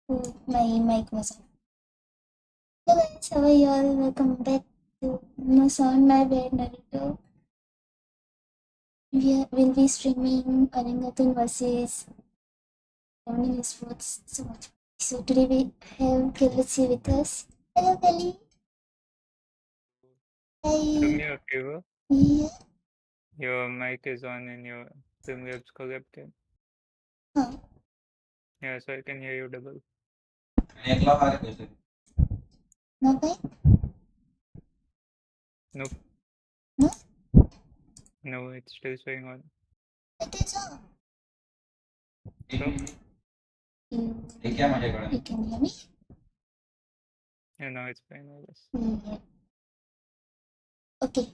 Oh, my mic was on. Hello guys, how are you all? Welcome back to No Sound My Bad Naruto. Will be streaming Orangutan versus Feminine Sports so much. So today we have Kelly with us. Hello Kelly. Do Hi. me a favor. Yeah. Your mic is on in your Streamlabs webcam. Huh. Yeah, so I can hear you double. No mic? Nope. No? No, it's still showing on. It is on. Talk. You can hear me? Yeah, now it's fine, I guess. Yeah. Okay.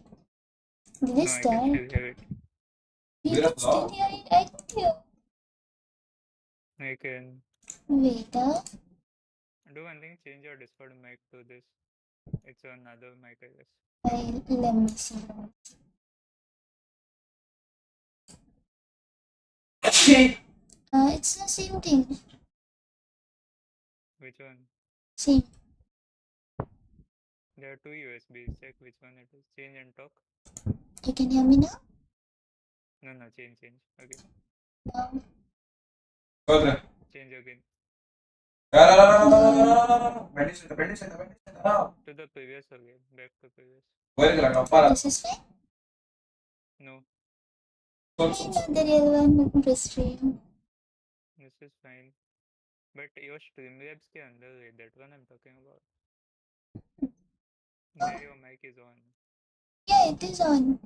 Did we No, I can still start? hear it. You can still hear it? I can hear. I can Wait, do one thing, change your Discord mic to this. It's another mic, I guess. let me see. It's the same thing. Which one? Same. There are two USBs. Check which one it is. Change and talk. You can hear me now? No, change. Okay. No. Change again. No. To the previous again. Back to previous. This is fine? No, Not the real one, restream. this is fine. But your Streamlabs ke andar hai, that one I'm talking about. There your mic is on. Yeah, it is on.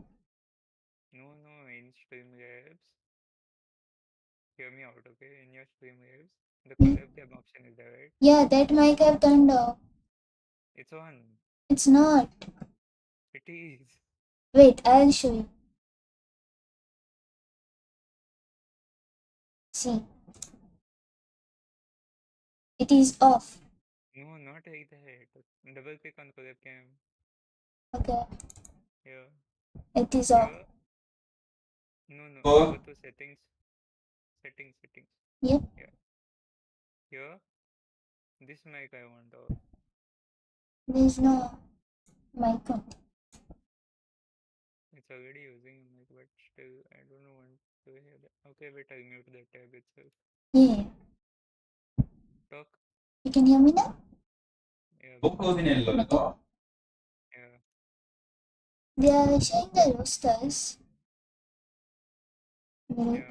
No, in Streamlabs. Hear me out, okay? In your Streamlabs, the collab tab option is there, right? Yeah, that mic I've turned off. It's on. It's not. It is. Wait, I'll show you. See. It is off. No, not like that. Double click on collab cam. Okay. Here. It is off. Here. No. Go to settings. Settings. Yep. Yeah. Here. This mic I want off. There's no mic on. It's already using a mic, but still I don't want to hear that. Okay, wait, I'll mute the tab itself. Yeah. Talk. You can hear me now? Yeah. Better? Yeah. They are showing the rosters. Well, I have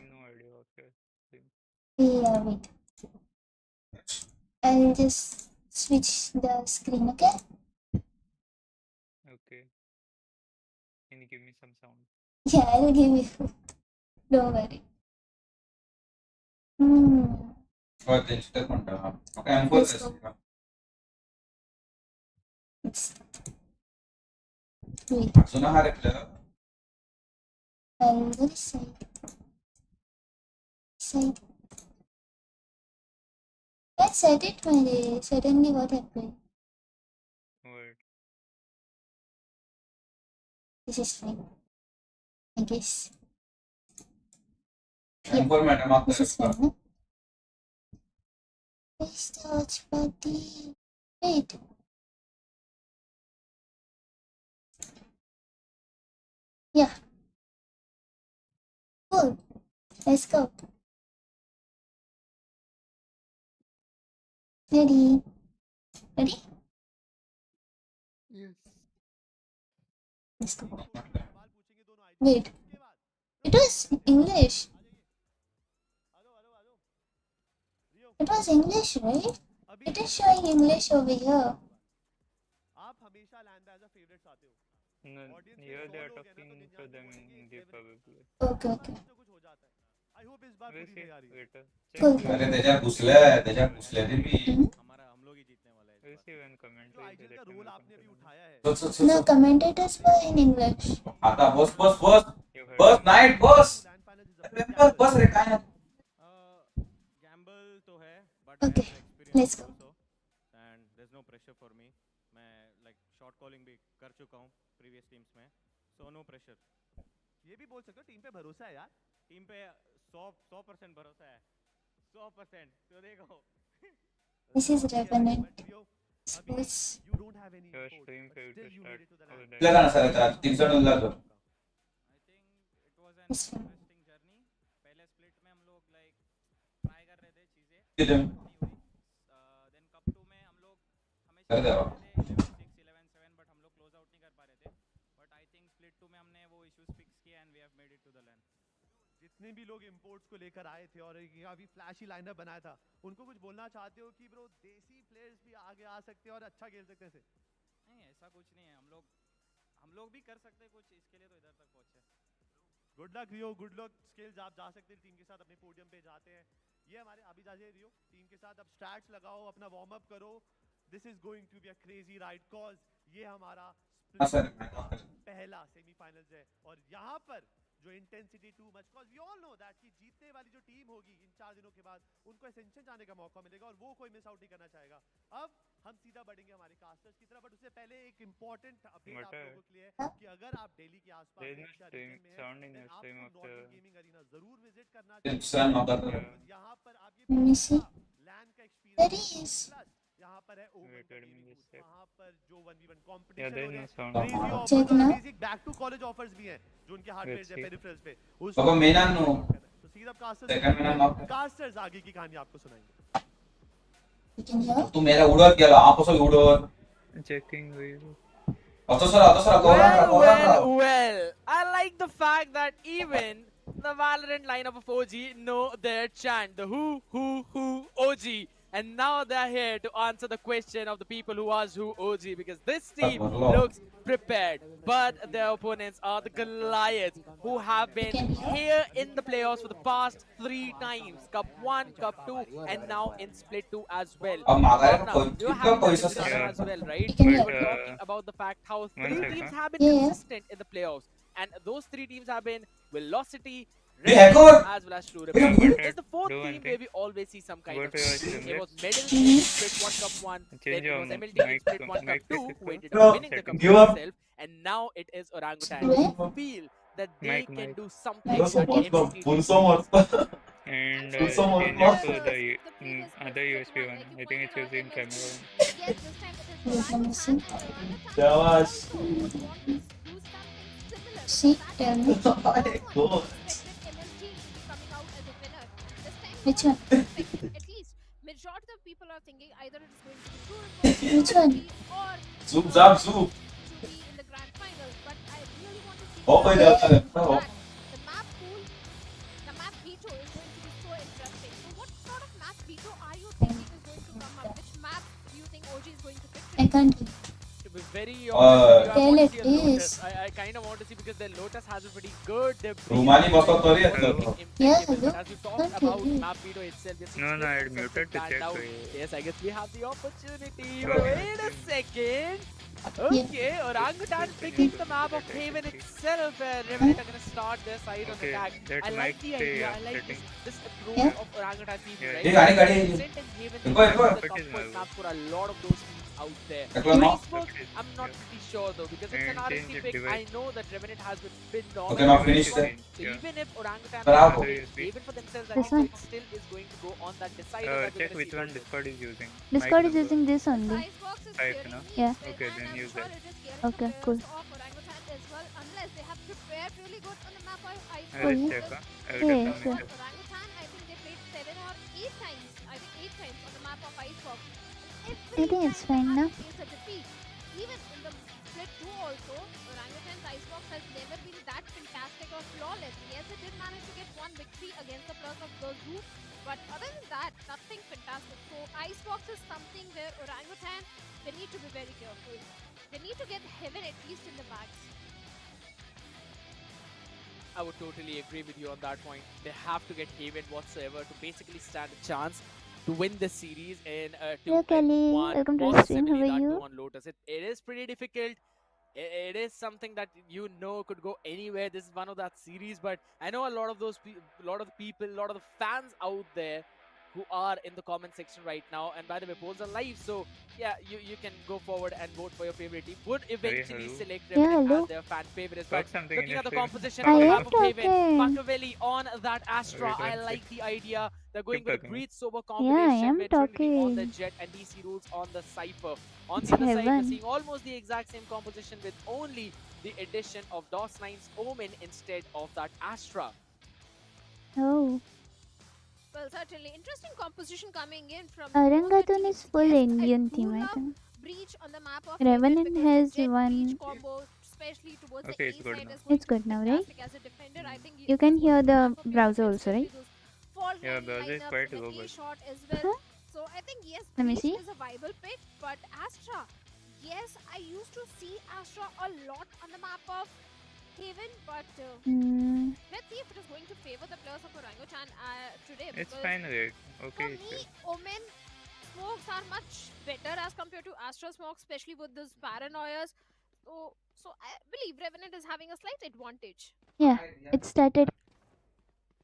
no idea of your thing. yeah, wait. I'll just switch the screen, okay? Okay. Can you give me some sound? Yeah, I'll give you. Don't worry. Let's go. Wait. I'll go this side. I said it, my dear. Suddenly what happened? What? This is fine. I guess. Yeah. This is fine, no? Where's the watch party? Wait. Yeah. Cool. Let's go. Ready? Yes. Let's go. Wait. It was English. It was English, right? It is showing English over here. No, here they are talking to them in Hindi probably. Okay. We'll see later. Check Cool. later. Mhm. We'll see when commentary they let them will come to know. No, commentators were in English. You heard them? Gamble तो है, but Okay, I have experience let's go. also, and there's no pressure for me. मैं like short calling भी कर चुका हूँ previous teams में, so no pressure. ये भी बोल सकते हो टीम पे भरोसा है यार. टीम पे 100% भरोसा है. 100%. तो देखो This is Revenant But Rio, Sports. you don't have any Your imports, stream but failed still to you start made it to the over land. that. लगाना सर चार 300 डॉलर दो I think it was an This one. interesting journey. पहले split में हम लोग like try कर रहे थे चीजें, कितने but नहीं हुई. Then cup 2 में हम लोग हमेशा कर दे खेल आप रहे थे 11-6, 11-7, but हम लोग close out नहीं कर पा रहे थे. But I think split 2 में हमने वो issues fix किए and we have made it to the land. जितने भी लोग इंपोर्ट्स को लेकर आए थे और ये अभी फ्लैशी लाइनअप बनाया था, उनको कुछ बोलना चाहते हो कि ब्रो देसी प्लेयर्स भी आगे आ सकते हैं और अच्छा खेल सकते हैं? नहीं ऐसा कुछ नहीं है, हम लोग भी कर सकते हैं कुछ, इसके लिए तो इधर तक पहुंचे. गुड लक रियो, गुड लक स्किल्स, आप जा सकते हैं टीम के साथ अपने पोडियम पे जाते हैं. ये हमारे अभी जाइए रियो टीम के साथ, अब स्टैट्स लगाओ, अपना वार्म अप करो. This is going to be a crazy ride cause ये हमारा हाँ सर पहला सेमीफाइनल्स है और यहाँ पर जो intensity too much cause we all know that कि जीतने वाली जो टीम होगी इन 4 दिनों के बाद उनको एसेंशियल जाने का मौका मिलेगा और वो कोई मिस आउट नहीं करना चाहेगा. अब हम सीधा बढ़ेंगे हमारे कास्टर्स की तरफ, बट उससे पहले एक इंपॉर्टेंट अपडेट आप लोगों के लिए कि अगर आप दिल्ली के आसपास There is no या stream रीजन में sound in हैं your देन stream आपको of the northern gaming arena जरूर विजिट करना इट्स चाहिए. Not that yeah. यहाँ पर आप ये Let me see. लैंड का There एक्सपीरियंस is. प्लस यहाँ पर है ओवन Wait, का let me gaming just booth, check. वहाँ पर जो 1v1 Yeah, कंपटीशन there हो is रहे no हैं, sound. क्रेजी Check ऑफर्स और now. Amazing back to college offers भी हैं जो उनके हार्डवेयर Let's है see. पेरिफेरल्स पे बाबा मेना नो सीधा सेकंड मेना नॉक कास्टर्स आगे की कहानी आपको सुनाएंगे. You can hear. तू मेरा उडवर केला आप कसो उडवर Checking with अतो सर गोरा Well, I like the fact that even the Valorant lineup of OG know their chant, the who, OG. And now they're here to answer the question of the people who asked who OG, because this team looks prepared. But their opponents are the Goliaths, who have been here in the playoffs for the past 3 times. Cup 1, Cup 2, and now in Split 2 as well. अब मागा But now, you're having that पैसा discussion as well, right? You can We hear. were talking about the fact how 3 second. teams have been Yeah. consistent in the playoffs. And those 3 teams have been Velocity, Hey, Red Team, Hacker! as well as True Hey, Republic. Hacker! There's the 4th Do one team thing. where we always see some kind Go of to your change. stream It was list. Medal in Split 1 Cup 1, then Change it your was MLT in mic Split 1 Cup mic 2, click who ended Bro, up winning the Cup give up. itself, and now it is Orangutan. Where? We feel that they Mic, can mic. do something That's that what MLT full did so much And Full so much change lost. it to the other USB one. I think it's using camera one. Yes, this time it is Wait, let me see. Orangutan, and Orangutan Shabash. also would want to do something similar. See, tell me. No one Go. expected MLT to be coming out as a winner. This time, Which no one? expected. At least majority of people are thinking either it is going to be True Republic Which one? or Zoom zap zoom to be in the grand finals. But I really want to see Oh, the my God. fact, Oh. the map pool, the map veto is going to be so interesting. So what sort of map veto are you thinking is going to come up? Which map do you think OG is going to pick? I can't. To be very Uh, honest, Tell with it you, I want to is. see a Lotus. I kind of want to see because their Lotus has been pretty good. Their Rumani boss of Korea. Yeah, hello. As we talked Can't about hear you. map veto itself, we have seen No, no, I had Split muted to stand check out. for you. Yes, I guess we have the opportunity. Okay. Wait a second. Okay, Orangutan picking the map of Haven itself. Revenant are going to start their side on Okay, attack. that I like might the stay idea. I like upsetting. this approach Yeah. of Orangutan people, Yeah, right? ये गाड़ी गाड़ी Sent in Haven इनको is इनको the But comfort it's map for a lot of those teams out there. Ekla no. Icebox, I'm not pretty sure though because it's an And change RNT the pick. I device. know that Revenant has been Okay, phenomenal. now with finish Icebox. it. So Yeah. even if Orangutan Bravo. even for themselves, I This think one? it still is going to go on that decider. that we're Check gonna which see one those Discord is using. Discord Mic is number. using this only. Icebox is Five, clearing no? the Yeah. space, Okay, and then I'm use sure that. it is clearing Okay, the cool. players of Orangutan as well, unless they have prepared really good on the map of Let's Icebox. check. Because I will Yeah, tell sure. me. Orangutan, I think they played 7 or 8 times. I think 8 times on the map of Icebox. I think it's fine now. now. Face a defeat. Even in the split 2 also, Orangutan's Icebox has never been that fantastic or flawless. Yes, it did manage to get one victory against the plus of the Zoo, but other than that, nothing fantastic. So Icebox is something where Orangutan, they need to be very careful. They need to get Heaven at least in the bags. I would totally agree with you on that point. They have to get Haven whatsoever to basically stand a chance to win this series in Hello, Kelly. Welcome to the stream. How are that you? too on Lotus. It is pretty difficult. It is something that you know could go anywhere. This is one of that series, but I know a lot of those lot of the people, a lot of the fans out there who are in the comment section right now. And by the way, polls are live, so yeah, you can go forward and vote for your favorite team. Would eventually hello. select Yeah, Revenant hello. as their fan favorite as well. Put something in Looking your at the stream. composition I on the am map of Haven, talking. Machiavelli on that Astra. Wait, I one like the idea. They're going with a talking. breathe sober Yeah, I combination am with Trinity on the talking. Jet and DC rules on the Cypher. On It's the other side, we're heaven. seeing almost the exact same composition with only the addition of DOS9's Omen instead of that Astra. Oh. Well, certainly. Interesting composition coming in from both the Arangatun teams. is full Yes, I Indian do theme, I love think. Breach on the map of Revenant Haven because has the Jet Breach one. combo, especially towards the Okay, A it's good side, now. is going It's to be good now, right? fantastic as a defender. I think You that's can going hear to the ramp up your browser defense, also, right? especially those fault Yeah, line browser is lineups quite in the low, A but shot as well. Uh-huh. So I think yes, Let me Breach see. is a viable pick, but Astra, yes, I used to see Astra a lot on the map of Haven, but Mm, let's see if it is going to favor the players of Orangutan today. it's Because fine, right? for Okay, me, sure. Omen smokes are much better as compared to Astra smokes, especially with those paranoias. So I believe Revenant is having a slight advantage. yeah, it started.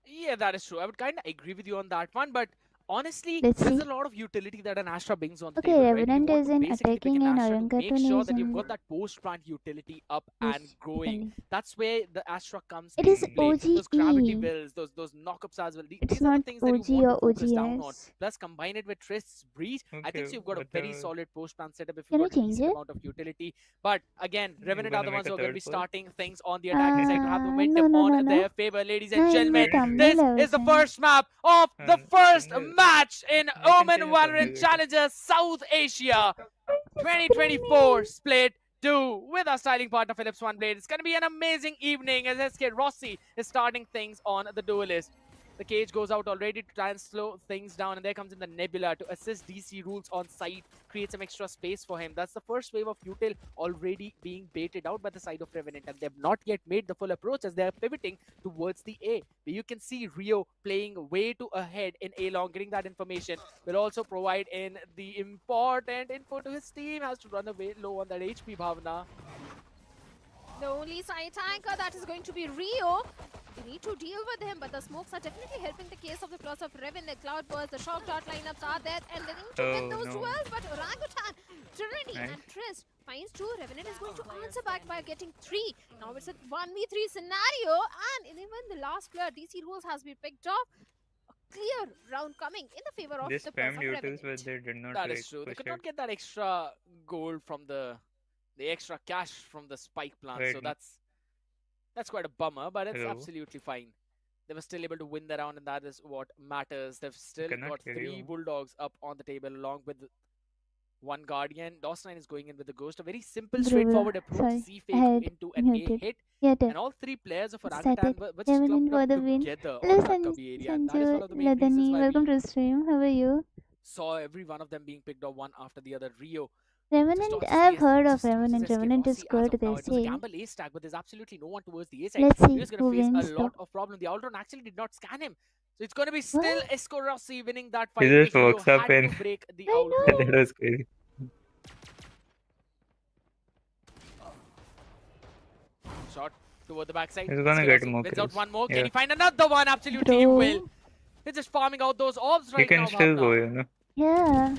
Yeah, that is true. I would kind of agree with you on that one, but honestly, Let's there's see. a lot of utility that an Astra brings on the Okay, table, right? You Revenant want is to in basically pick attacking an and Astra to make Arangatun sure is that you've in got that post-plant utility up push and growing. defending. That's where the Astra comes It into is play. Those gravity OGE. wells, those knockups as well. It's These are the not things that you OG want to or focus down on. OGS. Plus, combine it with Trist's Breach. I think Okay, so you've got a but very solid post-plant setup if Can you've we got a change decent it? amount of utility. But again, you're Revenant are gonna the make ones a who are going to third be first? starting things on the attacking side to have the No, momentum no, on no, their no. favor, ladies No, and in the gentlemen. thumbnail This I was is the saying. first map of the first Thumbnail. match in You can Omen change the thumbnail Valorant later. Challenger South Asia 2024 Split 2 with our styling partner Philips One Blade. It's going to be an amazing evening as SK Rossi is starting things on the duelist. The cage goes out already to try and slow things down, and there comes in the Nebula to assist DC rules on site, create some extra space for him. That's the first wave of util already being baited out by the side of Revenant, and they've not yet made the full approach as they're pivoting towards the A. But you can see Rio playing way too ahead in A long, getting that information. Will also provide in the important info to his team. Has to run away low on that HP, Bhavna. The only side tanker that is going to be Rio. They need to deal with him, but the smokes are definitely helping the case of the class of Reven. The Cloudburst, the Shock Dart lineups are there, and they need to win those duels. But Orangutan, Trinity, and Trist finds two. Revenant is going to answer back by getting 3. Now it's a 1v3 scenario, and even the last player, DC Rules, has been picked up. A clear round coming in the favor of They the players spammed of utils, Revenant. but they did not That like is true. They push could it. not get that extra gold from the extra cash from the spike plant, Right. so that's quite a bummer, but it's Hello. absolutely fine. They were still able to win the round, and that is what matters. They've still Cannot got hear 3 you. Bulldogs up on the table along with 1 Guardian. DOS9 is going in with the Ghost. A very simple, Bro, straightforward approach. sorry, C I fake had into an A muted. hit. Yeah, And done. all 3 players of It Orangutan started. were just Revenant clumped for up the win. together on Hello, that Kabi area. And that is one of the Sanju, main reasons Ladani. why Welcome we to the stream. How are you? saw every one of them being picked up one after the other. Rio Revenant, I've heard of Revenant. SK Revenant is Rossi as good, of now. they It was a say. gamble A stack, but there's absolutely no one towards the A side. Let's He see was going who to face wins a though. lot of problem. The Aldron actually did not scan him. So it's going to be still What? SK Rossi winning that He fight just because Rio walks up had and to break the I Aldron. that know. was crazy. Shot toward the backside. He's gonna SK get Rossi more wins out kills. one more. Can Yeah. he find another one? Absolutely he will. Bro. He's just farming out those orbs He right can now, still go, Bhavna. you know. Yeah.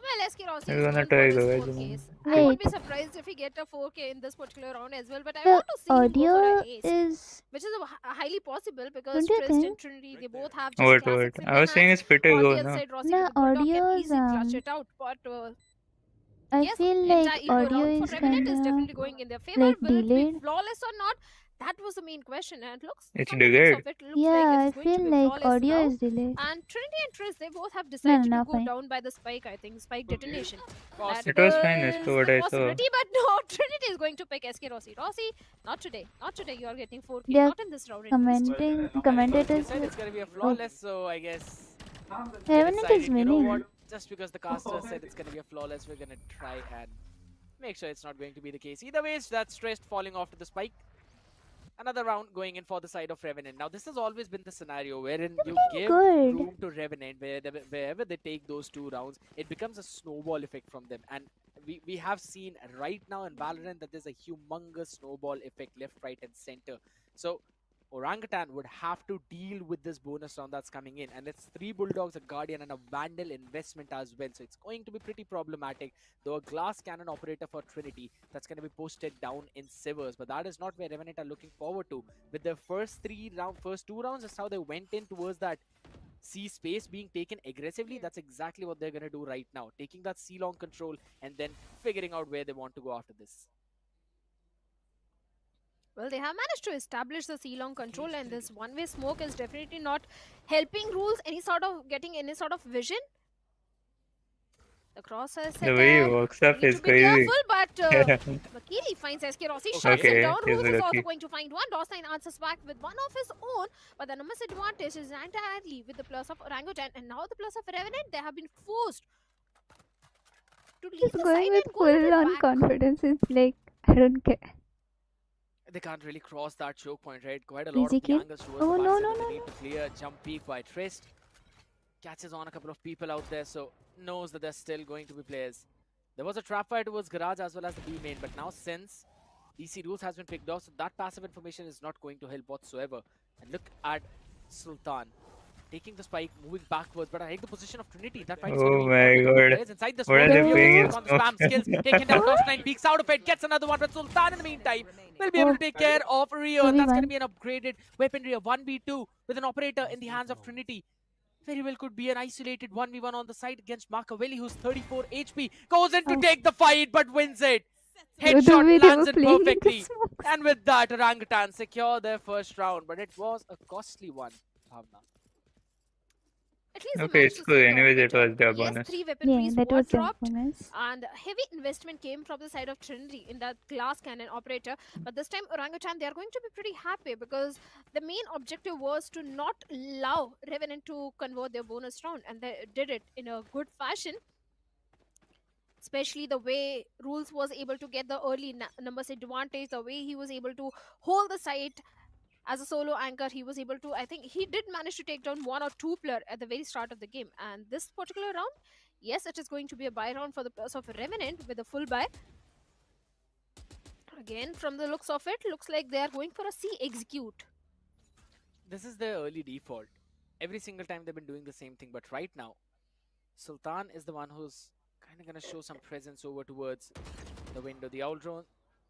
Well, SK Rossi He's is gonna going try for his go as 4 well. Ks. I Wait. won't be surprised if he get a 4K in this particular round as well, but I The want to see him go for audio an ace, is. which is highly possible because Don't you Trist and think? Trinity, they both have just What? classics in I their was saying hands. it's pretty On low, the other no? side, Rossi The with the Bulldog can audio is easily clutch it out, but I yes, feel like entire eco audio round for is Revenant is kinda definitely going in their favor. like Will it be delayed. flawless or not? That was the main question, and it looks It's from the looks delayed. of it, looks Yeah, like I it is going to feel be like flawless audio now. is delayed. And Trinity and Triss, they both have No, decided no, to go fine. down by the spike, I think, spike detonation. That It was fine as is to what the I saw. possibility, but no, Trinity is going to pick SK Rossi. Rossi, not today. Not today. You are getting 4K. They're Not in this round. At least. commenting, You commentators. said it's going to be a flawless, so I guess they Revenant is decided, you know winning. what, just because the caster said it's going to be a flawless, we're going to try and make sure it's not going to be the case. Either way, that's Stressed falling off to the spike. Another round going in for the side of Revenant. Now, this has always been the scenario wherein you give good. room to Revenant, wherever they take those 2 rounds, it becomes a snowball effect from them. And we have seen right now in Valorant that there's a humongous snowball effect left, right, and center. So Orangutan would have to deal with this bonus round that's coming in, and it's 3 Bulldogs, a Guardian, and a Vandal investment as well. So it's going to be pretty problematic. Though a glass cannon operator for Trinity that's going to be posted down in Sivers, but that is not where Revenant are looking forward to. With their first 2 rounds, that's how they went in towards that see space being taken aggressively, that's exactly what they're going to do right now. Taking that C-long control and then figuring out where they want to go after this. Well, they have managed to establish the C-long control, and this one-way smoke is definitely not helping rules getting any sort of vision. The crosshair The way he setup. walks up Need is to be crazy. careful, but Vakili finds SK Rossi, shuts him Okay, down. he's Rules is also lucky. going to find one. DOS9 answers back with one of his own, but the numbers advantage is entirely with the plus of Orangutan, and now the plus of Revenant. They have been forced to leave Just the going side with and go a little full on back. confidence. It's like, I don't care. They can't really cross that choke point, right? Quite a lot Easy of the kill. angles towards Oh, the no, backside no, that they no, need no. to clear. Jump peek by Trist. Catches on a couple of people out there, so knows that there's still going to be players. There was a trap fire towards Garage as well as the B main, but now since DC rules has been picked off, so that passive information is not going to help whatsoever. And look at Sultan taking the spike, moving backwards, but I like the position of Trinity. That fight is going to Oh be my important. god. Players inside the What are smoke, they Rio playing in gets on the spam skills, taken down. DOS9 peeks out of it, gets another one, but Sultan in the meantime will be able to take care of Rio, and that's going to be an upgraded weaponry, a 1v2 with an operator in the hands of Trinity. Very well could be an isolated 1v1 on the side against Machiavelli, who's 34 HP. Goes in to take the fight, but wins it. Headshot lands it perfectly. And with that, Orangutan secure their first round, but it was a costly one, Bhavna. At least Okay, it's cool. Anyways, it was their yes, bonus. 3 Yeah, weaponries that were was the dropped, bonus. and heavy investment came from the side of Trinity in that glass cannon operator. But this time, Orangutan, they are going to be pretty happy because the main objective was to not allow Revenant to convert their bonus round, and they did it in a good fashion. Especially the way Rules was able to get the early numbers advantage, the way he was able to hold the site as a solo anchor. He was able to, I think he did manage to take down 1 or 2 player at the very start of the game. And this particular round, yes, it is going to be a buy round for the players of Revenant with a full buy. Again, from the looks of it, looks like they are going for a C execute. This is their early default. Every single time they've been doing the same thing, but right now, Sultan is the one who's kind of going to show some presence over towards the window. The Owl Drone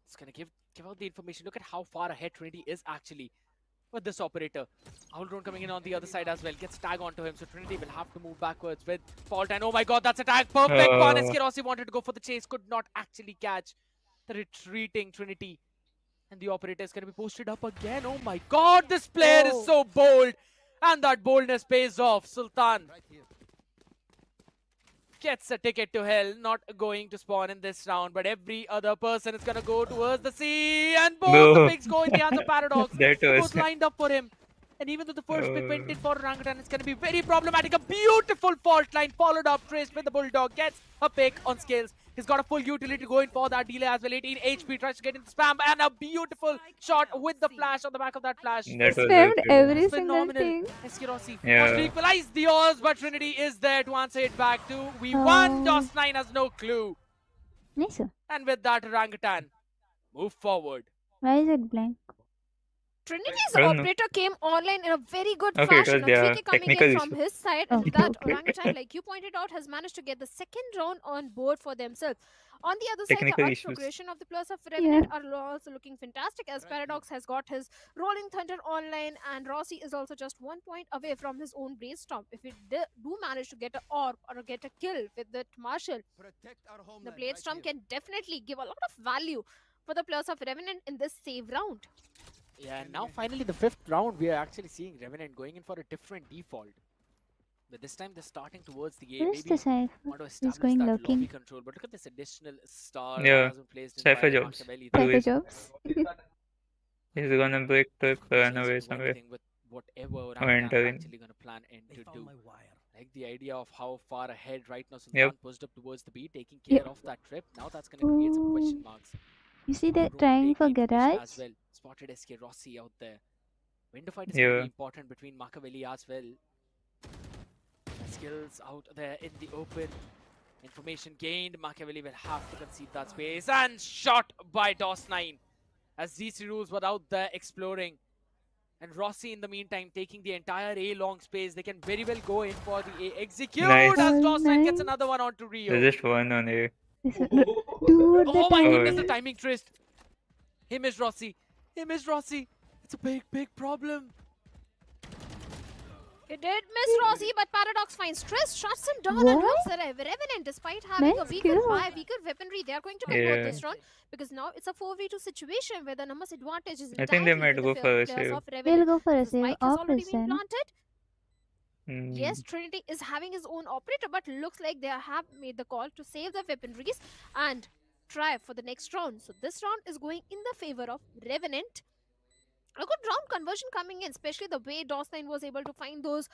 is going to give out the information. Look at how far ahead Trinity is actually with this operator. Owl Drone coming in on the other side as well. Gets tag onto him, so Trinity will have to move backwards with Fault. And oh my god, that's a tag. Perfect one. SK Rossi wanted to go for the chase. Could not actually catch the retreating Trinity. And the operator is going to be posted up again. Oh my god, this player is so bold. And that boldness pays off. Sultan gets a ticket to hell, not going to spawn in this round, but every other person is gonna go towards the sea, and both the picks go in the hands of Paradox. Both lined up for him. And even though the first pick went in for Orangutan, it's gonna be very problematic. A beautiful fault line followed up, traced with the Bulldog, gets a pick on skills. He's got a full utility going for that delay as well. 18 HP, tries to get in the spam, and a beautiful shot with the flash on the back of that flash. Spammed every single Phenomenal. thing. SK Rossi Yeah. wants to equalize the odds, but Trinity is there to answer it back too. We won. DOS9 has no clue. Nice. And with that, Orangutan move forward. Why is it blank? Trinity's operator came online in a very good fashion. A their 3K coming technical in from issue. his side, and that Orangutan, like you pointed out, has managed to get the second round on board for themselves. On the other side, Technical the issues. progression of the Plus of Revenant are also looking fantastic, as Paradox has got his Rolling Thunder online, and Rossi is also just 1 point away from his own Brainstorm. If he do manage to get an orb or get a kill with that Marshall, the Bladestorm can definitely give a lot of value for the Plus of Revenant in this save round. Yeah, and now finally the 5th round, we are actually seeing Revenant going in for a different default. But this time they're starting towards the A. Where's Maybe the Cypher? want to He's establish going that lurking. lobby control. But look at this additional star Yeah, that has been placed in Cypher by jobs. Machiavelli. Cypher jobs. He's gonna break trip, run away Do somewhere. anything with whatever Or Orangutan enter is in. actually going to plan and to do. Like the idea of how far ahead right now Sultan Yep. pushed up towards the B, taking care Yep. of that trip. Now that's going to create some question marks. You see they're Room trying take for the information garage? as well. Spotted SK Rossi out there. Window fight is going to Yeah. be important between Machiavelli as well. Skills out there in the open. Information gained. Machiavelli will have to concede that space. And shot by DOS9. As these rules were out there exploring. And Rossi in the meantime taking the entire A long space. They can very well go in for the A execute. Nice. As Oh, DOS9 gets nice. another one onto Rio. There's just one on A. Dude, the Oh my goodness, the timing. timing twist. He missed Rossi. He missed Rossi. It's a big, big problem. He did miss Rossi, but Paradox finds Triss, shuts him down, and What? looks at Revenant. Despite having a Nice weaker kill. weaker weaponry, they are going to win both Yeah. this round because now it's a 4v2 situation where the numbers advantage is I think they entirely might with go the for a players save. of They'll Revenant. go for a The save. spike has already been Operation. planted. Hmm. Yes, Trinity is having his own operator, but looks like they have made the call to save the weaponries and try for the next round. So this round is going in the favor of Revenant. A good round conversion coming in, especially the way DOS9 was able to find those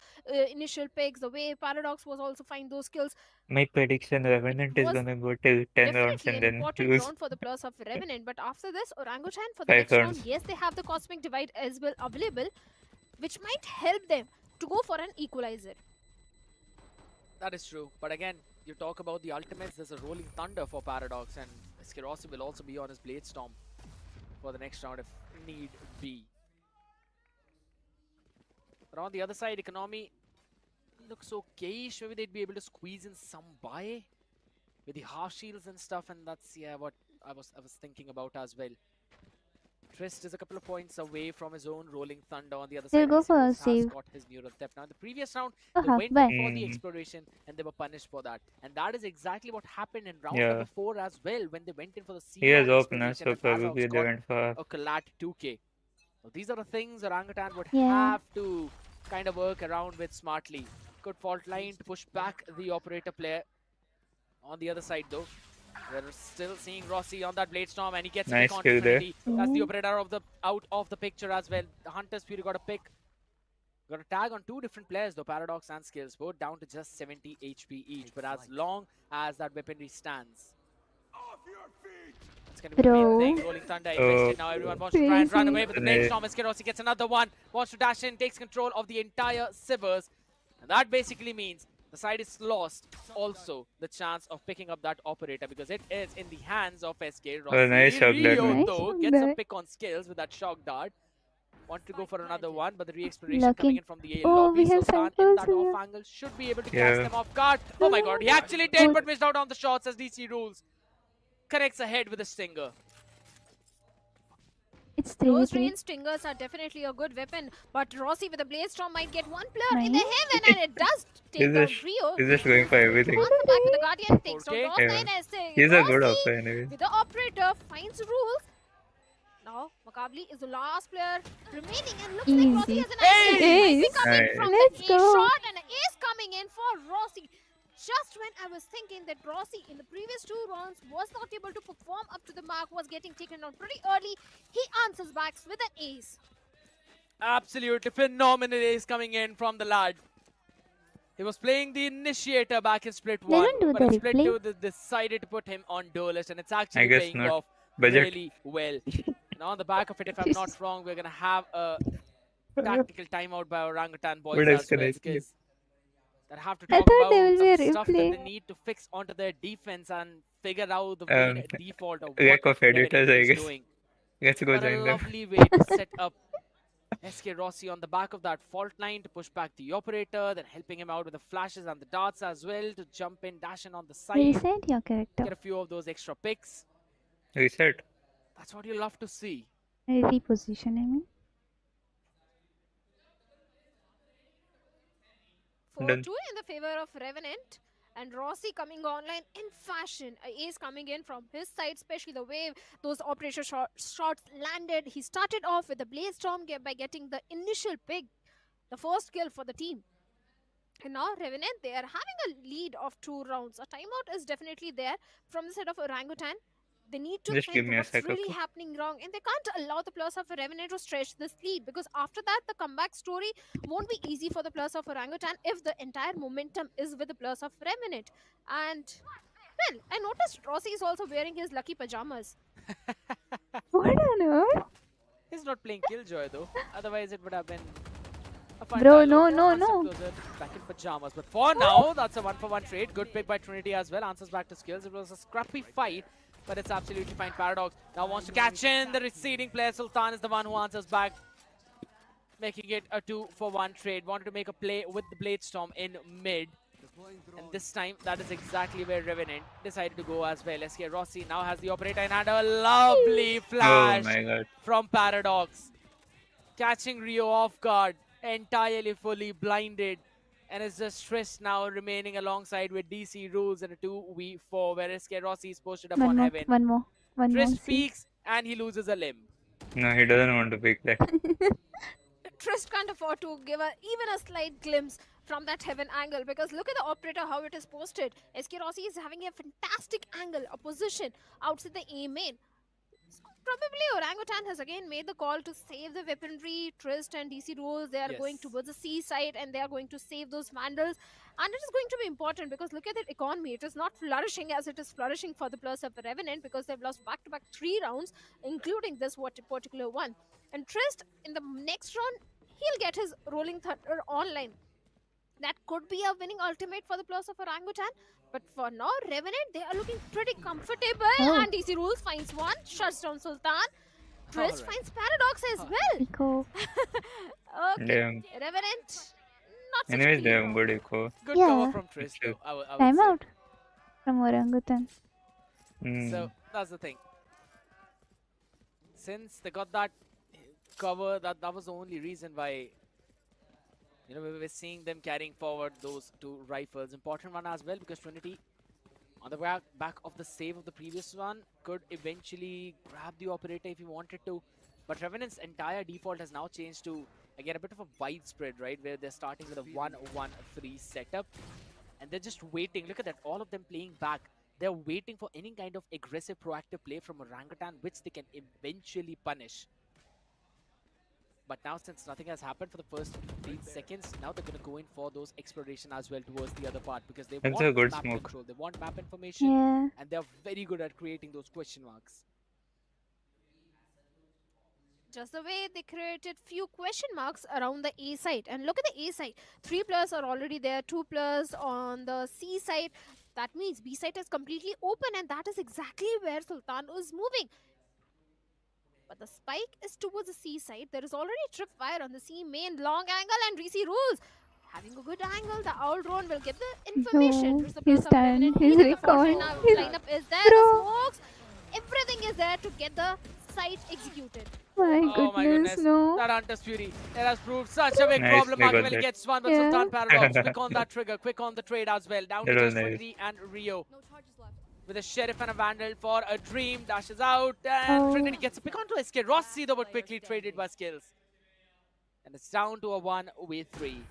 initial picks, the way Paradox was also find those kills. My prediction Revenant is was gonna go till 10 rounds Definitely and an then important lose round for the players of Revenant, but after this, Orangutan for the 5 next round, rounds. yes, they have the Cosmic Divide as well available, which might help them to go for an equalizer. That is true. But again, you talk about the ultimates, there's a Rolling Thunder for Paradox, and Skirosi will also be on his Blade Storm for the next round if need be. But on the other side, Economy looks okayish. Maybe they'd be able to squeeze in some buy with the half shields and stuff, and that's what I was thinking about as well. Trist is a couple of points away from his own Rolling Thunder. On the other They'll side, go for a has save. got his neural theft. Now, in the previous round, Uh-huh, they went bye. for the exploration and they were punished for that. And that is exactly what happened in round Yeah. number 4 as well, when they went in for the He has C-round openers, exploration so and Paradox probably they got went for. a Collat 2K. So these are the things Orangutan would Yeah. have to kind of work around with smartly. Good fault line to push back the operator player. On the other side, though, we're still seeing Rossi on that Blade Storm, and he gets a Nice pick on kill there. Trinity. That's the Ooh. operator out of the picture as well. The Hunter's Fury got a pick. Got a tag on two different players, though, Paradox and Skills, both down to just 70 HP each. But as long as that weaponry stands, it's going to be the main Bro. thing. Rolling Thunder invested. Now everyone wants to try and run Crazy. away with the Blade Storm. Rossi gets another one. Wants to dash in, takes control of the entire Sivers. And that basically means the side is lost also the chance of picking up that operator because it is in the hands of SK Rossi. Oh, nice shock dart, Rio, man. though, Nice gets a shock pick on Skills with that shock dart. Want to go for another one, but the re-exploration Lucky. coming in from the A Oh, lobby. we have Sultan in samples that here. off angle should be able to catch Yeah. them off guard. Oh my god, he actually did, Good. but missed out on the shots as DC rules. Connects ahead with a stinger. It's Those 3v3. range stingers are definitely a good weapon, but Rossi with the Blade Storm might get one player in the Nice. heaven, and it does take He's down just, Rio. he's just going for everything. On the back with the Guardian, takes down Okay. DOS9 Yeah. as the He's a good Rossi operator anyway. with the operator finds rules. Now, Makabli is the last player remaining, and looks like Rossi Easy. has an ace. Might be Ace. coming Nice. from Let's the go. ace shot, and an ace coming in for Rossi. Just when I was thinking that Rossi in the previous two rounds was not able to perform up to the mark, was getting taken down pretty early, he answers back with an ace. Absolutely phenomenal ace coming in from the lad. He was playing the initiator back in split They 1, don't do but the in split replay. 2 they decided to put him on duelist, and it's actually guess paying not. off Budget. really well. Now on the back of it, if I'm not wrong, we're gonna have a tactical timeout by Orangutan boys What else as can well, I say? because they have to I talk thought there about will be some a stuff that replay. they need to fix onto their defense and figure out the main default of what Lack of editors, Revenant I is guess. doing. Let's go What a join them. lovely way to set up SK Rossi on the back of that fault line to push back the operator, then helping him out with the flashes and the darts as well to jump in, dash in on the side, Reset your character. get a few of those extra picks. Reset. That's what you love to see. Reposition, I mean. 4-2 Done. in the favor of Revenant, and Rossi coming online in fashion. A ace coming in from his side, especially the way those operator shots landed. He started off with the Blaze Storm by getting the initial pick, the first kill for the team. And now Revenant, they are having a lead of 2 rounds. A timeout is definitely there from the side of Orangutan. They need to Just give think me a what's sec, really okay? happening wrong, and they can't allow the players of Revenant to stretch this lead, because after that the comeback story won't be easy for the players of Orangutan if the entire momentum is with the players of Revenant. And well, I noticed Rossi is also wearing his lucky pajamas. What on earth? He's not playing Killjoy though, otherwise it would have been a fun Bro, dialogue. no, One step no. closer, back in pajamas. But for now, that's a 1-for-1 trade. Good pick by Trinity as well. Answers back to Skills. It was a scrappy fight, but it's absolutely fine. Paradox now wants to catch in. The receding player Sultan is the one who answers back, making it a 2-for-1 trade. Wanted to make a play with the Blade Storm in mid, and this time that is exactly where Revenant decided to go as well. SK Rossi now has the operator in hand. A lovely Oh flash my god. from Paradox, catching Rio off guard. entirely fully blinded and is just stressed now, remaining alongside with DC rules in a 2v4, whereas Rossi is posted up on Heaven. One more. Trist See. peeks and he loses a limb. No, he doesn't want to pick that. Trist can't afford to give even a slight glimpse from that Heaven angle, because look at the operator, how it is posted. SK Rossi is having a fantastic angle, a position outside the A main. So probably Orangutan has again made the call to save the weaponry. Trist and DC rules, they are going Yes. towards the C side and they are going to save those vandals. And it is going to be important because look at the economy. It is not flourishing as it is flourishing for the players of the Revenant, because they've lost back-to-back 3 rounds, including this particular one. And Trist, in the next round, he'll get his Rolling Thunder online. That could be a winning ultimate for the players of Orangutan. But for now, Revenant, they are looking pretty comfortable. Oh. And DC rules finds one, shuts down Sultan. Trist Alright. finds Paradox as well. Eco. Okay, Damn. Revenant, not such Anyways, a they clean have round. good echo. Good Yeah. cover from Trist, True. though, I would Time say. out from Orangutan. So that's the thing. Since they got that cover, that was the only reason why, you know, we were seeing them carrying forward those 2 rifles. Important one as well, because Trinity, on the back of the save of the previous one, could eventually grab the operator if he wanted to. But Revenant's entire default has now changed to, again, a bit of a widespread, right? Where they're starting with a 1-1-3 setup. And they're just waiting. Look at that, all of them playing back. They're waiting for any kind of aggressive, proactive play from Orangutan, which they can eventually punish. But now, since nothing has happened for the first 15 seconds, now they're going to go in for those exploration as well towards the other part, because they That's want a good map smoke. control, they want map information, Yeah. and they're very good at creating those question marks. Just the way they created few question marks around the A side. And look at the A side. 3 players are already there, 2 players on the C side. That means B side is completely open, and that is exactly where Sultan is moving. But the spike is towards the C side. There is already tripwire on the C main, long angle, and Reese rules. Having a good angle, the owl drone will get the information. No, Towards the he's players of Revenant. done. He's Even the fault recalled. lineup is there. The Bro. smokes, everything is there to get the site executed. My Oh my goodness, goodness, no. that Hunter's Fury, it has proved such a big Nice, problem. they got Machiavelli that. gets one, but Yeah. Sultan Paradox, quick on that trigger, quick on the trade as well. Down to That was just nice. Trinity and Rio. With a Sheriff and a Vandal for a Dream, dashes out, and Oh. Trinity gets a pick onto a skill. Rossi, though, but quickly traded by skills. And it's down to a 1v3.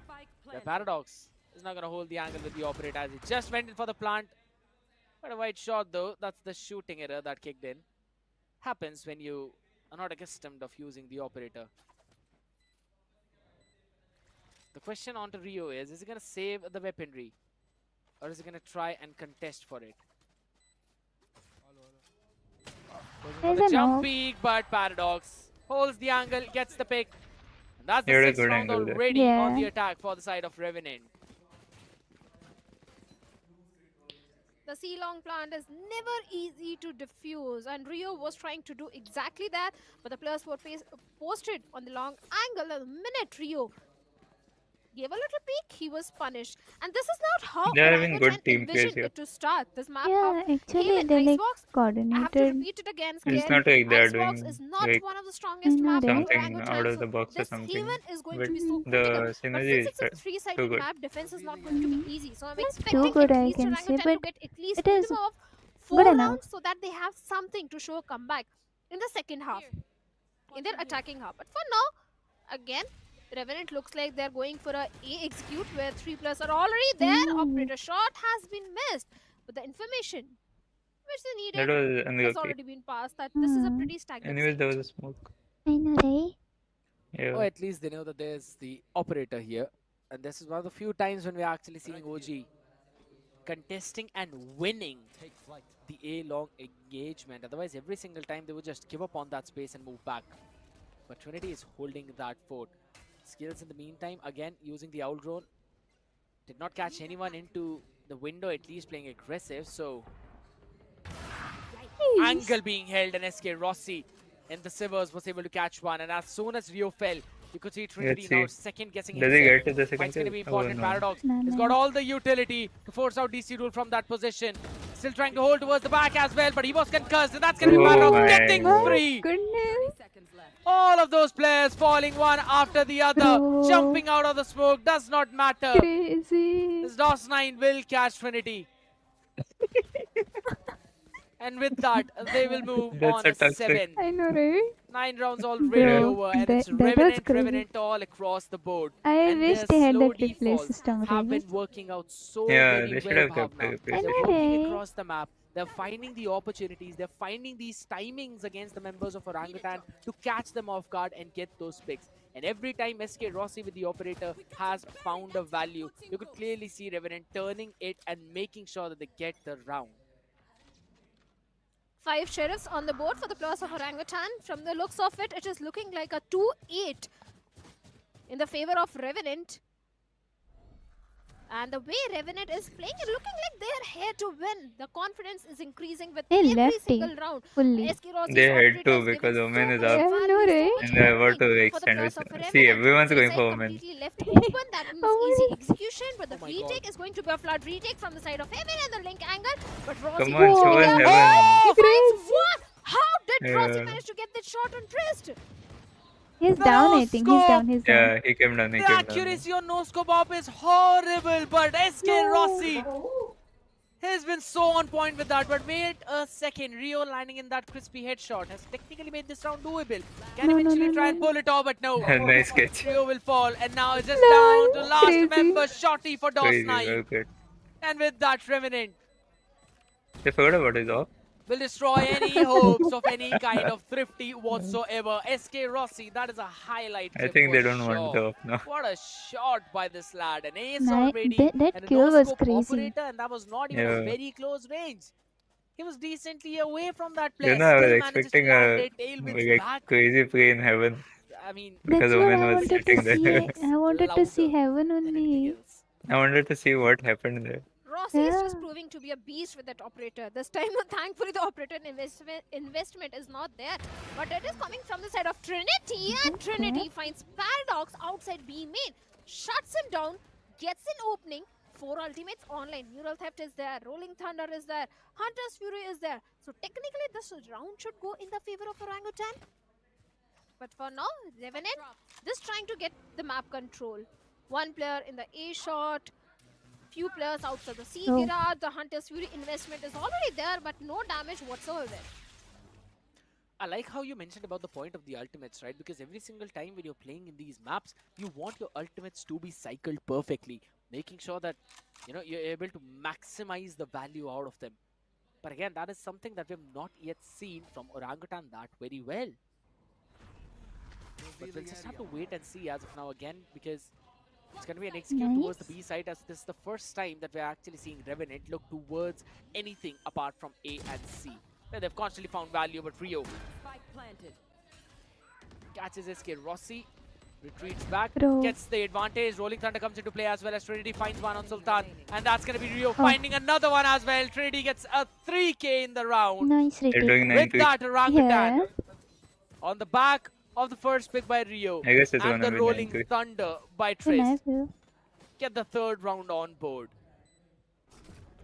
The Paradox is not going to hold the angle with the operator as he just went in for the plant. But a wide shot, though. That's the shooting error that kicked in. Happens when you are not accustomed of using the operator. The question onto Rio is he going to save the weaponry? Or is he going to try and contest for it? Goes in for There's the a jump knock. peek, but Paradox holds the angle, gets the pick. And that's the He had a 6th good round angle there. already on the Yeah. attack for the side of Revenant. The C-long plant is never easy to defuse, and Rio was trying to do exactly that, but the players were posted on the long angle. The minute Rio gave a little peek, he was punished. And this is not how They are having Orangutan good team plays envisioned here. it to start. This map, Yeah, actually, Haven, they're like Icebox, I have to coordinated. repeat it again. It's Scared. not like they are Icebox doing is not like one of the strongest know, maps right? of something Orangutan. out of So the box or this something. Haven is going But to be so the critical. But synergy since is it's a too three-sided good. map, defense is not going to be easy. So I'm Not expecting too good, at I least can Orangutan say, to but get at least it is minimum of good 4 enough. rounds so that they have something to show a comeback in the second half, in their attacking half. But for now, again, Revenant looks like they're going for a A execute where 3 players are already there. Operator shot has been missed, but the information which they That needed was has unlucky. already been passed. That this is a pretty stagnant Anyways, there state. was a smoke. I know, right? Yeah. Or at least they know that there's the operator here. And this is one of the few times when we're actually seeing OG contesting and winning the A-long engagement. Otherwise, every single time they would just give up on that space and move back. But Trinity is holding that fort. Skills in the meantime, again, using the owl drone. Did not catch anyone into the window, at least playing aggressive. So, angle being held, and SK Rossi in the Sivers was able to catch one. And as soon as Rio fell, you could see Trinity now see. second guessing Does he himself. get to the second It's going to be kill? Oh, important. no. Paradox No, has no. got all the utility to force out DC rule from that position. still trying to hold towards the back as well, but he was concussed, and that's going to be Oh Paradox my getting God. free. Goodness. All of those players falling one after the other, Bro. jumping out of the smoke, does not matter. Crazy. This DOS9 will catch Trinity. And with that, they will move That's on a a tough 7. I know, right? 9 rounds already Bro, over, and it's that was Revenant, crazy. Revenant all across the board. I And wish their they had slow that replay defaults system, have really. been working out so Yeah, very they should well, have kept Bhavna. the They're replay know, working right? across the map. They're finding the opportunities. They're finding these timings against the members of Orangutan to catch them off guard and get those picks. And every time SK Rossi with the operator has found a value, you could clearly see Revenant turning it and making sure that they get the round. 5 sheriffs on the board for the players of Orangutan. From the looks of it, it is looking like a 2-8 in the favor of Revenant. And the way Revenant is playing, it's looking like they're here to win. The confidence is increasing with They every left single it round. fully. SK Rossi's They had operator to is because giving Omen so is much up. Yeah, I know, value, so right? much And they're about opening to for the extend players with. of Revenant. See, everyone's The going side for Omen. completely left open. That means Oh my easy God. execution, but the Oh my retake God. is going to be a flood retake from the side of Heaven and the link angle. But Rossi Come on, needs to show be us careful. Heaven. He finds Crazy. one. How did Rossi Yeah. manage to get that shot on Trist? He's down, No I think. He's down, scope! he's down. Yeah, he came down. He The came down. accuracy on no scope op is horrible, but SK No. Rossi has been so on point with that. But wait a second, Rio landing in that crispy headshot has technically made this round doable. Can No, no, eventually no, try no, and no. pull it off, but no. Nice catch. Rio will fall, and now it's just No, down to last crazy. member, Shotty for Crazy, DOS9. well good. And with that, Revenant They forgot about his off. will destroy any hopes of any kind of thrifty whatsoever. SK Rossi, that is a highlight I clip think for they don't want sure. the off now. What a shot by this lad. An ace Ni- already. that And a kill was no-scope crazy. operator, and that was not even a Yeah. very close range. He was decently away from that You player. know, I was Still manages to expecting land a it. Tailwinds like back. crazy play in Heaven I mean, because That's what Omen I was wanted to sitting see. there. I wanted to see louder Heaven than anything only. else. I wanted to see what happened there. Rossi is just Yeah. proving to be a beast with that operator. This time, thankfully, the operator investment is not there. But it is coming from the side of Trinity, and Trinity finds Paradox outside B main, shuts him down, gets an opening. 4 ultimates online. Neural Theft is there. Rolling Thunder is there. Hunter's Fury is there. So technically, this round should go in the favor of Orangutan. But for now, Revenant just trying to get the map control. One player in the A shot. Few players outside the C Oh. garage. The Hunter's Fury investment is already there, but no damage whatsoever. I like how you mentioned about the point of the ultimates, right? Because every single time when you're playing in these maps, you want your ultimates to be cycled perfectly, making sure that you're able to maximize the value out of them. But again, that is something that we've not yet seen from Orangutan that very well. But we'll just have to wait and see as of now again, because it's going to be an execute towards the Nice. B side, as this is the first time that we're actually seeing Revenant look towards anything apart from A and C, where they've constantly found value. But Rio catches SK Rossi, retreats back, Bro. gets the advantage. Rolling Thunder comes into play as well, as Trinity finds one on Sultan, and that's going to be Rio finding another one as well. Trinity gets a 3K in the round. Nice They're retake. doing 9 With to that, Orangutan Yeah. on the back of the first pick by Rio, I guess it's and gonna the be Rolling 9 to Thunder by Then I Trist will. get the third round on board.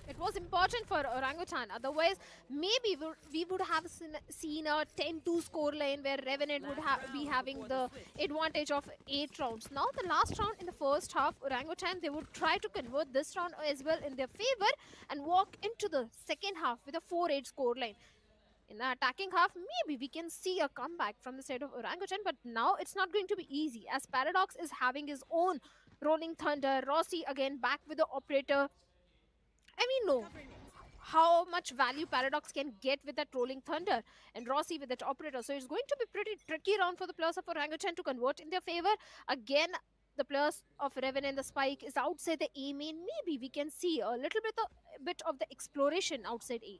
It was important for Orangutan. Otherwise, maybe we would have seen a 10-2 scoreline where Revenant would be having the advantage of 8 rounds. Now, the last round in the first half, Orangutan, they would try to convert this round as well in their favor and walk into the second half with a 4-8 scoreline. In the attacking half, maybe we can see a comeback from the side of Orangutan, but now it's not going to be easy, as Paradox is having his own Rolling Thunder. Rossi again back with the operator. And we know how much value Paradox can get with that Rolling Thunder, and Rossi with that operator. So it's going to be pretty tricky round for the players of Orangutan to convert in their favor. Again, the players of Reven and the Spike is outside the A main. Maybe we can see a little bit of the exploration outside A.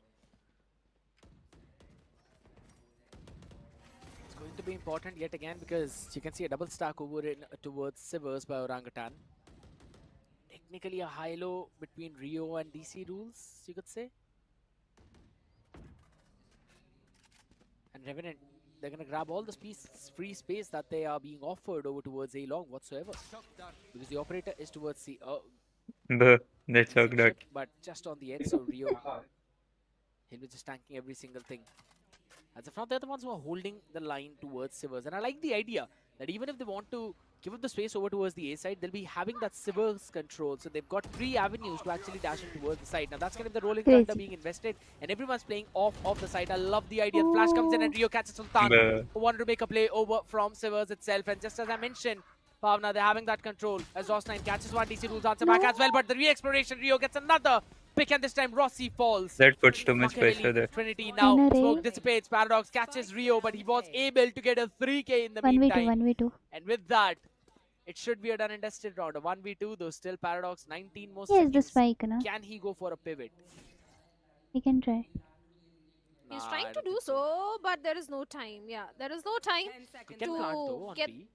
It's going to be important yet again, because you can see a double stack over in towards Sivers by Orangutan. Technically a high-low between Rio and DC rules, you could say. And Revenant, they're going to grab all the free space that they are being offered over towards A long whatsoever. Because the operator is towards C. They choked out. But just on the edge, so Rio He'll be just tanking every single thing. As of now, they're the ones who are holding the line towards Sivers. And I like the idea that even if they want to give up the space over towards the A side, they'll be having that Sivers control. So they've got 3 avenues to actually dash in towards the side. Now that's kind of the rolling thunder Crazy. being invested, and everyone's playing off of the side. I love the idea. The flash comes in and Oh, Rio catches Sultan, Bruh. who wanted to make a play over from Sivers itself. And just as I mentioned, Pavna, they're having that control as Ross9 catches one. DC rules answer back no. as well, but the re-exploration, Rio gets another pick, and this time Rossi falls. That puts too much Machiavelli, pressure there. Trinity I now. know, Smoke right? dissipates. Paradox catches Rio, but he was able to get a 3K in the 1v2, meantime. 1v2. And with that, it should be a done and dusted round. A 1v2, though still Paradox, 19 more He has the seconds. spike, na? Can he go for a pivot? He can try. He's Nah, trying I to don't do think so, but there is no time. Yeah, there is no time He can plant though on get B.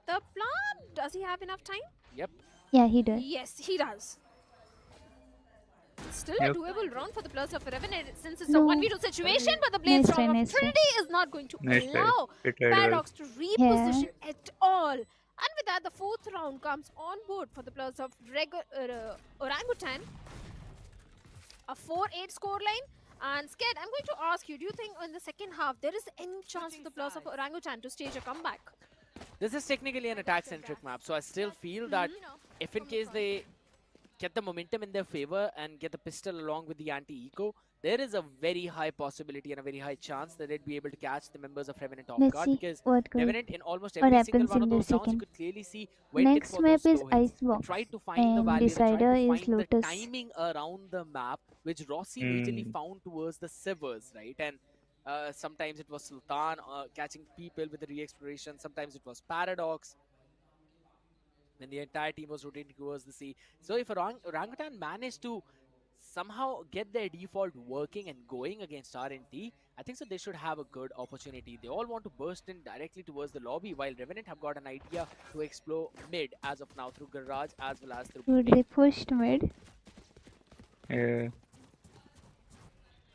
the plant. Does he have enough time? Yep. Yeah, he does. Yes, he does. Still Yep. a doable round for the Players of Revenant since it's No. a 1v2 situation, but the Blade Nice Storm try, of nice try. Trinity is not going to Nice try. allow He tried well. Paradox to reposition at all. And with that, the 4th round comes on board for the Players of Orangutan. A 4-8 scoreline. And Sked, I'm going to ask you, do you think in the second half there is any chance for the Players of Orangutan to stage a comeback? This is technically an attack-centric map, so I still feel that if in case they get the momentum in their favor and get the pistol along with the anti-eco, there is a very high possibility and a very high chance that they'd be able to catch the members of Revenant off Let's guard, see because what goes. Revenant in almost what every single happens one of in the those rounds, you second. could clearly see went in Next for map those is slow hits. They Icebox, tried to find the and value, they tried decider to is find the Lotus. timing around the map, which Rossi majorly found towards the Sivers, right? And sometimes it was Sultan catching people with the re-exploration, sometimes it was Paradox, when the entire team was rotating towards the sea. So if Orangutan managed to somehow get their default working and going against RNT, I think so they should have a good opportunity. They all want to burst in directly towards the lobby, while Revenant have got an idea to explore mid as of now through Garage as well as through Dude, B. they pushed mid. Yeah.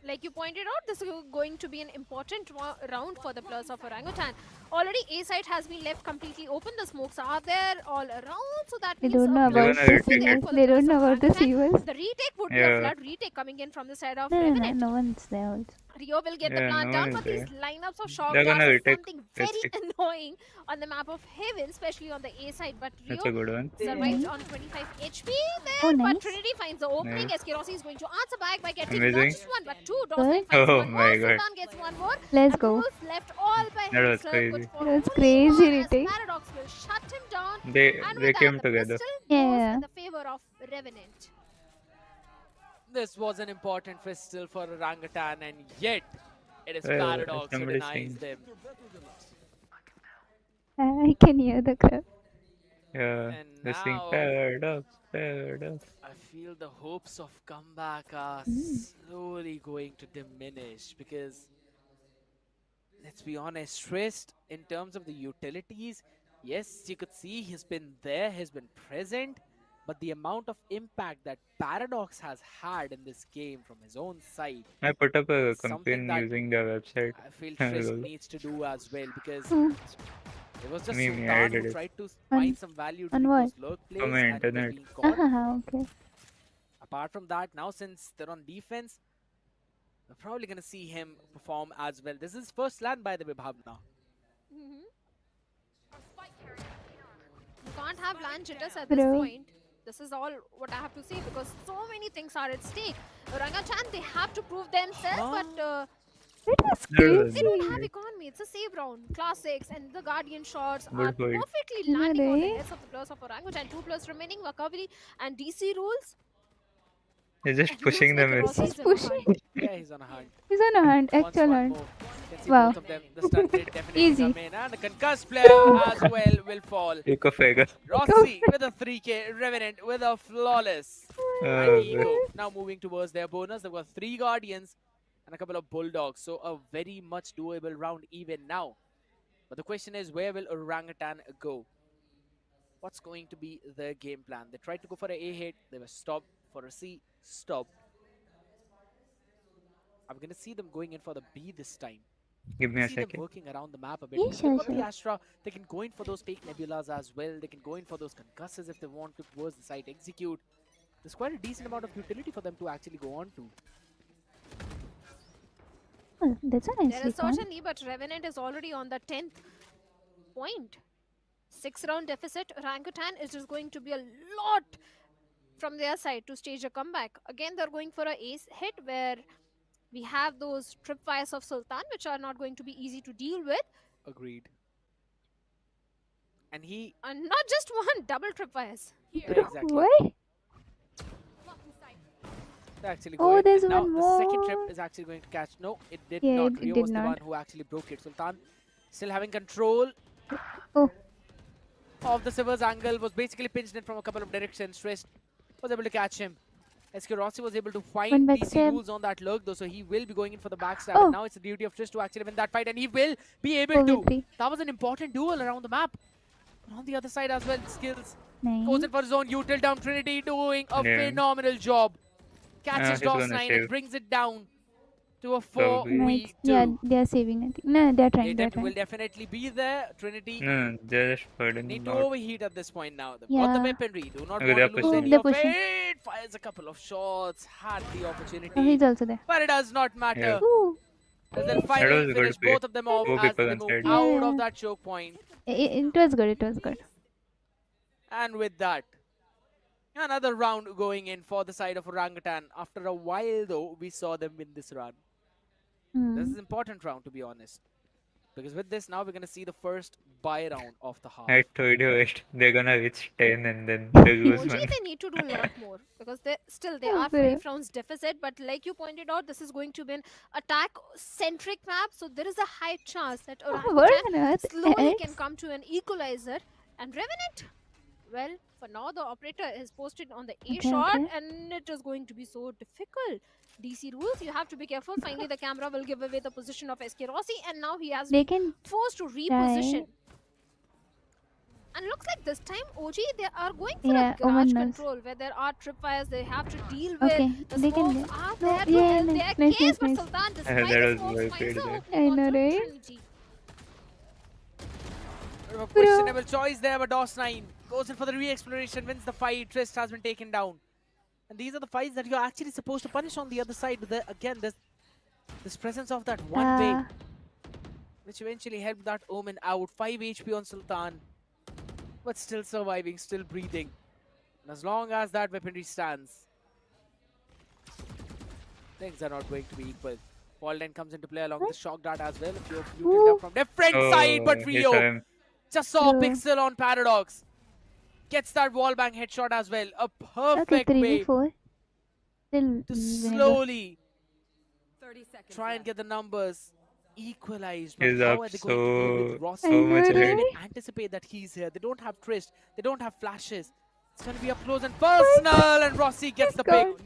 Like you pointed out, this is going to be an important round for the Players of Orangutan. Already A side has been left completely open. The smokes are there all around, so that They means don't know a about gonna the retake there it. for the They don't Players know of about the Orangutan. Seavers. The retake would be a Yeah. flood retake coming in from the side of No, Revenant. no one's there also. Rio will get the Yeah, plant no down, one but is these there. lineups of shock They're gonna darts are retake. something Let's very see. annoying on the map of Heaven, especially on the A side. But That's Rio a good one. survives on 25 HP there, Oh, but nice. Trinity finds the opening. Nice. SK Rossi is going to answer back by getting Amazing. not just one but two. Dawson Good. finds Oh one my more, god. Sultan gets one more. Let's and go. rules left all by That was himself. crazy. Good for That's only crazy one, as retake. Paradox will shut him down. They And they with came that, the together. pistol Yeah. goes in the favor of Revenant. This was an important pistol for Orangutan, and yet it is Well, Paradox who somebody denies saying. them. I can hear the crowd. Yeah. And They're saying now paradox, paradox. I feel the hopes of comeback are slowly going to diminish, because let's be honest, Trist, in terms of the utilities, yes, you could see he's been there, he's been present, but the amount of impact that Paradox has had in this game from his own side, I put up a something campaign that using their website. I feel Lol. Trist needs to do as well, because Hmm. it was just Me, I Sultan did who it. tried to On- find some value on during what? those lurk plays On my and he was internet. being caught. Okay. Apart from that, now since they're on defense, we're probably going to see him perform as well. This is his first land, by the way, Bhavna. You can't have land jitters at this Bro. point. This is all what I have to say, because so many things are at stake. Orangutan, they have to prove themselves, but It was Lol. they don't crazy. have economy. It's a save round. Classics and the Guardian shots Good are fight. perfectly landing on the Really? heads of the players of Orangutan. 2 plus remaining, Wakavili and DC rules. He's just And pushing looks them like in. Rossi's He's in a pushing. hunt. Yeah, he's on a hunt. He's on a hunt, Wants actual one hunt. more. You can see Wow. both of them. The stun did definitely Easy. come in. And the concussed player as well will fall. Eco figure. Rossi with a 3K. Revenant with a flawless. And Eco now moving towards their bonus. They've got 3 Guardians and a couple of Bulldogs. So a very much doable round even now. But the question is, where will Orangutan go? What's going to be their game plan? They tried to go for an A hit. They were stopped. For a C, stopped. I'm going to see them going in for the B this time. Give me a See them second. working around the map a bit. Yeah, They've sure, got the sure. Astra. They can go in for those fake nebulas as well. They can go in for those concussors if they want to towards the site execute. There's quite a decent amount of utility for them to actually go on to. Oh, that's a nice There is recon. certainly, but Revenant is already on the 10th point. 6-round deficit. Orangutan is just going to be a lot from their side to stage a comeback. Again, they're going for a ace hit where we have those tripwires of Sultan, which are not going to be easy to deal with. Agreed. And he... And not just one, double tripwires. Yeah, Bro, exactly. why? They're actually Oh, going. there's And now one the second more. trip is actually going to catch. No, it did Yeah, not. it Rio did was the not. one who actually broke it. Sultan still having control Oh, of the Silver's angle, was basically pinched in from a couple of directions. Trist was able to catch him. SK Rossi was able to find One DC backstab. rules on that lurk though, so he will be going in for the backstab. Oh. And now it's the duty of Trist to actually win that fight, and he will be able to. 4v3. That was an important duel around the map. But on the other side as well, Skills Nice. goes in for his own util down. Trinity doing a Yeah. phenomenal job. Catches he's gonna DOS9 and save. brings it down to a Probably. 4v2. Yeah, they are saving it. No, they're trying. They're Latent will trying. definitely be there. Trinity No, they're just burdened need to out. overheat at this point now. They've got the Yeah. weaponry. Do not Okay, want they're to lose pushing. any They're of pushing. it. Fires a couple of shots. Had the Oh, opportunity. he's also there. But it does not matter. Yeah. Ooh, As they'll was finally a good finish play. both of them off Two as people they on move side. out Yeah. of that choke point. it was good. It was good. And with that, another round going in for the side of Orangutan. After a while though, we saw them win this run. This is Hmm. an important round to be honest. Because with this now we're going to see the first buy round of the half. I told you it. They're gonna reach 10 and then they lose OG, one. they need to do a lot more because they Oh, are bro. 5 rounds deficit. But like you pointed out, this is going to be an attack-centric map, so there is a high chance that What Orangutan on earth? slowly can Alex? come to an equalizer. And Revenant, well, for now the operator is posted on the A Okay, shot, okay. and it is going to be so difficult. DC rules, you have to be careful. Finally, the camera will give away the position of SK Rossi, and now he has They can. forced to reposition. And looks like this time OG they are going for Yeah, a garage knows. control where there are tripwires they have to deal Okay, with. The they can smokes do- are No, there to yeah, help nice, their nice, case, nice, but nice. Sultan, despite that the was smokes, well finds played a there. opening I know, onto right? Trinity. Bit of a questionable choice there, but DOS9 goes in for the re-exploration, wins the fight. Trist has been taken down. And these are the fights that you're actually supposed to punish on the other side. But again, this presence of that one way, Ah, which eventually helped that Omen out. 5 HP on Sultan, but still surviving, still breathing. And as long as that weaponry stands, things are not going to be equal. Paulden comes into play along with the shock dart as well. A few of you Ooh. up from different side, but he Rio saw him. just saw True. Pixel on Paradox. Gets that wallbang headshot as well. A okay, perfect way 3v4. Still to winnable. slowly 30 seconds try and left. get the numbers equalized. But He's how up are they going to deal with so Rossi? I know, much They don't ahead. even anticipate that he's here. They don't have Trist. They don't have flashes. It's going to be up close and personal, and Rossi gets the pick. God.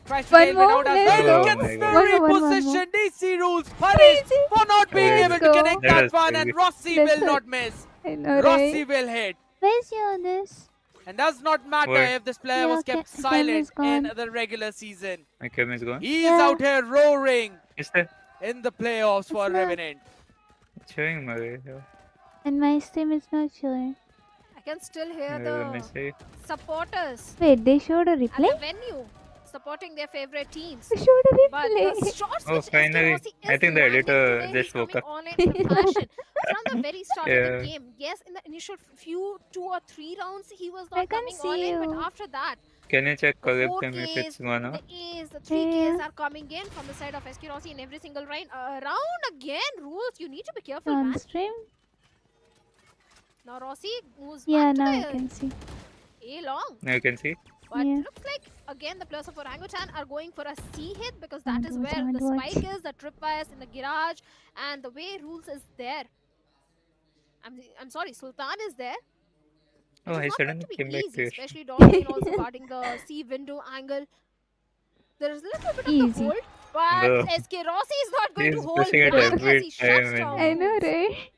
Tries to One tail it more, out as let's well. go. Gets Oh the my God. One more. reposition. DC rules punished Crazy. for not being Let's able to go. connect That that was one, crazy. and Rossi That's will it. not miss. I know, Rossi right? will hit. Where's your this? And does not matter What? if this player Yeah, was kept Cam is silent in gone. the regular season. My cam is gone. He's Yeah. out here roaring Is there? in the playoffs for It's not- Revenant. It's showing my way. Yeah. And my stream is not showing. I can still hear Let me the see. supporters Wait, they showed a at replay? the venue supporting their favorite teams. They showed a But replay. the shots Oh, which SK finally. Rossi I is think the landing editor today, just he's coming woke up. on in fashion. From the very start of Yeah. the game, yes, in the initial few 2 or 3 rounds, he was I not can't coming all see in. But you. after that, Can you check the collab 4 cam if Ks, it's gone the off? A's, the 3 Ks Yeah. are coming in from the side of SK Rossi in every single round again. Rules, you need to be careful, On man. stream? Now Rossi moves Yeah, back now I to can see. the A long. Now you can see. But Yeah. looks like again the players of Orangutan are going for a C hit because that is Don't where the watch. spike is, the tripwires in the garage, and the way rules is there. I'm sorry, Sultan is there. Oh, It is I not going suddenly to be came back easy, to it. especially Dawson also guarding the C window angle. There is a little bit of the Easy. hold, but No. SK Rossi is not going to He's hold pushing it back every as he shuts time down. and- I know, rules. right?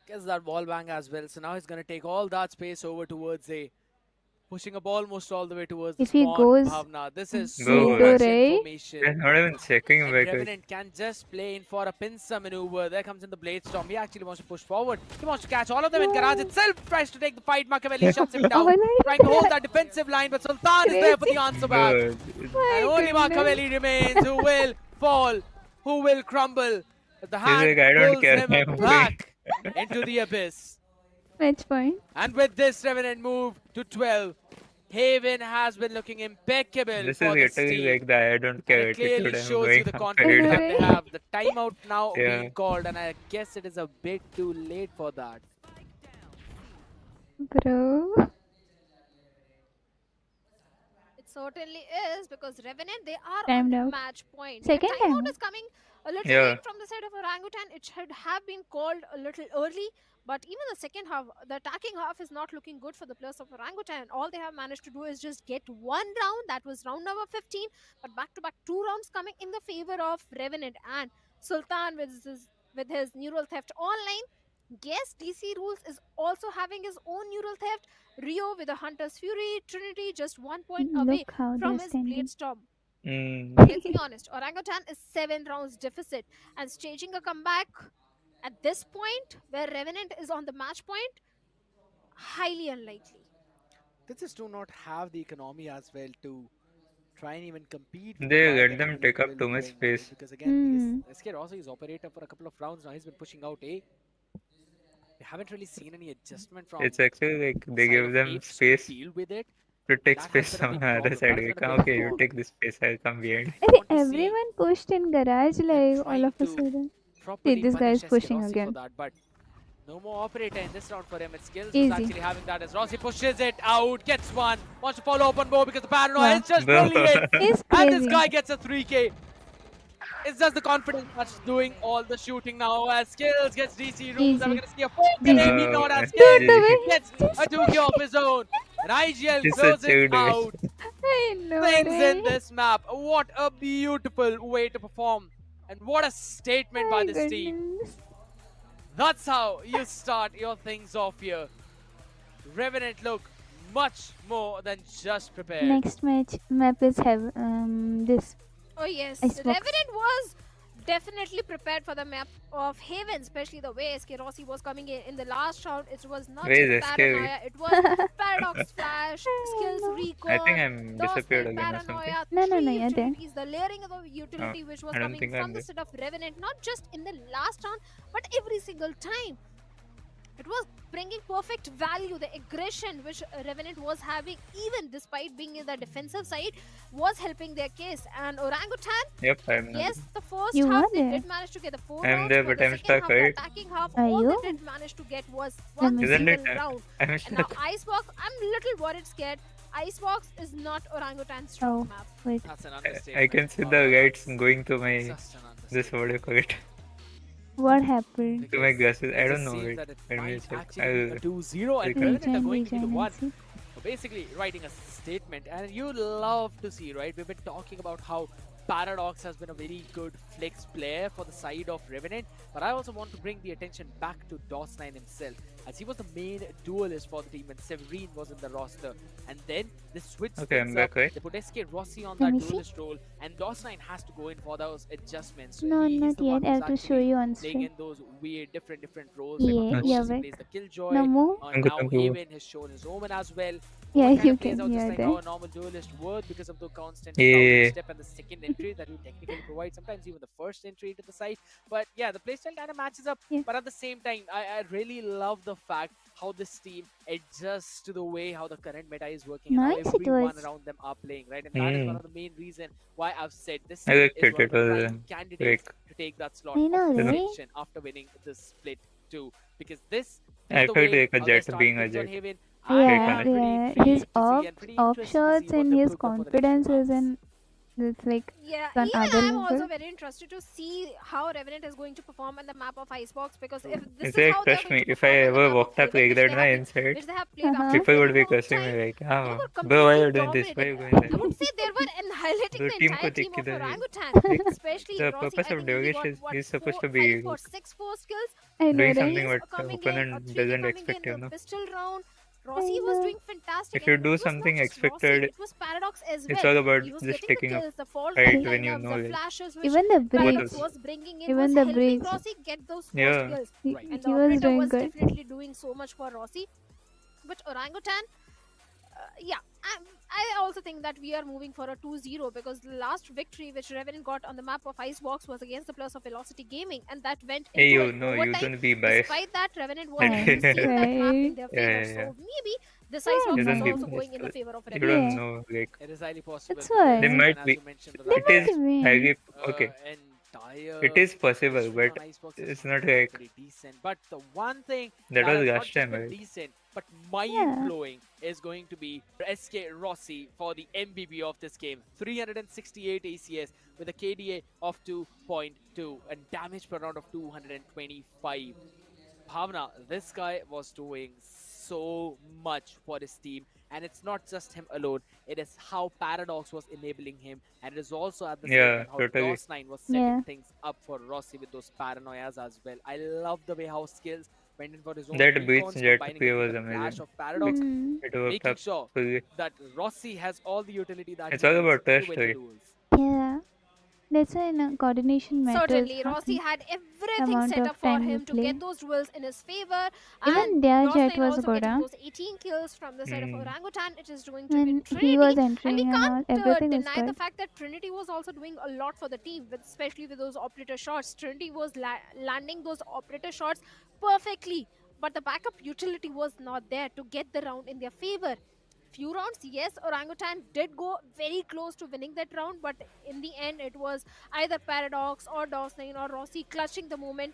Gets that ball bang as well. So now he's going to take all that space over towards A. Pushing up almost all the way towards the If he spawn. goes Bhavna. This is so Go, much right? They're information. not even checking And back. Revenant can just play in for a pincer maneuver. There comes in the Blade Storm. He actually wants to push forward. He wants to catch all of them in garage itself. Tries to take the fight. Machiavelli shuts him down. Oh, no. Trying to hold that defensive line, but Sultan is there for the answer back. Good. And My only goodness. Machiavelli remains, who will fall who will crumble. The He's hand like, I don't pulls care. him I'm going. back into the abyss. Match point. And with this Revenant move to 12, Haven has been looking impeccable This for is this getting team. like the I don't And care it clearly attitude. I'm shows going you the after confidence it. that they Right? have. The timeout now Yeah. being called, and I guess it is a bit too late for that. Bro. It certainly is, because Revenant, they are Timed on out. match point. Second Their timeout timeout. is coming a little Yeah. late from the side of Orangutan. It should have been called a little early, but even the second half, the attacking half is not looking good for the players of Orangutan. All they have managed to do is just get one round, that was round number 15, but back-to-back 2 rounds coming in the favor of Revenant. And Sultan with his neural theft online. Yes, DC Rules is also having his own neural theft. Rio with a Hunter's Fury, Trinity just 1 point away Look how from they're his standing. Blade Storm. Mm. Let's be honest, Orangutan is 7 rounds deficit and staging a comeback at this point where Revenant is on the match point, highly unlikely. They just do not have the economy as well to try and even compete with They the buy let that them we take up will too much bring, space. because again, Hmm. SK also is operator for a couple of rounds now. He's been pushing out A. We haven't really seen any adjustment from It's actually like they side give of them apes to space deal with it. to take That space has been a from big the other problem. side. That has Like, been a big okay, you flaw. take this space, I'll come behind. I I think want to see everyone pushed in garage them like all trying of a to sudden. See, properly this guy is punish SK pushing Rossi again. for that, but no more operator in this round for him. It's Skills who's Easy. actually having that as Rossi pushes it out, gets one, wants to follow up on more because the paranoia Wow. is just Bro. brilliant. He's And this crazy. guy gets a 3K. It's just the confidence that's doing all the shooting now as Skills gets DC rules. And we're Easy. going to see a 4K, GG. maybe not as Dude, the Skills way he gets a just 2K off his own. And IGL He's such closes a good guy. out I know, things in right? this map. What a beautiful way to perform. And what a statement by My this team. goodness. That's how you start your things off here. Revenant look much more than just prepared. Next map is this Oh yes, Icebox. Revenant was definitely prepared for the map of Haven, especially the way SK Rossi was coming in the last round. It was not Where is just SK? Paranoia, it was Paradox Flash, Skills know. I think Recon, I'm Dawson, disappeared again or something. Paranoia, No, no, no, three you're there. utilities, the layering of the utility which was I don't coming think from I'm the there. set of Revenant, not just in the last round, but every single time. It was bringing perfect value. The aggression which Revenant was having, even despite being in the defensive side, was helping their case. And Orangutan, Yep, I'm yes, the first You half were they there. did manage to get the 4 I'm rounds, there, but but the I'm second stuck, half, right? the attacking half, Are all you? they did manage to get was Let one me Isn't single it? round. I'm And now stuck. Icebox, I'm a little worried scared. Icebox is not Orangutan's Oh, strong map. wait. That's an I understatement. can see Oh, the lights that's going to my just an this understatement. what do you call it? What happened? To my Because glasses. it I don't just know. seems Wait, that it let me might check. actually be a I'll 2-0 and click on Revenant are Rejoin, going to be the rejoin one. and see. So basically writing a statement, and you love to see, right? We've been talking about how Paradox has been a very good flex player for the side of Revenant, but I also want to bring the attention back to DOS9 himself, as he was the main duelist for the team when Severine was in the roster. And then they switched Okay, I'm things back, up. right? They put SK Rossi on Let that me see. duelist role, and DOS9 has to go in for those adjustments. So No, he's not the one yet. I who's have to show actually you on playing stream. in those weird, different roles. Like on Yeah, Duelist, you're he back. plays the Killjoy. Now move. I'm good, Now I'm good. Haven has shown his Omen as well. Yeah, Omen kind you of plays can. out just You're like there. how a normal duelist would, because of the constant Yeah. scouting step and the second entry that you technically provide, sometimes even the first entry into the site. But yeah, the playstyle kind of matches up. Yeah. But at the same time, I really love the fact how this team adjusts to the way how the current meta is working and Nice how it everyone was. around them are playing, right? And that is one Mm. of the main reason why I've said this I team liked is it. one of It the was prime candidates like to take that slot I know, of right? distinction after winning this split too. Because this I is the felt way like a how they're jet starting being a things on jet. Haven. Yeah, I Very am connected. pretty yeah. intrigued His to see and pretty interested to shots see what and they've his cooked up for the next few confidences rounds. and it's like Yeah, on even other I'm also level. very interested to see how Revenant is going to perform on the map of Icebox, because if this It's is like, how they're trust going me, to if I perform on the ever map of walked up Haven, like which that they na have been, inside, which they have played Uh-huh. after a people very would be long cursing me time, like, they ah, were bro, why completely are you doing this? Why are dominating. you going I there? would say they were annihilating The the team entire ko team dekh of kidhar hai. Orangutan, Like, especially the Rossi. purpose I of think he only Devish got is what, he's supposed to 5 be or 6 4 skills. I know, doing right? something He's what the coming in, opponent 3K doesn't coming expect, in, you the know. pistol round. I Rossi was know. doing fantastic, If you and do it was not something just Rossi, expected, it was Paradox as it's well. all about He was just getting the taking up kills, the fault right line when you lineups, know, the like, flashes which Even the what breach. Paradox is. was bringing in Even was the helping breach. Rossi get those first Yeah. kills. He, Right. And he the was operator doing was good. definitely doing so much for Rossi. But Orangutan, yeah, I also think that we are moving for a 2-0 because the last victory which Revenant got on the map of Icebox was against the Plus of Velocity Gaming, and that went Hey, into you an know, you overtime. don't be biased. Despite that, Revenant was That- able to seal that map in Right. their Yeah, favor. yeah, yeah. So maybe this Yeah, Icebox You is don't be also biased. going in the favor of You Revenant. don't Yeah. know, like, It is highly possible That's because why. they again, might as be. you mentioned, the They It might is win. highly okay. entire It is possible, history but on Icebox has it's not been like pretty decent. But the one thing that that was has not last just time, been right? decent but Yeah. mind-blowing is going to be SK Rossi for the MVP of this game. 368 ACS with a KDA of 2.2 and damage per round of 225. Bhavna, this guy was doing so much for his team, and it's not just him alone. It is how Paradox was enabling him, and it is also at the same Yeah, time how totally. DOS9 was setting Yeah. things up for Rossi with those paranoias as well. I love the way how skills went in for his own That Beats recons, Jet combining it P with was the flash amazing. of Paradox, Hmm. It worked making up sure fully. that Rossi has all the utility that It's he all needs about to trust, win the right? duels. Yeah. That's why coordination matters. Certainly, Rossi had everything Amount set of up for time you him to play. get those duels in his favor, Even and their jet DOS9 was also good, getting huh? those 18 kills from the side of Hmm. Orangutan. It is going to be When he Trinity, was and we entering and all, can't everything was deny the good. fact that Trinity was also doing a lot for the team, especially with those operator shots. Trinity was landing those operator shots perfectly, but the backup utility was not there to get the round in their favor. Few rounds, yes, Orangutan did go very close to winning that round, but in the end, it was either Paradox or DOS9 or Rossi clutching the moment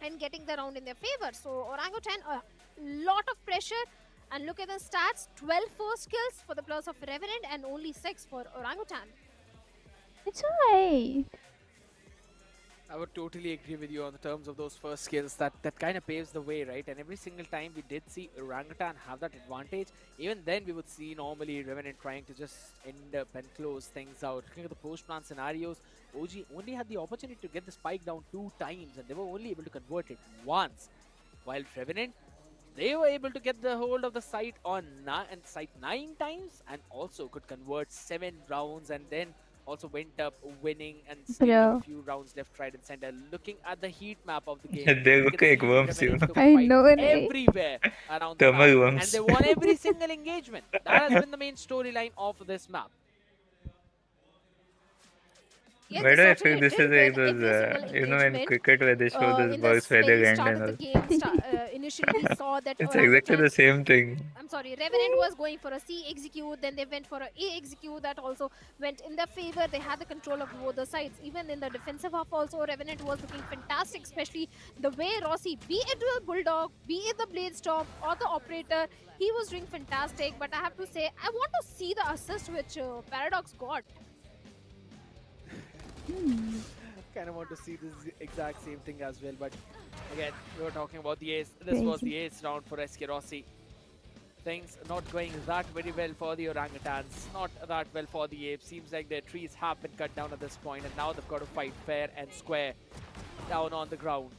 and getting the round in their favor. So Orangutan, a lot of pressure. And look at the stats, 12 first kills for the Plus of Revenant and only 6 for Orangutan. It's alright. I would totally agree with you on the terms of those first skills. That kind of paves the way, right? And every single time we did see Orangutan have that advantage, even then we would see normally Revenant trying to just end up and close things out. Looking at the post-plant scenarios, OG only had the opportunity to get the spike down 2 times, and they were only able to convert it once. While Revenant, they were able to get the hold of the site on site 9 times, and also could convert 7 rounds, and then also went up winning and stealing up a Bro. few rounds left, right, and center. Looking at the heat map of the game, They we look can like see worms, you Revenant know. took I fight know, right? everywhere around the map, Thermal and worms. they won every single engagement. That has been the main storyline of this map. Yes, Why they do I feel certainly this did is win like those, every single you know, in engagement. cricket where they show those In bugs this where they very end start and of the all. game, initially we saw that It's exactly Orangutan, the same thing. I'm sorry, Revenant was going for a C execute, then they went for a A execute. That also went in their favor. They had the control of both the sides. Even in the defensive half also, Revenant was looking fantastic, especially the way Rossi, be it the Bulldog, be it the Bladestorm or the Operator, he was doing fantastic. But I have to say, I want to see the assist which Paradox got. Kind of want to see this exact same thing as well, but again, we were talking about the ace. This was the ace round for SK Rossi. Things not going that very well for the orangutans, not that well for the apes. Seems like their trees have been cut down at this point, and now they've got to fight fair and square down on the ground.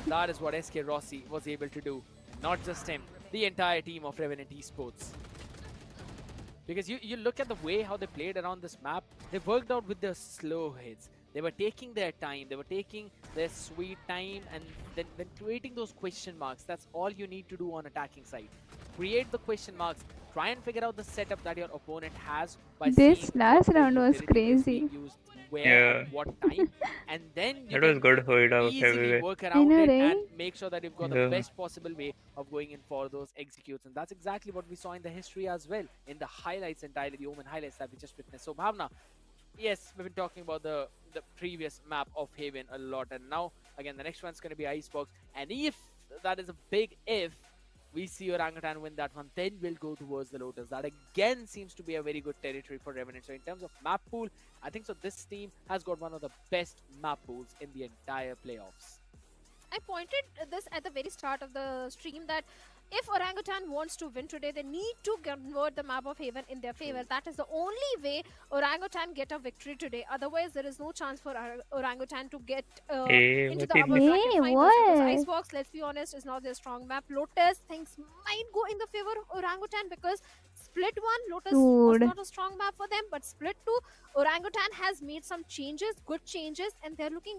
That is what SK Rossi was able to do. And not just him, the entire team of Revenant Esports. Because you look at the way how they played around this map, they worked out with their slow hits. They were taking their time, they were taking their sweet time, and then creating those question marks. That's all you need to do on attacking side. Create the question marks, try and figure out the setup that your opponent has by This seeing last what their round was utility is being crazy. used where Yeah. at what time, and then you That was can good hold out easily everywhere. work I around know, it right? and make sure that you've got the Yeah. best possible way of going in for those executes. And that's exactly what we saw in the history as well, in the highlights entirely, the Omen highlights that we just witnessed. So Bhavna, yes, we've been talking about the previous map of Haven a lot, and now again the next one's going to be Icebox. And if that is a big if, we see Orangutan win that one, then we'll go towards the Lotus. That again seems to be a very good territory for Revenant. So in terms of map pool, I think so this team has got one of the best map pools in the entire playoffs. I pointed this at the very start of the stream that if Orangutan wants to win today, they need to convert the map of Haven in their favor. That is the only way Orangutan get a victory today. Otherwise, there is no chance for Orangutan to get Hey, into what the is upper this? bracket Hey, finals, because what? Icebox, let's be honest, is not their strong map. Lotus, things might go in the favor of Orangutan because Split 1, Lotus was Dude. not a strong map for them, but Split 2, Orangutan has made some changes, good changes, and they're looking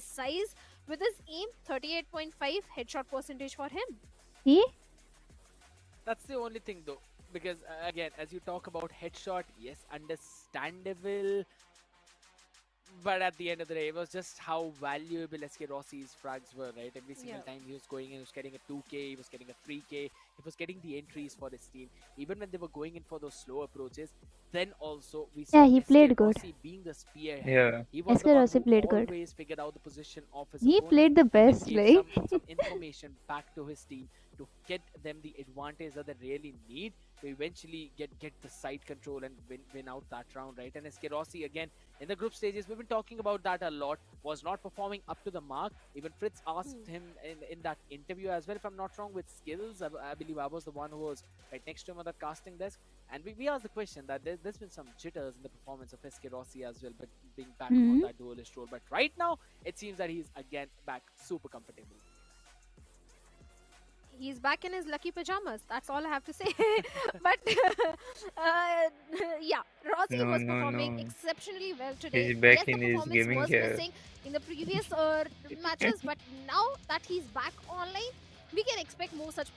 precise with his aim. 38.5 headshot percentage for him. See? That's the only thing though, because again, as you talk about headshot, yes, understandable. But at the end of the day, it was just how valuable SK Rossi's frags were, right? Every single Yeah. time he was going in, he was getting a 2K, he was getting a 3K, he was getting the entries for his team. Even when they were going in for those slow approaches, then also we Yeah, saw he SK played good. Rossi being the spearhead. Yeah. He was SK the one Rossi who played good. always figured out the position of his He opponent. played the He then best, gave right? some information back to his team to get them the advantage that they really need to eventually get the side control and win out that round, right? And SK Rossi, again, in the group stages, we've been talking about that a lot, was not performing up to the mark. Even Fritz asked him in that interview as well, if I'm not wrong, with skills. I believe I was the one who was right next to him on that casting desk. And we asked the question that there's been some jitters in the performance of SK Rossi as well, but being back on that duelist role. But right now, it seems that he's again back super comfortable. He's back in his lucky pajamas. That's all I have to say. But yeah, Rossi No, was no, performing no. exceptionally well today. He's back Yes, the in his performance gaming was chair. missing in the previous matches, but now that he's back online, we can expect more such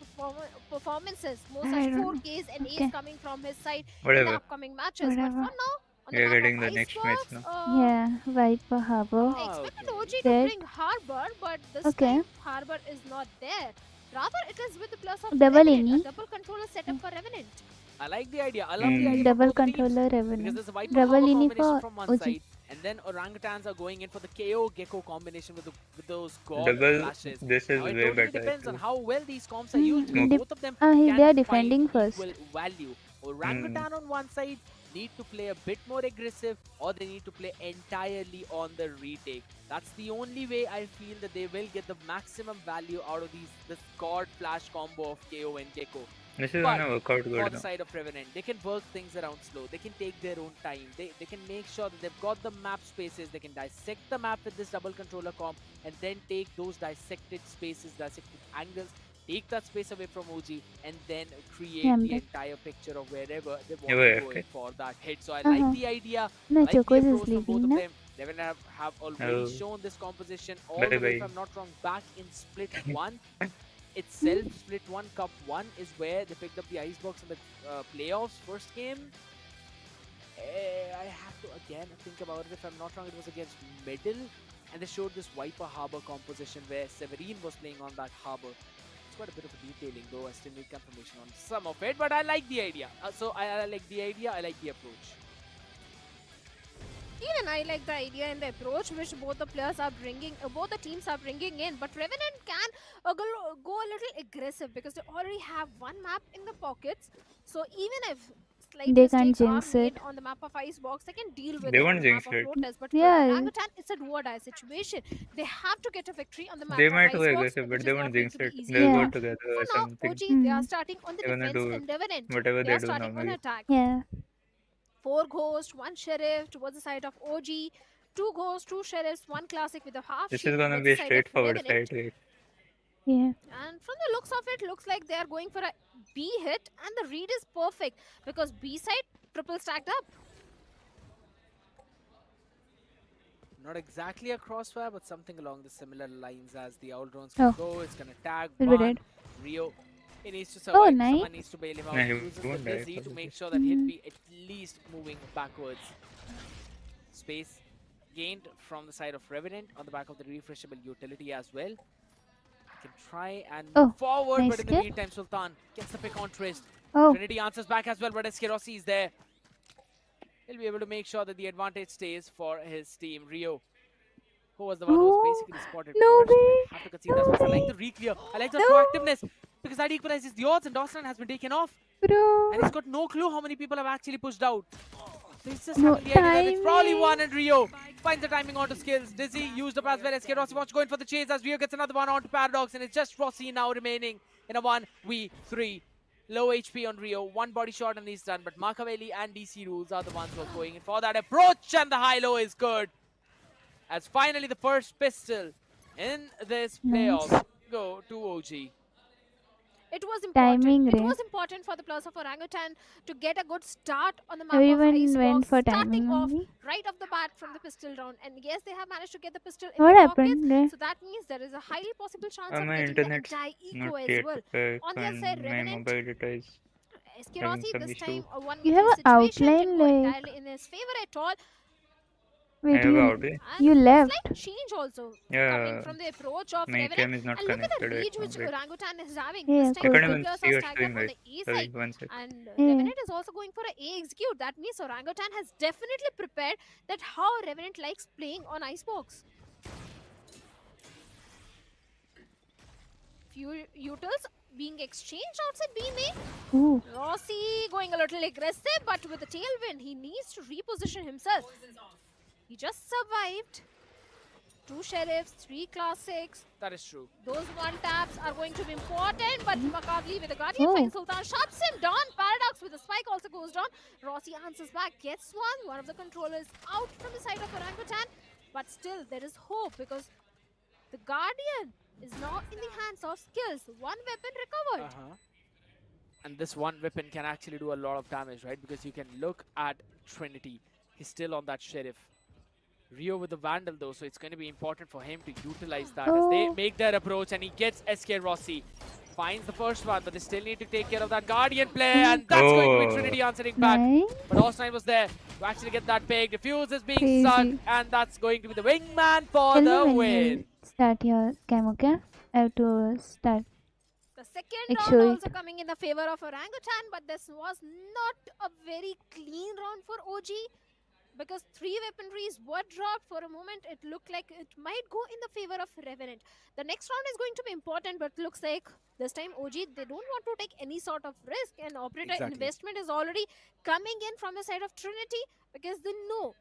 performances, more such I don't know. 4Ks and A's Okay. coming from his side in the Whatever. upcoming matches. But Whatever. for now, on the We are map getting of the next match Icebox, now. Yeah, Viper Harbor. I expected Okay. OG to That bring Harbor, but this okay. time Harbor is not there. Rather, it is with the plus of Double Revenant, a ini. double controller setup for Revenant. I like the idea. I love the idea from Double both teams. controller Because Revenant. there's a Viper Double Harbor ini combination for from one OG. side, and then orangutans are going in for the KO Gecko combination with those god Double. flashes. This is Now it way totally better. depends on Actually. how well these comps are used. Because Smoke. both of them they are can find defending first. equal value. Orangutan on one side need to play a bit more aggressive, or they need to play entirely on the retake. That's the only way I feel that they will get the maximum value out of this god flash combo of KO and Gecko. This is But gonna work out for good the now. side of Revenant, they can work things around slow. They can take their own time. They can make sure that they've got the map spaces. They can dissect the map with this double controller comp and then take those dissected spaces, dissected angles, take that space away from OG and then create Yeah, the but entire picture of wherever they want You to were go in AFK. for that hit. So I like Uh-huh. the idea, No, like the Chocos is approach from both leaving of now. them. Revenant have already Oh. shown this composition all Bye the way, if bye. I'm not wrong, back in Split 1 itself. Split 1 Cup 1 is where they picked up the Icebox in the playoffs first game. I have to again think about it. If I'm not wrong, it was against Middle, and they showed this Viper Harbor composition where Severine was playing on that harbor. It's quite a bit of a detailing, though. I still need confirmation on some of it, but I like the idea. So I like the idea. I like the approach. Even I like the idea and the approach which both the players are bringing, both the teams are bringing in. But Revenant can go a little aggressive because they already have one map in the pockets. So even if slight They can't mistakes are jinx made it. on the map of Icebox, they can deal with They it on won't the map jinx of it. Lotus. But for Yeah. Orangutan, it's a do or die situation. They have to get a victory on the map They of might go Icebox, aggressive, which but they is not won't going jinx to be it. easy They'll at go all. Yeah. together For or now, something. OG, they are Mm. starting on the They're gonna defense do in Revenant. whatever They they are do starting on normally. attack. Yeah. 4 ghosts, 1 sheriff towards the side of OG, 2 ghosts, 2 sheriffs, 1 classic with a half This is shield gonna towards be the a side of straightforward Revenant. fight. Right? Yeah. And from the looks of it, looks like they are going for a B hit, and the read is perfect because B side triple stacked up. Not exactly a crossfire, but something along the similar lines as the Owl drones Oh. can go. It's gonna tag Will be one. dead. Rio, he needs to Oh, survive. nice. Someone needs to bail him out. Nah, he Uses the won't die, Dizzy to probably. make sure that he'll be at least moving backwards. Space gained from the side of Revenant on the back of the refreshable utility as well. Can try and move Oh, forward, nice but in the kill. meantime, Sultan gets the pick on Trist. Oh. Trinity answers back as well, but SK Rossi is there. He'll be able to make sure that the advantage stays for his team. Rio, who was the one who was Oh, basically spotted no first, will way. have to concede that space. I like the re-clear. I like the No. proactiveness, because that equalizes the odds, and Dawson has been taken off. Bro. And he's got no clue how many people have actually pushed out. So he's just No having the idea that it's probably timing. one, and Rio finds the timing onto skills. Dizzy used up as well. SK Rossi wants to go in for the chase as Rio gets another one onto Paradox, and it's just Rossi now remaining in a 1v3. Low HP on Rio, 1 body shot and he's done. But Makaveli and DC Rules are the ones who are going in for that approach, and the high-low is good. As finally the first pistol in this playoff Nice. go to OG. It was important. Timing, It Ray. was important for the players of Orangutan to get a good start on the map Everyone of went Icebox, for starting timing off only. right off the bat from the pistol round. And yes, they have managed to get the pistol in What their pockets. happened, Ray? So that means there is a highly possible chance of My getting the internet's anti-eco not as yet well. back On the other side, and my Revenant, mobile data is SK having Rossi some this issue. time a 1v3 You have an situation outline, can go like. entirely in his favor at all. Wait, I have you out. And you left. slight change also coming Yeah, from the approach of my Revenant. cam is not And look at the connected right reach now. which Wait, Orangutan is having. Yeah, This I time cool, can't two cool. even players see are your staggered stream. on Wait, the A sorry, side. 1 sec. And Yeah. Revenant is also going for a A execute. That means Orangutan has definitely prepared that how Revenant likes playing on Icebox. Few utils being exchanged outside B main. Ooh. Rossi going a little aggressive, but with the tailwind, he needs to reposition himself. He just survived. 2 sheriffs, 3 class 6. That is true. Those one taps are going to be important, but Makavli with the Guardian Oh. finds Sultan, shuts him down. Paradox with the spike also goes down. Rossi answers back, gets one. One of the controllers out from the side of Orangutan, but still there is hope because the Guardian is now in the hands of Skills. One weapon recovered. And this one weapon can actually do a lot of damage, right? Because you can look at Trinity. He's still on that Sheriff. Rio with the Vandal though, so it's going to be important for him to utilize that as they Oh. make their approach, and he gets SK Rossi. Finds the first one, but they still need to take care of that Guardian play, and that's going to be Oh. Trinity answering back. Nice. But Austin was there to actually get that peg. Defuse is being Crazy. sucked, and that's going to be the wingman for Tell the me when win. you'll start your cam, okay? I have to start. The second Like, round show also it. coming in the favor of Orangutan, but this was not a very clean round for OG because 3 weaponries were dropped. For a moment, it looked like it might go in the favor of Revenant. The next round is going to be important, but looks like this time OG, they don't want to take any sort of risk, and operator Exactly. investment is already coming in from the side of Trinity because they know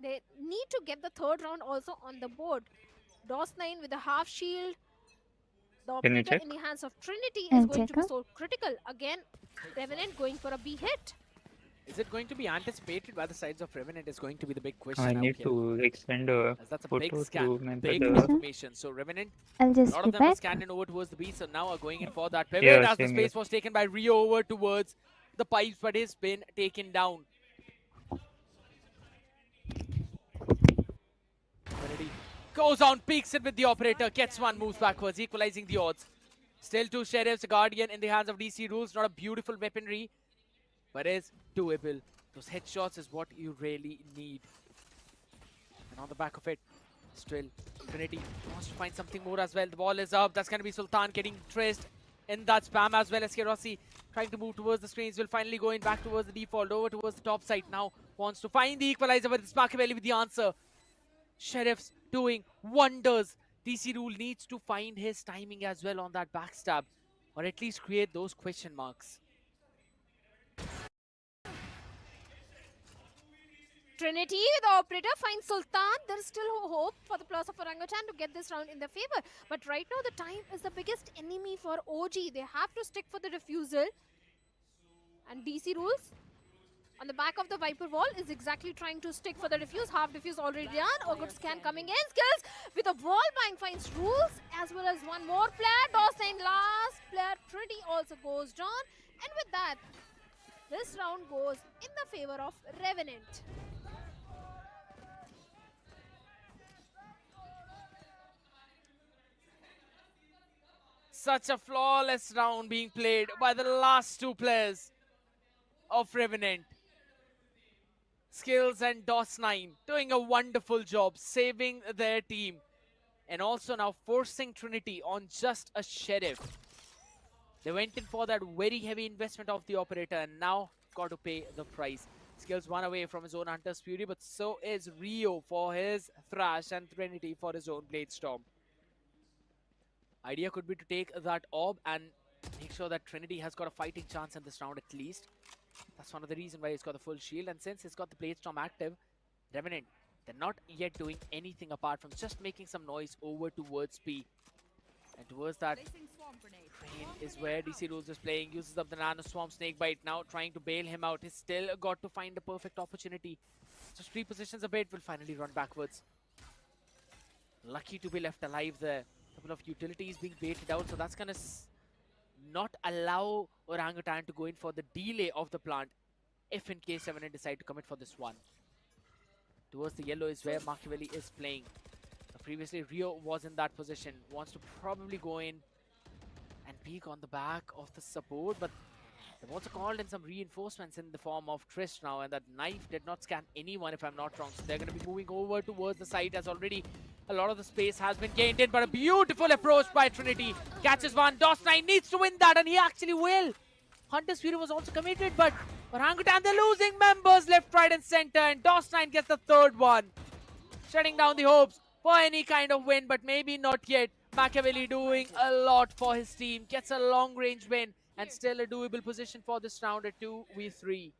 they need to get the third round also on the board. DOS9 with a half shield. The Can you operator check? in the hands of Trinity is I'll going to check be out. so critical. Again, Revenant going for a B hit. Is it going to be anticipated by the sides of Revenant is going to be the big question I out need here. to like send a As that's a big photo scan, to my big brother. confirmation. So Revenant, I'll a just lot be of them are back. scanned in over towards the B, so now are going in for that pivot Yeah, as the same space here. was taken by Rio over towards the pipes, but it's been taken down. Trinity goes on, peeks it with the operator, gets one, moves backwards, equalizing the odds. Still 2 sheriffs, a guardian in the hands of DC Rules. Not a beautiful weaponry, but is doable. Those headshots is what you really need. And on the back of it, still Trinity wants to find something more as well. The ball is up. That's going to be Sultan getting traced in that spam as well as Rossi trying to move towards the screens. Will finally go in back towards the default, over towards the top side. Now wants to find the equalizer, but it's Machiavelli with the answer. Sheriffs doing wonders. DC Rule needs to find his timing as well on that backstab, or at least create those question marks. Trinity, the operator, finds Sultan. There's still hope for the plus of Orangutan to get this round in their favor. But right now, the time is the biggest enemy for OG. They have to stick for the refusal. And DC Rules on the back of the Viper wall is exactly trying to stick for the defuse. Half defuse already done. A good scan coming in. Skills with a wall bang finds Rules as well as one more player. DOS9 last player. Trinity also goes down. And with that, this round goes in the favor of Revenant. Such a flawless round being played by the last 2 players of Revenant. Skills and DOS9 doing a wonderful job saving their team, and also now forcing Trinity on just a sheriff. They went in for that very heavy investment of the operator and now got to pay the price. Skills one away from his own Hunter's Fury, but so is Rio for his Thrash and Trinity for his own Blade Storm. Idea could be to take that orb and make sure that Trinity has got a fighting chance in this round at least. That's one of the reasons why he's got the full shield, and since he's got the Blade Storm active, Revenant, they're not yet doing anything apart from just making some noise over towards P. And towards that train is where DC Rules is playing, uses up the Nano Swarm Snakebite now, trying to bail him out. He's still got to find the perfect opportunity. Just repositions a bit, will finally run backwards. Lucky to be left alive there. Couple of utilities being baited out, so that's gonna not allow Orangutan to go in for the delay of the plant if in case Revenant decide to commit for this one. Towards the yellow is where Machiavelli is playing. Previously Rio was in that position, wants to probably go in and peek on the back of the support, but They've also called in some reinforcements in the form of Trish now, and that knife did not scan anyone, if I'm not wrong. So they're going to be moving over towards the site as already a lot of the space has been gained in, but a beautiful approach by Trinity. Catches one. DOS9 needs to win that, and he actually will. Hunter's Fury was also committed, but Orangutan, they're losing members left, right, and center, and DOS9 gets the third one. Shutting down the hopes for any kind of win, but maybe not yet. Machiavelli doing a lot for his team, gets a long-range win, and still a doable position for this round at 2v3.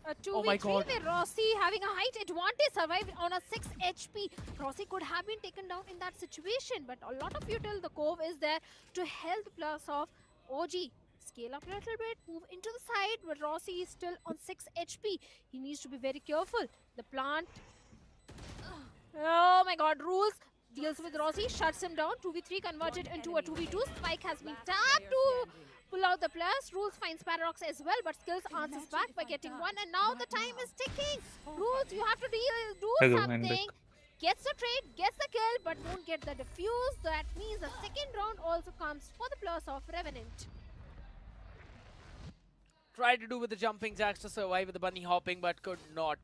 A 2v3 Oh my God. where Rossi having a height advantage survived on a 6 HP. Rossi could have been taken down in that situation, but a lot of util. The Cove is there to help the plus of OG. Scale up a little bit, move into the side, but Rossi is still on 6 HP. He needs to be very careful. The plant. Oh my God, rules. Deals with Rossi, shuts him down. 2v3 converted into a 2v2. Spike has been tapped to pull out the plus. Rules finds Paradox as well, but Skills answers back by getting one. And now the time is ticking. Rules, you have to do Hello, I'm something. back. Gets the trade, gets the kill, but won't get the defuse. That means the second round also comes for the plus of Revenant. Tried to do with the jumping jacks to survive with the bunny hopping, but could not.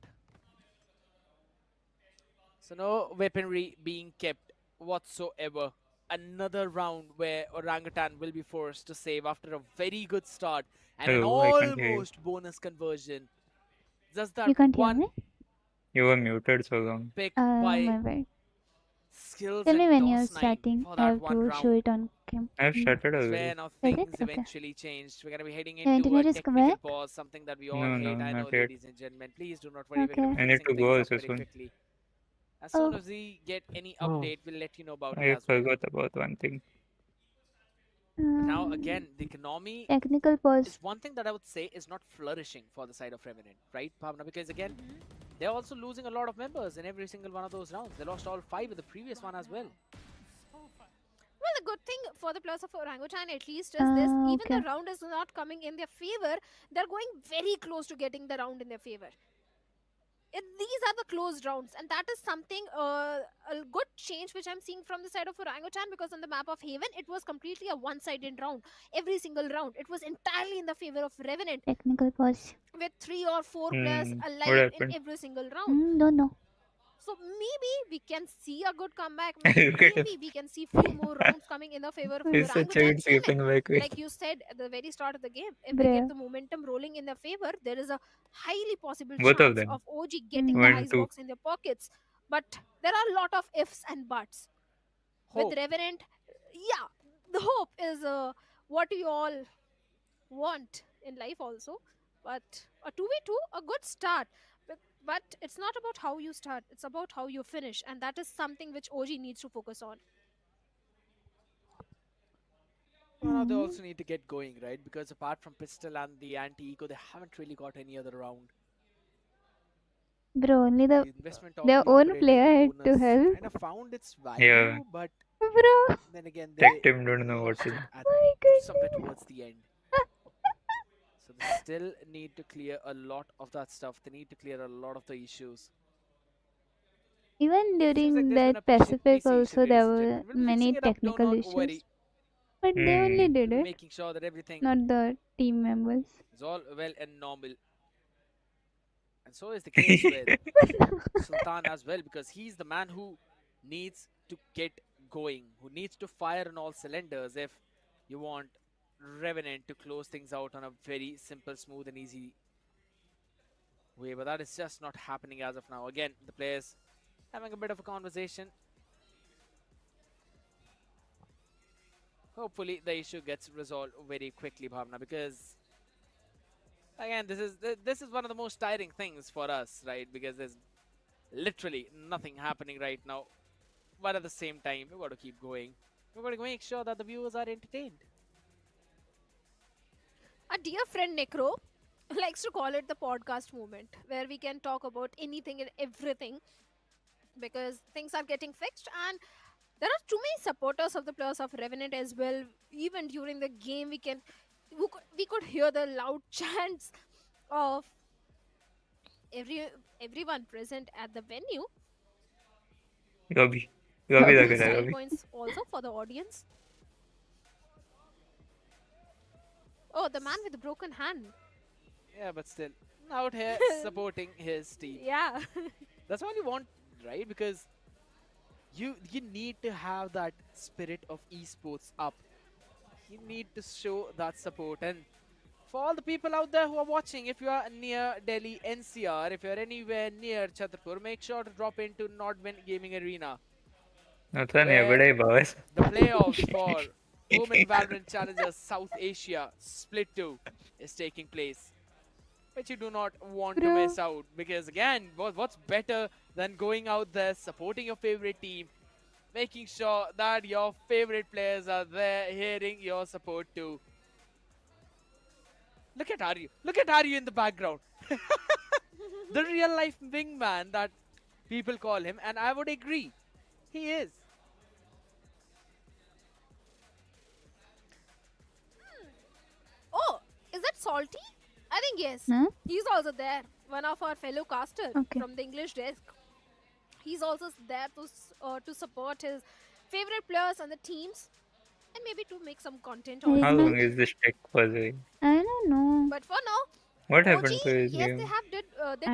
So no weaponry being kept whatsoever. Another round where Orangutan will be forced to save after a very good start and an Hello, I can't hear you. almost bonus conversion. Just that You can't hear one me? You were muted so long. pick My by bad. Skills Tell me and when you're DOS9 starting. for I that have one to show round. it on cam. I've started It's already. where now Did things it? Okay. eventually changed. We're going to be heading Can into you a just come technical back? pause, something that we all No, hate. no, I know, not yet. ladies and gentlemen. Please do not worry. We're going to Okay. be I need fixing to go things up also very soon. quickly. As soon Oh, as we get any Oh, update, we'll let you know about it I as well. forgot about one thing. But now, um, again, the economy technical pause. is one thing that I would say is not flourishing for the side of Revenant, right, Bhavna? Because, again, they're also losing a lot of members in every single one of those rounds. They lost all 5 in the previous one as well. Well, the good thing for the plus of Orangutan at least is this. Even Okay. the round is not coming in their favor. They're going very close to getting the round in their favor. These are the closed rounds, and that is something a good change which I'm seeing from the side of Orangutan, because on the map of Haven it was completely a one-sided round. Every single round it was entirely in the favor of Revenant, Technical pause. with 3 or 4 players What alive in happened? every single round. Don't know. So maybe we can see a good comeback. Look at him. Maybe we can see few more rounds coming in the favor of He's such a Orangutan. good skipping Even back way. like you said at the very start of the game, if they get Bruh. the momentum rolling in their favor, there is a highly possible Both of chance them. of OG getting the 1, ice 2. box in their pockets. But there are a lot of ifs and buts. Hope. With Revenant, yeah, the hope is what we all want in life also. But a 2v2, a good start. But it's not about how you start, it's about how you finish. And that is something which OG needs to focus on. Well, now they also need to get going, right? Because apart from Pistol and the Anti-Eco, they haven't really got any other round. Bro, only The the investment of their the own operating player had to bonus help. kind of found its Yeah. value, but Bro. then again, Tech they team don't know what lost to it do. at My somewhere goodness. towards the end. So they still need to clear a lot of that stuff. They need to clear a lot of the issues. Even Seems like during there's been that a Pacific PC issue, also ladies there and were gentlemen. We'll be many fixing it up, do technical not issues. worry. But they only did We'll be it, making sure that everything not the team members. is all well and normal. And so is the case with Sultan as well, because he's the man who needs to get going, who needs to fire on all cylinders if you want Revenant to close things out on a very simple, smooth and easy way. But that is just not happening as of now. Again, the players having a bit of a conversation. Hopefully the issue gets resolved very quickly, Bhavna, because again, this is one of the most tiring things for us, right? Because there's literally nothing happening right now. But at the same time, we've got to keep going. We've got to make sure that the viewers are entertained. A dear friend Necro likes to call it the podcast moment, where we can talk about anything and everything, because things are getting fixed, and there are too many supporters of the players of Revenant as well. Even during the game, we could hear the loud chants of everyone present at the venue. Lobby Couple लग रहा है style lobby. points also for the audience. Oh, the man with the broken hand. Yeah, but still out here supporting his team. Yeah. That's all you want, right? Because you need to have that spirit of esports up. You need to show that support. And for all the people out there who are watching, if you are near Delhi NCR, if you're anywhere near Chhatrapur, make sure to drop into Nordwind Gaming Arena, Nothing where bade boss. the playoffs for Women Valorant Challengers South Asia Split 2 is taking place, which you do not want to Bro. miss out. Because again, what's better than going out there, supporting your favorite team, making sure that your favorite players are there, hearing your support too. Look at Aryu. Look at Aryu in the background. The real life wingman that people call him, and I would agree. He is. Oh, is that Salty? I think yes. Huh? He's also there. One of our fellow caster Okay. from the English desk. He's also there to support his favorite players and the teams, and maybe to make some content Hey, How also. long is this tech pause? I don't know. But for now, What OG, happened to his yes, game? they I did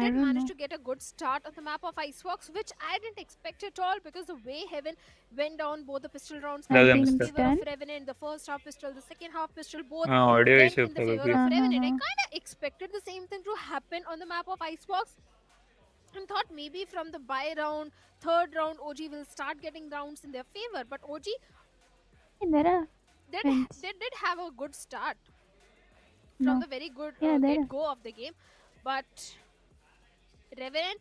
don't manage know. to get a good start on the map of Icebox, which I didn't expect at all because the way Heaven went down both the pistol rounds I Lagam in think the it's stuff. favor of done. Revenant, the first half pistol, the second half pistol, both Audio went issue in the favor probably. of Revenant. I Uh-huh. kind of expected the same thing to happen on the map of Icebox and thought maybe from the buy round, third round, OG will start getting rounds in their favor. But OG Hey, there are they friends. did have a good start from No. the very good Yeah, there are. get-go of the game. But Revenant,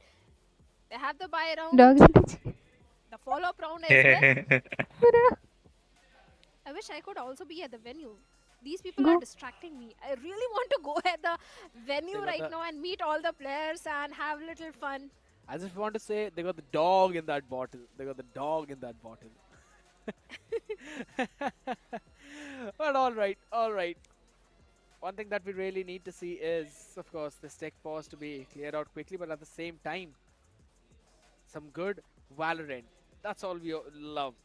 they have the buy round, Dog. the follow-up round as well. Bro. I wish I could also be at the venue. These people Go. are distracting me. I really want to go at the venue They got right the- now and meet all the players and have a little fun. I just want to say they got the dog in that bottle. They got the dog in that bottle. But all right, all right. One thing that we really need to see is, of course, this tech pause to be cleared out quickly, but at the same time, some good Valorant. That's all we love.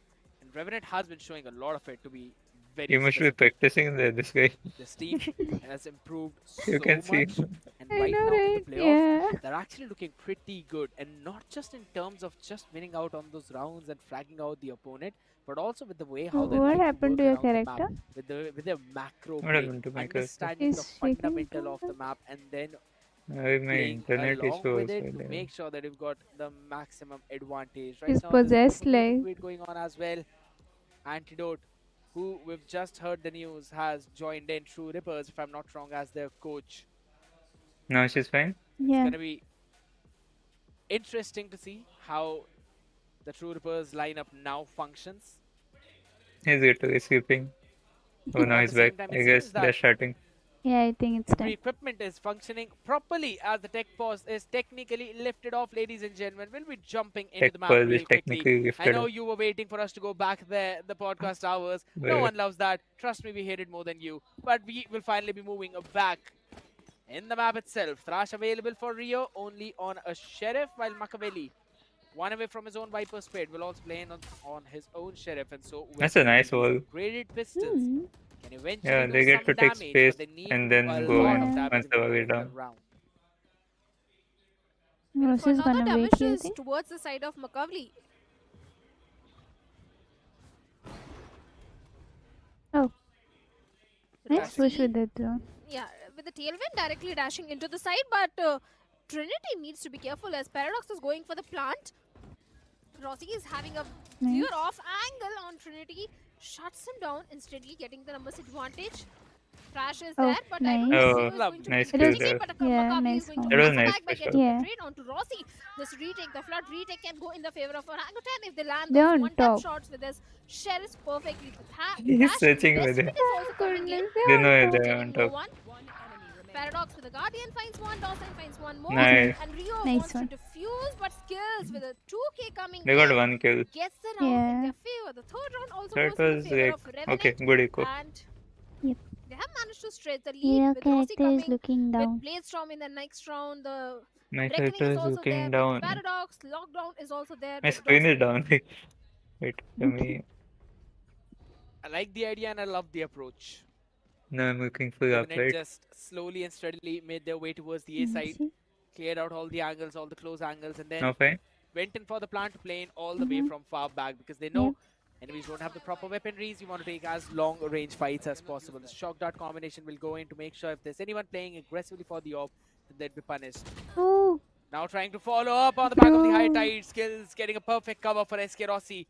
And Revenant has been showing a lot of it, to be very You must be specific. practicing this guy. This team has improved You so can see. much. And I right know, now in right? the playoffs, Yeah. they're actually looking pretty good. And not just in terms of just winning out on those rounds and fragging out the opponent, but also with the way how they What like to happened work to your around the character? map, with their macro What play, happened to my character? understanding He's the shaking fundamental of too the map, and then My playing internet along issue with also it to there. make sure that you've got the maximum advantage. Right He's now, there's a bit possessed, of a meet and like. greet going on as well. Antidote, who we've just heard the news, has joined in. True Rippers, if I'm not wrong, as their coach. Now she's fine? It's Yeah. gonna be interesting to see how the True Rippers lineup now functions. He's good to be sleeping. Oh, But now at he's the same back. time, I it guess seems they're that starting. Yeah, I think it's every done. equipment is functioning properly as the tech pause is technically lifted off, ladies and gentlemen. We'll be jumping into Tech the map pause is real quickly. technically I gifted. know you were waiting for us to go back there, the podcast hours. No But one loves that. Trust me, we hate it more than you. But we will finally be moving back in the map itself. Thrash available for Rio only on a Sheriff, while Machiavelli, one away from his own Viper Spade, will also play in on his own Sheriff. And so with that's a nice these wall. upgraded pistols, Hmm. can eventually Yeah, do they get some to take damage, space but they need and to do then a go lot of in Yeah. damage once in the the wall is particular down. round. Well, Rose for is now, the gonna wait damage here, I is think. towards the side of Makavli. Oh. Nice Rossi, push with it though. yeah, with the tailwind directly dashing into the side, but Trinity needs to be careful as Paradox is going for the plant. Rossi is having a clear Nice. off angle on Trinity, shuts him down, instantly getting the numbers advantage. Thrash is Oh, there, but I don't nice. know Oh, who is going to nice be kill It is- there. but Yeah, Maccabi nice is going to combo. That was answer nice back by push getting Yeah. the trade onto Rossi. This retake, the flood retake can go in the favor of Orangutan if they land They're those on one-tap top. shots with his Sheriff perfectly. He's Thrash searching with investment it. is also coming in. Goodness, They they're know on they're top. Telling on no top. one. Paradox with the Guardian finds one, Dawson finds one more, Nice. and Rio Nice wants one. to defuse, but Skills with a 2k coming They got in one kill. gets the round in Yeah. their favor. The third round also That goes in the was favor like, of Revenant, okay, good echo. and Yep. they have managed to stretch the lead Your with Rossi character is coming looking with down. Bladestorm in the next round. The My Reckoning character is is also there looking with down. Paradox. Lockdown is also there My with screen Dawson. is down. Wait for me. I like the idea and I love the approach. No, I'm looking for up, Revenant right? just slowly and steadily made their way towards the A side, See? cleared out all the angles, all the close angles, and then Okay. went in for the plan to play in all the way from far back because they know enemies don't have the proper weaponries. You want to take as long range fights as possible. The shock dart combination will go in to make sure if there's anyone playing aggressively for the orb, then they'd be punished. Oh, Now trying to follow up on the back of the high bro. tide skills, getting a perfect cover for SK Rossi,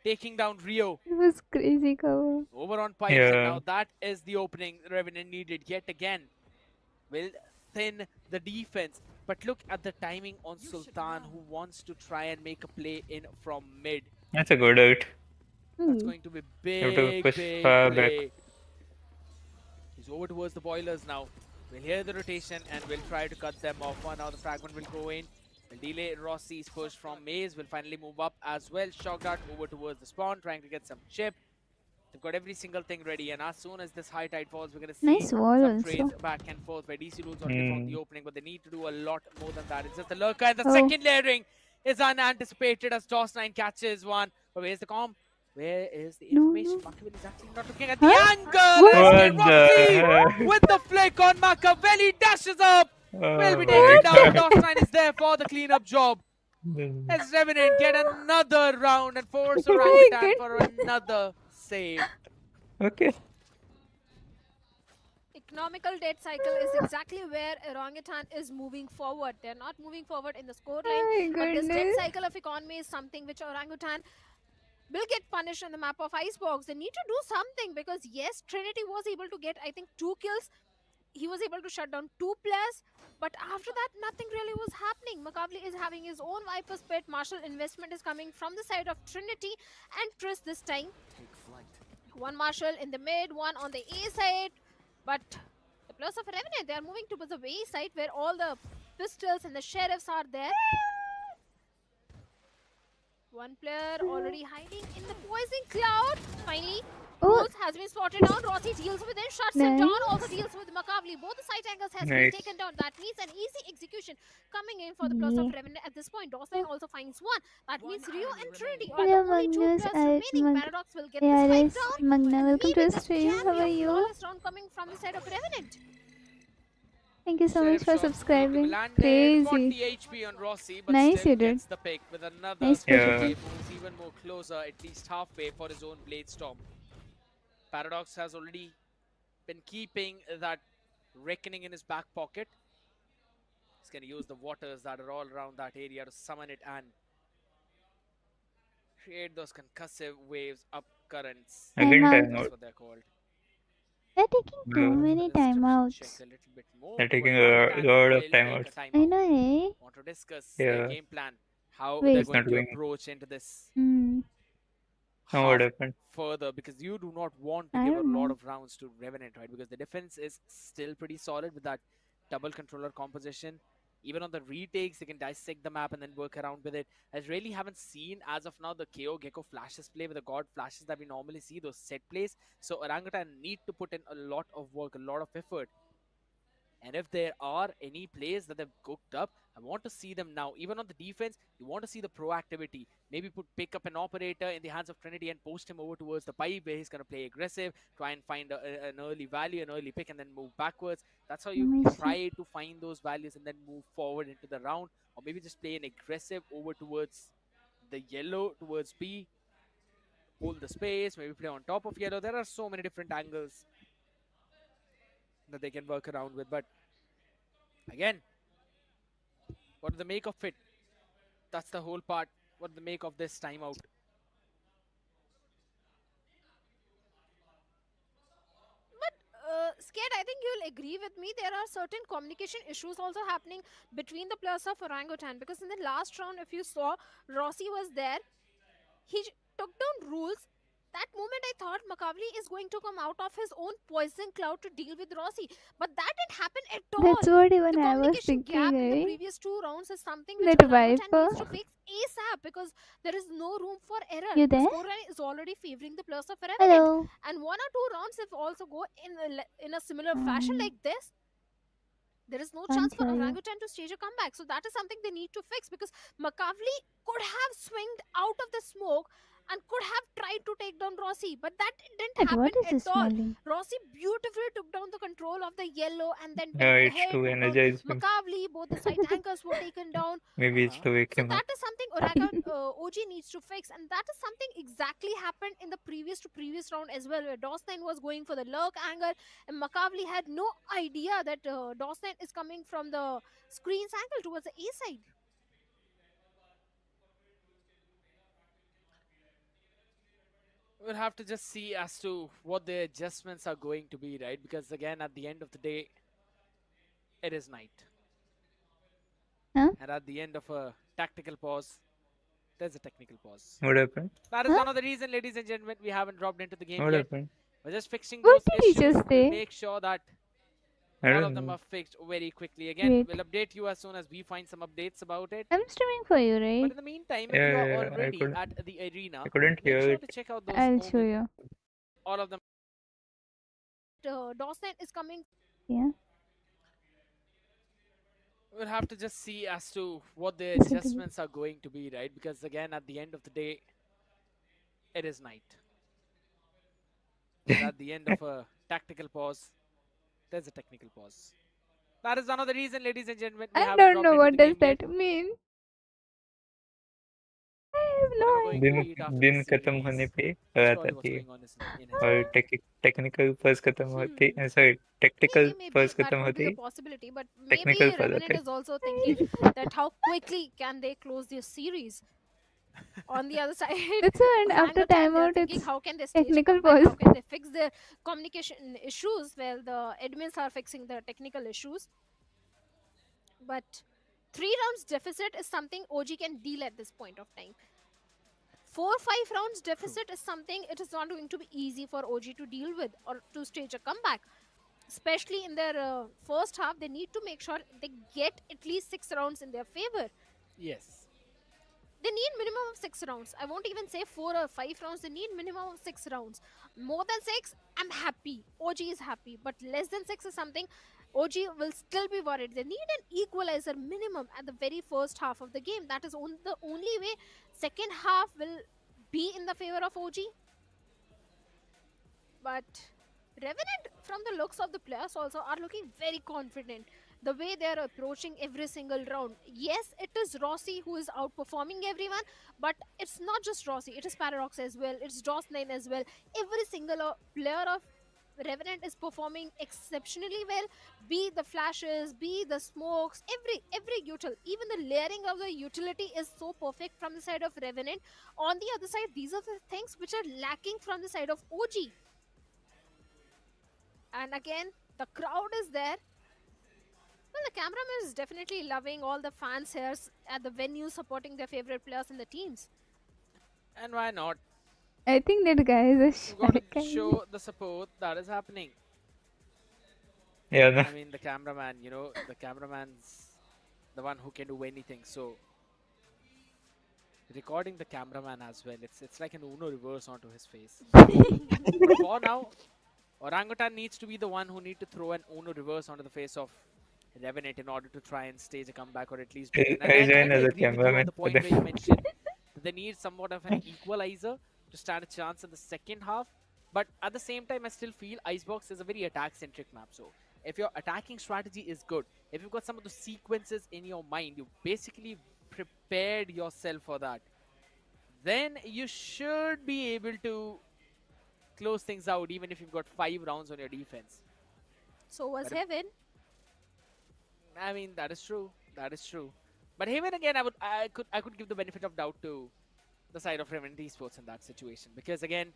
taking down Rio. It was crazy cover. Over on pipes, and Yeah. now that is the opening Revenant needed yet again. Will thin the defense, but look at the timing on Sultan, who wants to try and make a play in from mid. That's a good ult. That's going to be have to big, push big far back. play. He's over towards the boilers now. We'll hear the rotation and we'll try to cut them off. Now the fragment will go in. We'll delay Rossi's push from Maze. We'll finally move up as well. Shock dart over towards the spawn, trying to get some chip. They've got every single thing ready, and as soon as this high tide falls, we're going to see Nice wall some also. trades back and forth where DC rules already found the Hmm. opening, but they need to do a lot more than that. It's just the lurker, and the Oh. second layering is unanticipated as DOS9 catches one. But where's the comp? Where is the No, information? no. Machiavelli is actually not looking at the Huh? angle. What? SK What the Rossi heck? with the flick on Machiavelli dashes up. Will be Oh taken my down. god. DOS9 is there for the cleanup job. As Revenant get another round and force Oh my Orangutan for another save. Okay. Economical debt cycle is exactly where Orangutan is moving forward. They're not moving forward in the scoreline, My but this debt goodness. cycle of economy is something which Orangutan will get punished on the map of Icebox. They need to do something because yes, Trinity was able to get, I think, 2 kills. He was able to shut down 2 players, but after that, nothing really was happening. Macaulay is having his own Viper's pit. Marshall investment is coming from the side of Trinity and Tris this time. One Marshall in the mid, one on the A side, but the players of Revenant, they are moving towards the A side where all the pistols and the sheriffs are there. One player already hiding in the poison cloud. Finally, Oh. Bruce has been spotted down. Rossi deals with it, shuts him down, also Nice. deals with Macaulay. Both the side angles has been Nice. taken down. That means an easy execution coming in for the players of Yeah. Revenant at this point. DOS9 also finds one. That means Rio and Trinity are Hello, the only 2 Magnus. players remaining. Paradox will get this fight down. Magna. Welcome to Leaving the this stream. How are champion you? flawless round coming from the side of Revenant. Thank you so much Sheriff for shot subscribing. landed Crazy. 40 HP on Rossi, but Nice still you did. gets the pick with another Nice split. Yeah. He moves even more closer, at least halfway for his own blade storm. Paradox has already been keeping that reckoning in his back pocket. He's going to use the waters that are all around that area to summon it and create those concussive waves, up currents. Again, Timeout. timeout. That's what they're called. They're taking too Yeah. many The description timeouts. check a little bit more, They're but taking Orangutan a lot will of take a timeouts. I timeout. know, eh? Want to discuss their Yeah. game plan, how Wait. they're It's going not to doing it. approach into this Hmm. Now what half happened? further, because you do not want to I give a don't lot know. of rounds to Revenant, right? Because the defense is still pretty solid with that double controller composition. Even on the retakes, they can dissect the map and then work around with it. I really haven't seen, as of now, the KO Gecko flashes play with the God flashes that we normally see, those set plays. So Orangutan need to put in a lot of work, a lot of effort. And if there are any plays that they've cooked up, I want to see them now. Even on the defense, you want to see the proactivity. Maybe pick up an operator in the hands of Trinity and post him over towards the pipe where he's going to play aggressive, try and find an early value, an early pick, and then move backwards. That's how you Let me see. try to find those values and then move forward into the round. Or maybe just play an aggressive over towards the yellow, towards B. Hold the space, maybe play on top of yellow. There are so many different angles that they can work around with. But again, what do they make of it? That's the whole part. What do they make of this timeout? Scared, I think you'll agree with me. There are certain communication issues also happening between the players of Orangutan, because in the last round, if you saw, Rossi was there. He took down rules. That moment I thought Macaulay is going to come out of his own poison cloud to deal with Rossi. But that didn't happen at all. That's what even The I was communication thinking, gap in the eh? previous 2 rounds is something which That Orangutan Viper. needs to fix ASAP, because there is no room for error. You The there? scoreline is already favoring the players of Revenant. Hello. And 1 or 2 rounds if also go in a similar fashion like this, there is no Can't chance for hear you. Orangutan to stage a comeback. So that is something they need to fix, because Macaulay could have swinged out of the smoke and could have tried to take down Rossi, but that didn't But happen what is at this all. smelling? Rossi beautifully took down the control of the yellow and then Yeah, went it's ahead, to took down energize him. Makavli. Both the side tankers were taken down. Maybe it's to wake So him up. that is something OG needs to fix, and that is something exactly happened in the previous round as well, where Dawson was going for the lurk angle, and Makavli had no idea that Dawson is coming from the screen's angle towards the A side. We'll have to just see as to what the adjustments are going to be, right? Because again, at the end of the day, it is night. Huh? And at the end of a tactical pause, there's a technical pause. What happened? That is Huh? another reason, ladies and gentlemen, we haven't dropped into the game What yet. happened? We're just fixing What those did he issues. just We'll say? make sure that I all don't of them know. are fixed very quickly. Again, Wait. we'll update you as soon as we find some updates about it. I'm streaming for you, But right? in the meantime, if Yeah, you are yeah, already at the arena, I couldn't make hear sure it. to check out those I'll show moments. you. All of them. Dawson is coming. Yeah. We'll have to just see as to what the Listen to me. adjustments are going to be, right? Because again, at the end of the day, it is night. And at the end of a tactical pause, there's a technical pause. That is another reason, ladies and gentlemen, we I haven't don't dropped know into what the does game yet. that mean. I have Whatever no going idea. to दिन be it after दिन this खत्म होने series, पे that's रात probably what's आती है going on in his और mind. Technical purse खत्म होती sorry technical Maybe purse that खत्म could be होती the possibility, but maybe technical पर Revenant आते is also thinking that how quickly can they close this series. On the other side, That's why after Orangutan, they are timeout, thinking it's how can they stage a technical comeback, how pause. can they fix their communication issues. Well, the admins are fixing the technical issues, but 3 rounds deficit is something OG can deal at this point of time. 4-5 rounds deficit is something it is not going to be easy for OG to deal with or to stage a comeback. Especially in their first half, they need to make sure they get at least 6 rounds in their favor. Yes. They need minimum of 6 rounds. I won't even say 4 or 5 rounds. They need minimum of 6 rounds. More than 6, I'm happy. OG is happy. But less than 6 is something OG will still be worried. They need an equalizer minimum at the very first half of the game. That is the only way second half will be in the favor of OG. But Revenant, from the looks of the players also, are looking very confident. The way they are approaching every single round. Yes, it is Rossi who is outperforming everyone, but it's not just Rossi. It is Paradox as well. It's DOS9 as well. Every single player of Revenant is performing exceptionally well. Be the flashes, be the smokes, every util. Even the layering of the utility is so perfect from the side of Revenant. On the other side, these are the things which are lacking from the side of OG. And again, the crowd is there. Well, the cameraman is definitely loving all the fans here at the venue supporting their favorite players in the teams. And why not? I think that guy is a You've got shy to guy. show the support that is happening. Yeah, no. I mean, the cameraman, the cameraman's the one who can do anything. So, recording the cameraman as well, it's like an Uno reverse onto his face. But for now, Orangutan needs to be the one who need to throw an Uno reverse onto the face of Revenant in order to try and stage a comeback or at least beat it. And I I join kind as of a agree with you cameraman on the for point where you them. mentioned that they need somewhat of an equalizer to stand a chance in the second half. But at the same time, I still feel Icebox is a very attack-centric map. So if your attacking strategy is good, if you've got some of the sequences in your mind, you basically prepared yourself for that, then you should be able to close things out even if you've got 5 rounds on your defense. So was But Heaven. I mean, that is true. That is true. But Haven again, I could give the benefit of doubt to the side of Revenant Esports in that situation, because again,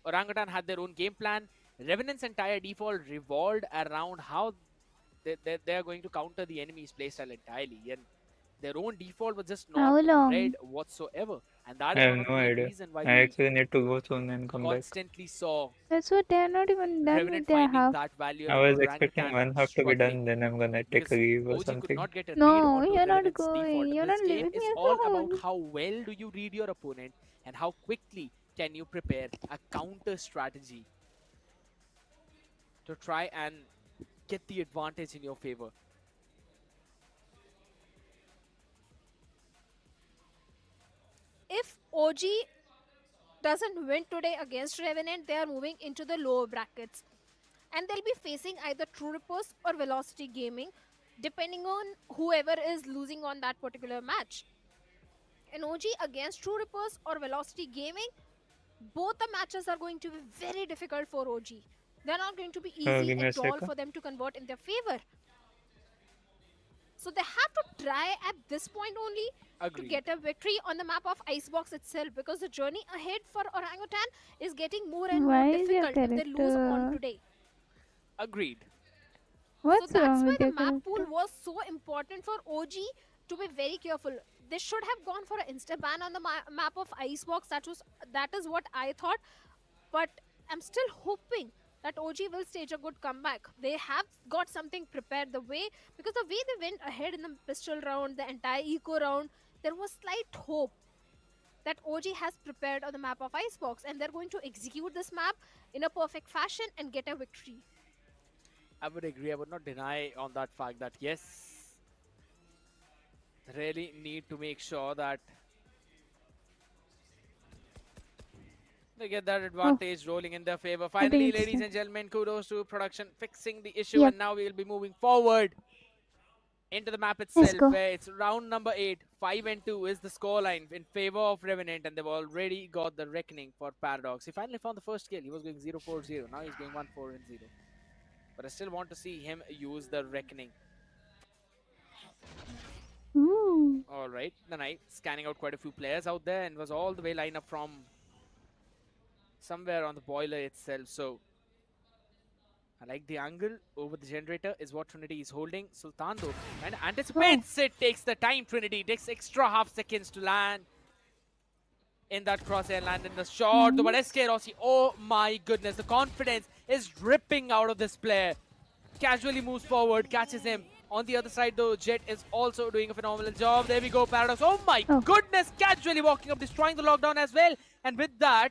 Orangutan had their own game plan. Revenant's entire default revolved around how they are going to counter the enemy's playstyle entirely, and their own default was just How not long? read whatsoever, and that I is have one of the no main idea. reason why I we actually need to go soon and come back. constantly saw That's what they are not even done Revenant with their finding half. that value I and was expecting Orangutan one half to be struggling, done, then I'm gonna take a because leave or OG could something. not get a read No, onto you're not Revenant's going. default. You're This not game leaving is me all about alone. how well do you read your opponent and how quickly can you prepare a counter strategy to try and get the advantage in your favor. If OG doesn't win today against Revenant, they are moving into the lower brackets. And they'll be facing either True Rippers or Velocity Gaming, depending on whoever is losing on that particular match. And OG against True Rippers or Velocity Gaming, both the matches are going to be very difficult for OG. They're not going to be easy give me a at all second. for them to convert in their favor. So they have to try at this point only to Agreed. get a victory on the map of Icebox itself, because the journey ahead for Orangutan is getting more and Why more is your difficult if they lose on character- today. Agreed. What's So that's wrong why with the your map pool character? was so important for OG to be very careful. They should have gone for an insta ban on the map of Icebox. That is what I thought. But I'm still hoping that OG will stage a good comeback. They have got something prepared because the way they went ahead in the pistol round, the entire eco round, there was slight hope that OG has prepared on the map of Icebox, and they're going to execute this map in a perfect fashion and get a victory. I would agree. I would not deny on that fact that yes, really need to make sure that they get that advantage rolling in their favor. Finally, it's ladies done. and gentlemen, kudos to production fixing the issue, Yep. and now we will be moving forward into the map Let's itself, go. where it's round number 8. 5-2 is the scoreline in favor of Revenant, and they've already got the reckoning for Paradox. He finally found the first kill. He was going 0-4-0. Now he's going 1-4-0. But I still want to see him use the reckoning. Ooh. All right, the Knight scanning out quite a few players out there and was all the way lined up from somewhere on the boiler itself. So I like the angle over the generator is what Trinity is holding. Sultan though, and anticipates it, takes the time. Trinity takes extra half seconds to land in that crosshair, land in the shot. The Nice. SK Rossi, oh my goodness, the confidence is dripping out of this player. Casually moves forward, catches him. On the other side though, Jet is also doing a phenomenal job. There we go, Paradox. Oh my goodness, casually walking up, destroying the lockdown as well. And with that,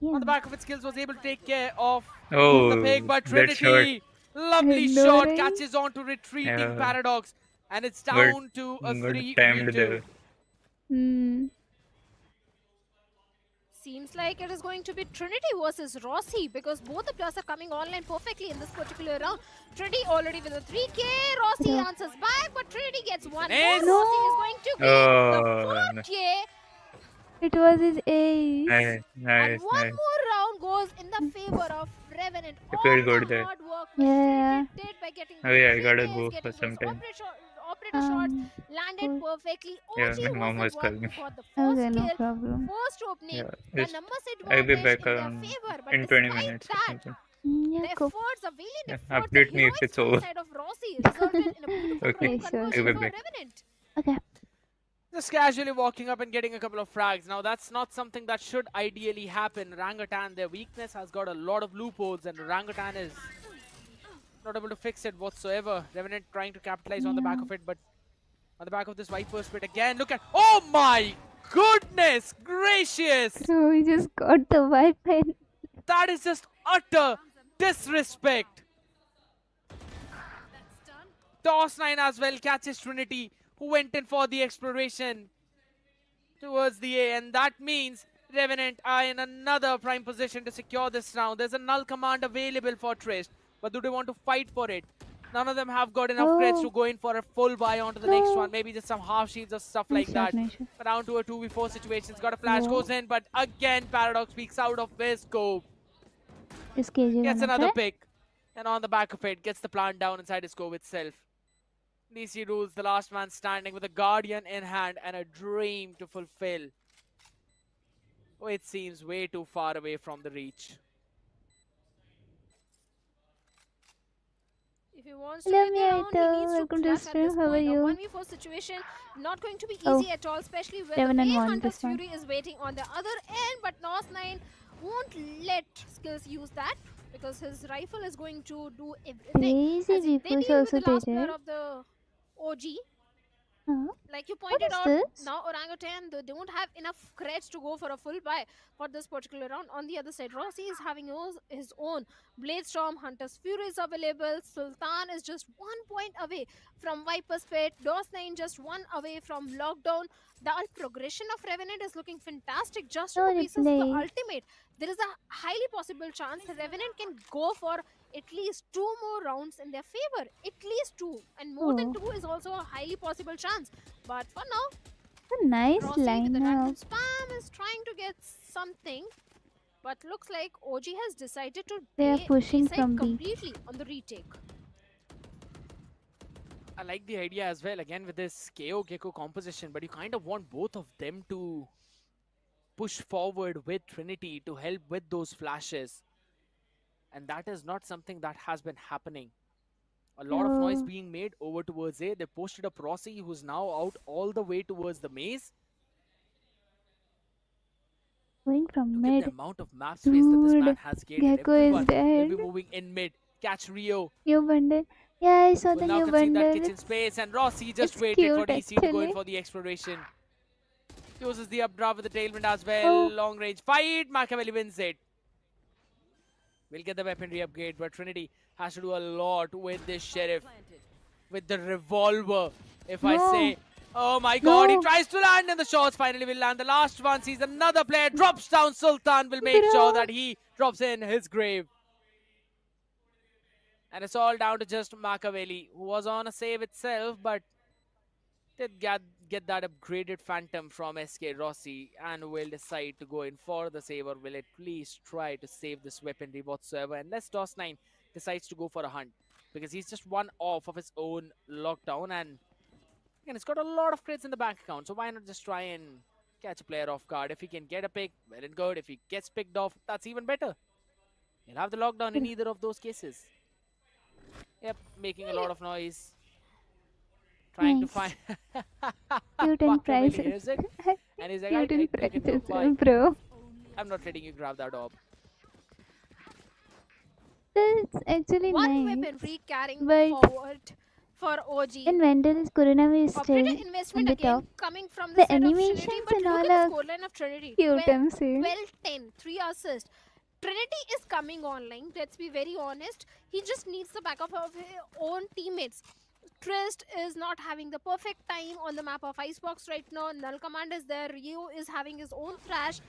on the back of its skills, was able to take care of the pig. But that Trinity, lovely shot, Ignoring. catches on to retreating Yeah. Paradox. And it's Good, down to a good 3v2. timed there. Hmm. Seems like it is going to be Trinity versus Rossi, because both the players are coming online perfectly in this particular round. Trinity already with a 3k. Rossi Yeah. answers back, but Trinity gets one more. ace. Rossi is going to get Oh, the 4k. It was his ace. nice, And nice, one nice. more round goes in the favor of Revenant. You All feel the good there. hard work Yeah. Trinity did by getting Oh those yeah, I gotta 3Ks, go for getting some those time. operator shots, landed Cool. perfectly. Yeah, OG my mom was was the one calling. who got the Okay, first no kill, problem. first opening. Yeah, The it's, numbers I'll be advantage back in their around favor, but in 20 despite minutes or that, something. Yeah, the go. efforts, the valiant Yeah, efforts, the update me if heroics it's from the over. side of Rossi resulted in a beautiful Okay, round Sure, conversion I'll be for back. Revenant. Okay. Just casually walking up and getting a couple of frags. Now that's not something that should ideally happen. Orangutan, their weakness has got a lot of loopholes, and Orangutan is not able to fix it whatsoever. Revenant trying to capitalize on the back Yeah. of it, but on the back of this Viper Spit again. Look at, oh my goodness gracious! So we just got the weapon. That is just utter disrespect. Toss9 as well catches Trinity, who went in for the exploration towards the A, and that means Revenant are in another prime position to secure this round. There's a null command available for Trist, but do they want to fight for it? None of them have got enough crits to go in for a full buy onto the next one. Maybe just some half shields or stuff like that. But down to a 2v4 situation. Got a flash, goes in, but again Paradox peeks out of his scope. Gets another pick, and on the back of it, gets the plant down inside his scope itself. DC rules the last man standing with a Guardian in hand and a dream to fulfill. Oh, it seems way too far away from the reach. If he wants to win the round, he needs to welcome to clutch at stream. this How are point. A you? 1v4 situation, not going to be easy Oh. at all, especially where 7 the and way 1 Hunter's this one. Fury is waiting on the other end, but NOS9 won't let Skills use that, because his rifle is going to do everything. Crazy As they people deal with also the last did player it. of the OG. Huh? Like you What pointed is out, this? now Orangutan, they don't have enough creds to go for a full buy for this particular round. On the other side, Rossi is having his own Bladestorm, Hunter's Fury is available, Sultan is just 1 point away from Viper's Pit, DOS9 just one away from Lockdown. The progression of Revenant is looking fantastic just on No the basis of the replay. ultimate. There is a highly possible chance Revenant can go for at least 2 more rounds in their favor. At least 2. And more than Oh, 2 is also a highly possible chance. But for now, a nice Rossi with the random lineup. spam is trying to get something. But looks like OG has decided to They are play pushing B-side from B. completely on the retake. I like the idea as well, again with this KO Gecko composition, but you kind of want both of them to push forward with Trinity to help with those flashes. And that is not something that has been happening. A lot of noise Oh, being made over towards A. They posted up Rossi, who's now out all the way towards the maze. going from Look at the mid. amount of map space that this man Dude, has gained. Gecko is Everyone will dead. be moving in mid. Catch Rio. New bundle. Yeah, I saw Will the now new concede that bundle. kitchen space, and Rossi just It's waited for cute DC to go in actually. for the exploration. Uses the updraft with the tailwind as well. Oh, Long range fight. Machiavelli wins it. We'll get the weaponry upgrade, but Trinity has to do a lot with this Sheriff. With the revolver, if I no, say. Oh my god, he no, tries to land and the shots finally will land. The last one sees another player, drops down. Sultan will make sure bro. that he drops in his grave. And it's all down to just Machiavelli, who was on a save itself, but did get that upgraded Phantom from SK Rossi and will decide to go in for the save, or will at least try to save this weaponry whatsoever, unless DOS9 decides to go for a hunt, because he's just one off of his own lockdown, and again, it's got a lot of crits in the bank account, so why not just try and catch a player off guard? If he can get a pick, well and good. If he gets picked off, that's even better. He'll have the lockdown in either of those cases. Yep, making a lot of noise. Trying to Nice. find Cute and Machiavelli prices. hears it. And he's like, Cute I and took it, prices, bye. bro. I'm not letting you grab that orb. That's actually One nice. weaponry carrying But forward for OG. in Vendel, Kurunami is still Operator in investment the again top. coming from the The side of Trinity, animations but and look all at the are scoreline of Trinity. cute, 12, I'm saying. 10, 3 assists. Trinity is coming online, let's be very honest. He just needs the backup of his own teammates. Trist is not having the perfect time on the map of Icebox right now. Null Command is there. Ryu is having his own thrash.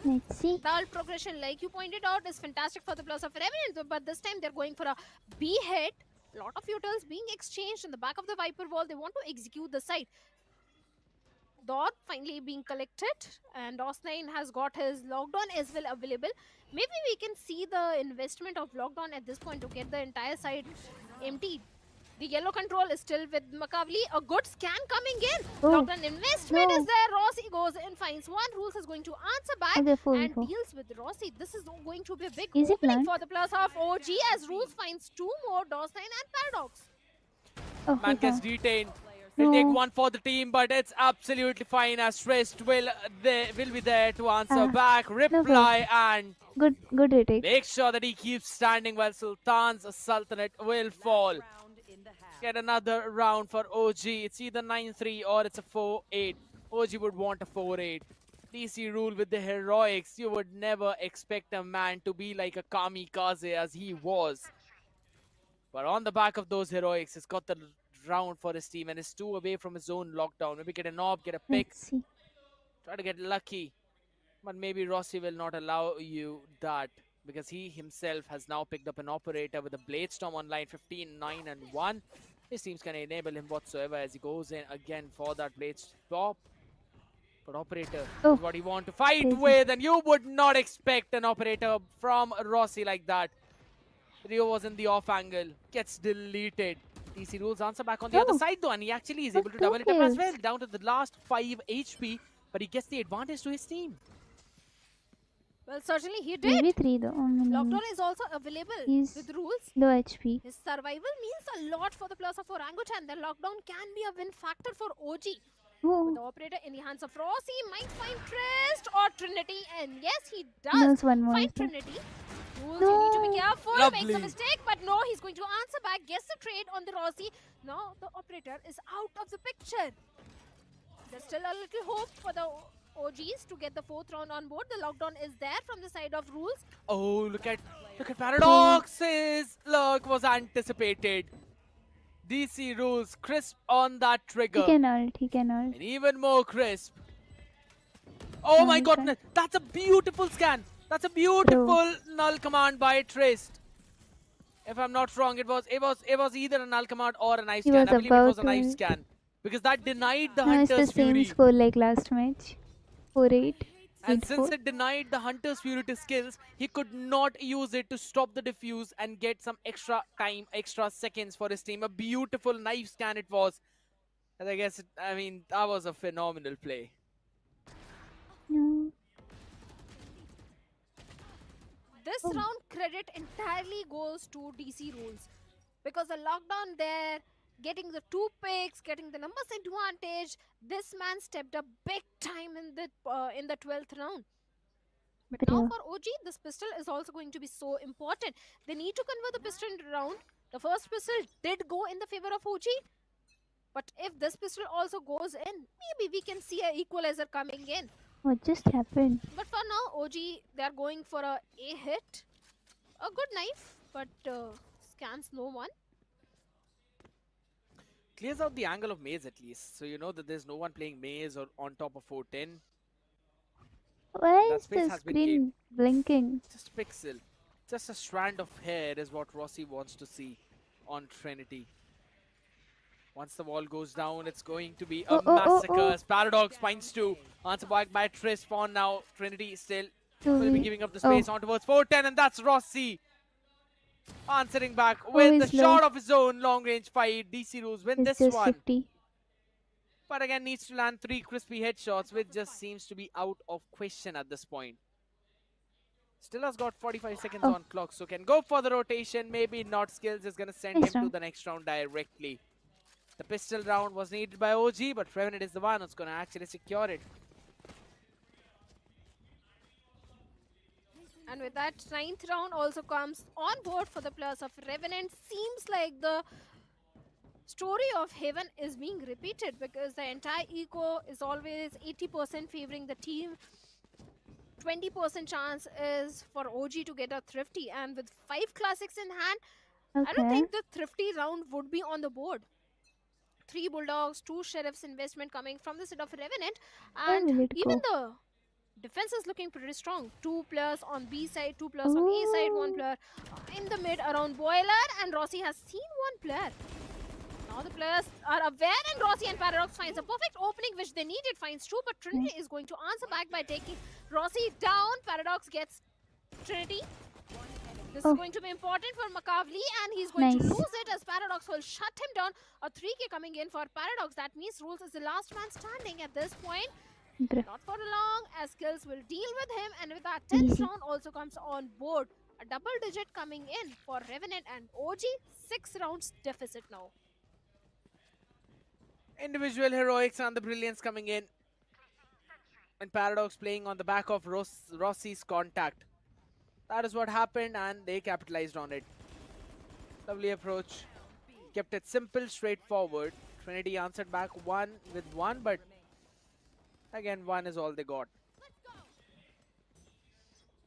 Let's see. The ult progression, like you pointed out, is fantastic for the plus of Revenant, but this time they're going for a B hit. Lot of utils being exchanged in the back of the Viper wall. They want to execute the site. Dot finally being collected, and DOS9 has got his lockdown as well available. Maybe we can see the investment of lockdown at this point to get the entire side emptied. The yellow control is still with Machiavelli. A good scan coming in. Oh, Lockdown investment no. is there. Rossi goes in, finds one. Rules is going to answer back Okay, full and info. deals with Rossi. This is going to be a big Is it opening blunt? for the plus of OG as Rules finds 2 more, DOS9 and Paradox. Oh, Man gets yeah. detained. He'll take No. one for the team, but it's absolutely fine as Trist will be there to answer back, reply, and Good retake. make sure that he keeps standing while Sultan's Sultanate will fall. Get another round for OG. It's either 9-3 or it's a 4-8. OG would want a 4-8. DC rule with the heroics. You would never expect a man to be like a kamikaze as he was. But on the back of those heroics, he's got the round for his team and is 2 away from his own lockdown. Maybe get an orb, get a pick, Let's see. try to get lucky. But maybe Rossi will not allow you that, because he himself has now picked up an operator with a Bladestorm online, 15, 9 and 1. His team's can enable him whatsoever as he goes in again for that Bladestorm. But operator Oh, is what he want to fight crazy. with, and you would not expect an operator from Rossi like that. Rio was in the off angle, gets deleted. DC rules answer back on the other Oh, side though, and he actually is got able to 2 double it up as kills. well, down to the last 5 HP, but he gets the advantage to his team. Well, certainly he did. Maybe 3 though. Lockdown is also available He's with Rules. low HP. His survival means a lot for the plus of Orangutan. The lockdown can be a win factor for OG. With the Oh, operator in the hands of Rossi, might find Trist or Trinity, and yes, he does there's one more. find Is there? Trinity. Rules, you need to be careful. Makes a Lovely. mistake, but no, he's going to answer back. Gets the trade on the Rossi. Now the operator is out of the picture. There's still a little hope for the OGs to get the 4th round on board. The lockdown is there from the side of Rules. Oh, look at Paradox's luck was anticipated. DC Rules crisp on that He trigger. can ult. He can ult. And even more crisp. Oh my Null goodness, that's a beautiful scan. That's a beautiful null command by Trist. If I'm not wrong, it was either a null command or a knife He scan. was I believe it was a about knife to- scan. Because that denied the Now it's the Hunter's same Fury. score like last match. 4-8. And 8-4. since it denied the Hunter's Fury to skills, he could not use it to stop the diffuse and get some extra time, extra seconds for his team. A beautiful knife scan it was. And I guess, that was a phenomenal play. No. This round credit entirely goes to DC Rules. Because the lockdown there, getting the 2 picks, getting the numbers advantage, this man stepped up big time in the 12th round. But now Yeah. for OG, this pistol is also going to be so important. They need to convert the pistol round. The first pistol did go in the favor of OG. But if this pistol also goes in, maybe we can see an equalizer coming in. What just happened? But for now, OG, they are going for a hit. A good knife, but scans no one. Clears out the angle of Maze at least. So you know that there's no one playing Maze or on top of 410. Why That is space the has been screen blinking? Just a pixel. Just a strand of hair is what Rossi wants to see on Trinity. Once the wall goes down, it's going to be a massacre. As Paradox finds 2. Answer back by Triss. Spawn now. Trinity still will be giving up the space on towards 410, and that's Rossi answering back with the he's low. shot of his own. Long range fight. DC Rules win It's this just one. 50. But again, needs to land 3 crispy headshots, which just seems to be out of question at this point. Still has got 45 seconds on clock, so can go for the rotation. Maybe not. Skills is going to send Nice him to round. the next round directly. The pistol round was needed by OG, but Revenant is the one who's going to actually secure it. And with that, 9th round also comes on board for the players of Revenant. Seems like the story of Heaven is being repeated because the entire eco is always 80% favoring the team. 20% chance is for OG to get a Thrifty, and with 5 classics in hand, I don't think the Thrifty round would be on the board. 3 Bulldogs, 2 Sheriffs investment coming from the side of Revenant, and will it even go? the defense is looking pretty strong. 2 players on B side, 2 players on A side, 1 player in the mid around Boiler, and Rossi has seen 1 player. Now the players are aware, and Rossi and Paradox finds a perfect opening which they needed, finds 2, but Trinity is going to answer back by taking Rossi down. Paradox gets Trinity. This is going to be important for Makavli, and he's going to Nice. lose it as Paradox will shut him down. A 3k coming in for Paradox. That means Rules is the last man standing at this point. Not for long, as Skills will deal with him, and with that 10th round also comes on board. A double digit coming in for Revenant and OG. 6 rounds deficit now. Individual heroics and the brilliance coming in. And Paradox playing on the back of Rossi's contact. That is what happened, and they capitalized on it. Lovely approach. Kept it simple, straightforward. Trinity answered back 1 with 1, but again, 1 is all they got.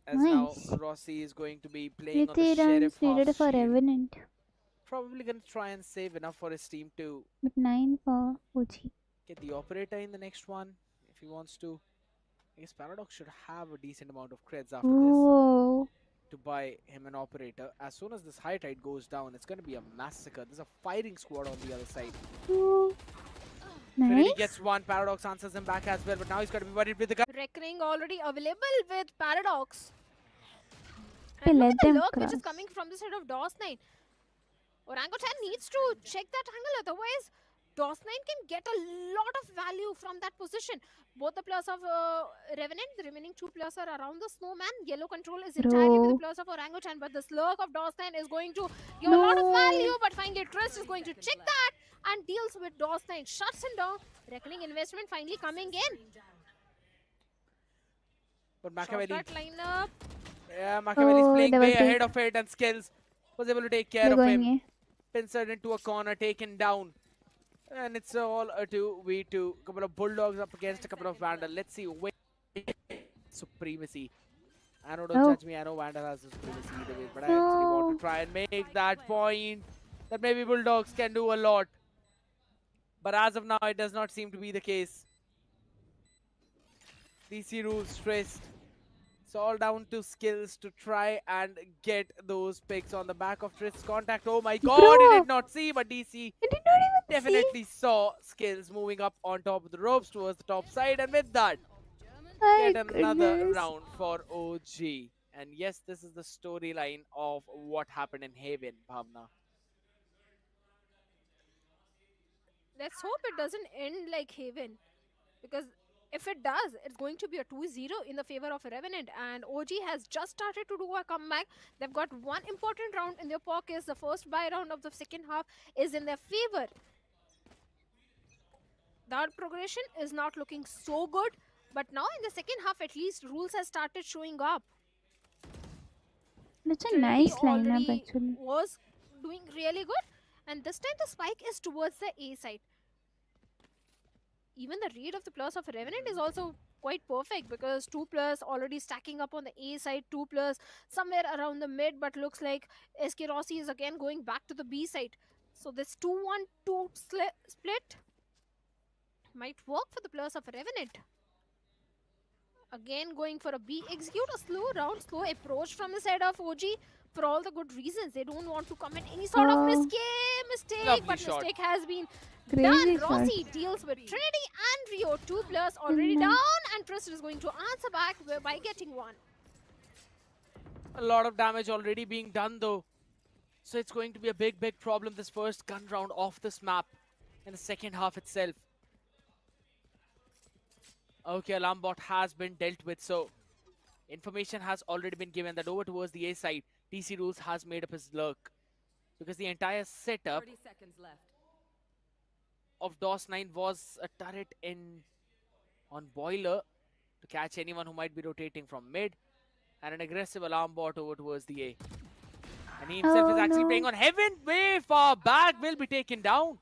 As Nice. now Rossi is going to be playing on the 3 Sheriff runs needed half for shield. Revenant. Probably going to try and save enough for his team to But 9 for OG. get the operator in the next one if he wants to. I guess Paradox should have a decent amount of creds after Whoa. this to buy him an operator. As soon as this high tide goes down, it's going to be a massacre. There's a fighting squad on the other side. Ooh. Trinity Nice. gets 1, Paradox answers him back as well, but now he's got to be worried with the gun. Reckoning already available with Paradox. Okay, And look let at the them lurk which is cross. coming from the side of DOS9. Orangutan needs to check that angle, otherwise DOS9 can get a lot of value from that position. Both the players of Revenant, the remaining 2 players are around the snowman. Yellow control is entirely with the players of Orangutan, but the slurk of DOS9 is going to give a lot of value, but finally Trist is going to check that and deals with DOS9, shuts him down. Reckoning investment finally coming in. But Short Machiavelli start lineup. Yeah, Machiavelli's Oh, playing double way pick. ahead of it, and Skills was able to take care They're of going him. A. Pincered into a corner, taken down. And it's all a 2v2. Couple of Bulldogs up against a couple of Vandal. Let's see. Wait. Supremacy. I know, don't Oh, judge me. I know Vandal has the supremacy either way, but I actually want to no. try and make that point that maybe Bulldogs can do a lot. But as of now, it does not seem to be the case. DC rules stressed. It's all down to skills to try and get those picks on the back of Trist's contact. Oh my god, he Bro, did not see, but DC I did not even see. definitely saw skills moving up on top of the ropes towards the top side, and with that, My get another goodness. round for OG. And yes, this is the storyline of what happened in Haven, Bhavna. Let's hope it doesn't end like Haven. Because if it does, it's going to be a 2-0 in the favor of Revenant. And OG has just started to do a comeback. They've got one important round in their pockets. The first buy round of the second half is in their favor. That progression is not looking so good. But now in the second half, at least, rules has started showing up. That's a Trinity nice lineup already actually. was doing really good. And this time the spike is towards the A side. Even the read of the plus of Revenant is also quite perfect because 2 plus already stacking up on the A side, 2 plus somewhere around the mid, but looks like SK Rossi is again going back to the B side. So this 2-1-2 split might work for the plus of Revenant. Again going for a B execute, a slow round, slow approach from the side of OG for all the good reasons. They don't want to commit any sort of Oh, mistake, Lovely but shot. mistake has been done. crazy shot. Rossi deals with Trinity and Rio. 2 plus already Nice. down, and Trist is going to answer back by getting one. A lot of damage already being done though. So it's going to be a big, big problem this first gun round off this map in the second half itself. Okay, alarm bot has been dealt with, so information has already been given that over towards the A side, DC Rules has made up his lurk. Because the entire setup 30 seconds left. of DOS 9 was a turret on Boiler to catch anyone who might be rotating from mid, and an aggressive alarm bot over towards the A. And he himself is Oh actually playing no. on Heaven, way far back, will be taken down.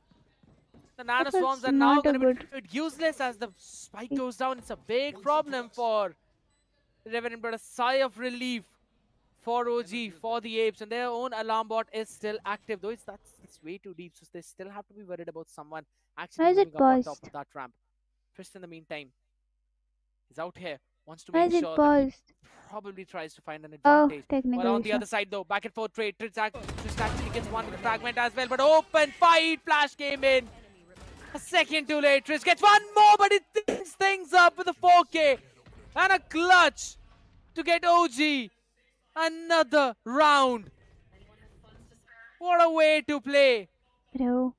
The Nano That Swarms was are now not a going to be good. useless as the spike goes down. It's a big problem for Revenant, but a sigh of relief for OG, for the Apes, and their own alarm bot is still active, though it's way too deep, so they still have to be worried about someone actually Why is moving it up on top paused? of that ramp. Trist, in the meantime, is out here, wants to Why make is it sure that he paused? probably tries to find an Oh, advantage. But technical on the issue. other side, though, back and forth trade, Trist actually gets one with the fragment as well, but open fight, flash came in. A second too late, Trist gets one more, but it thinks things up with a 4K and a clutch to get OG another round. What a way to play. Bro.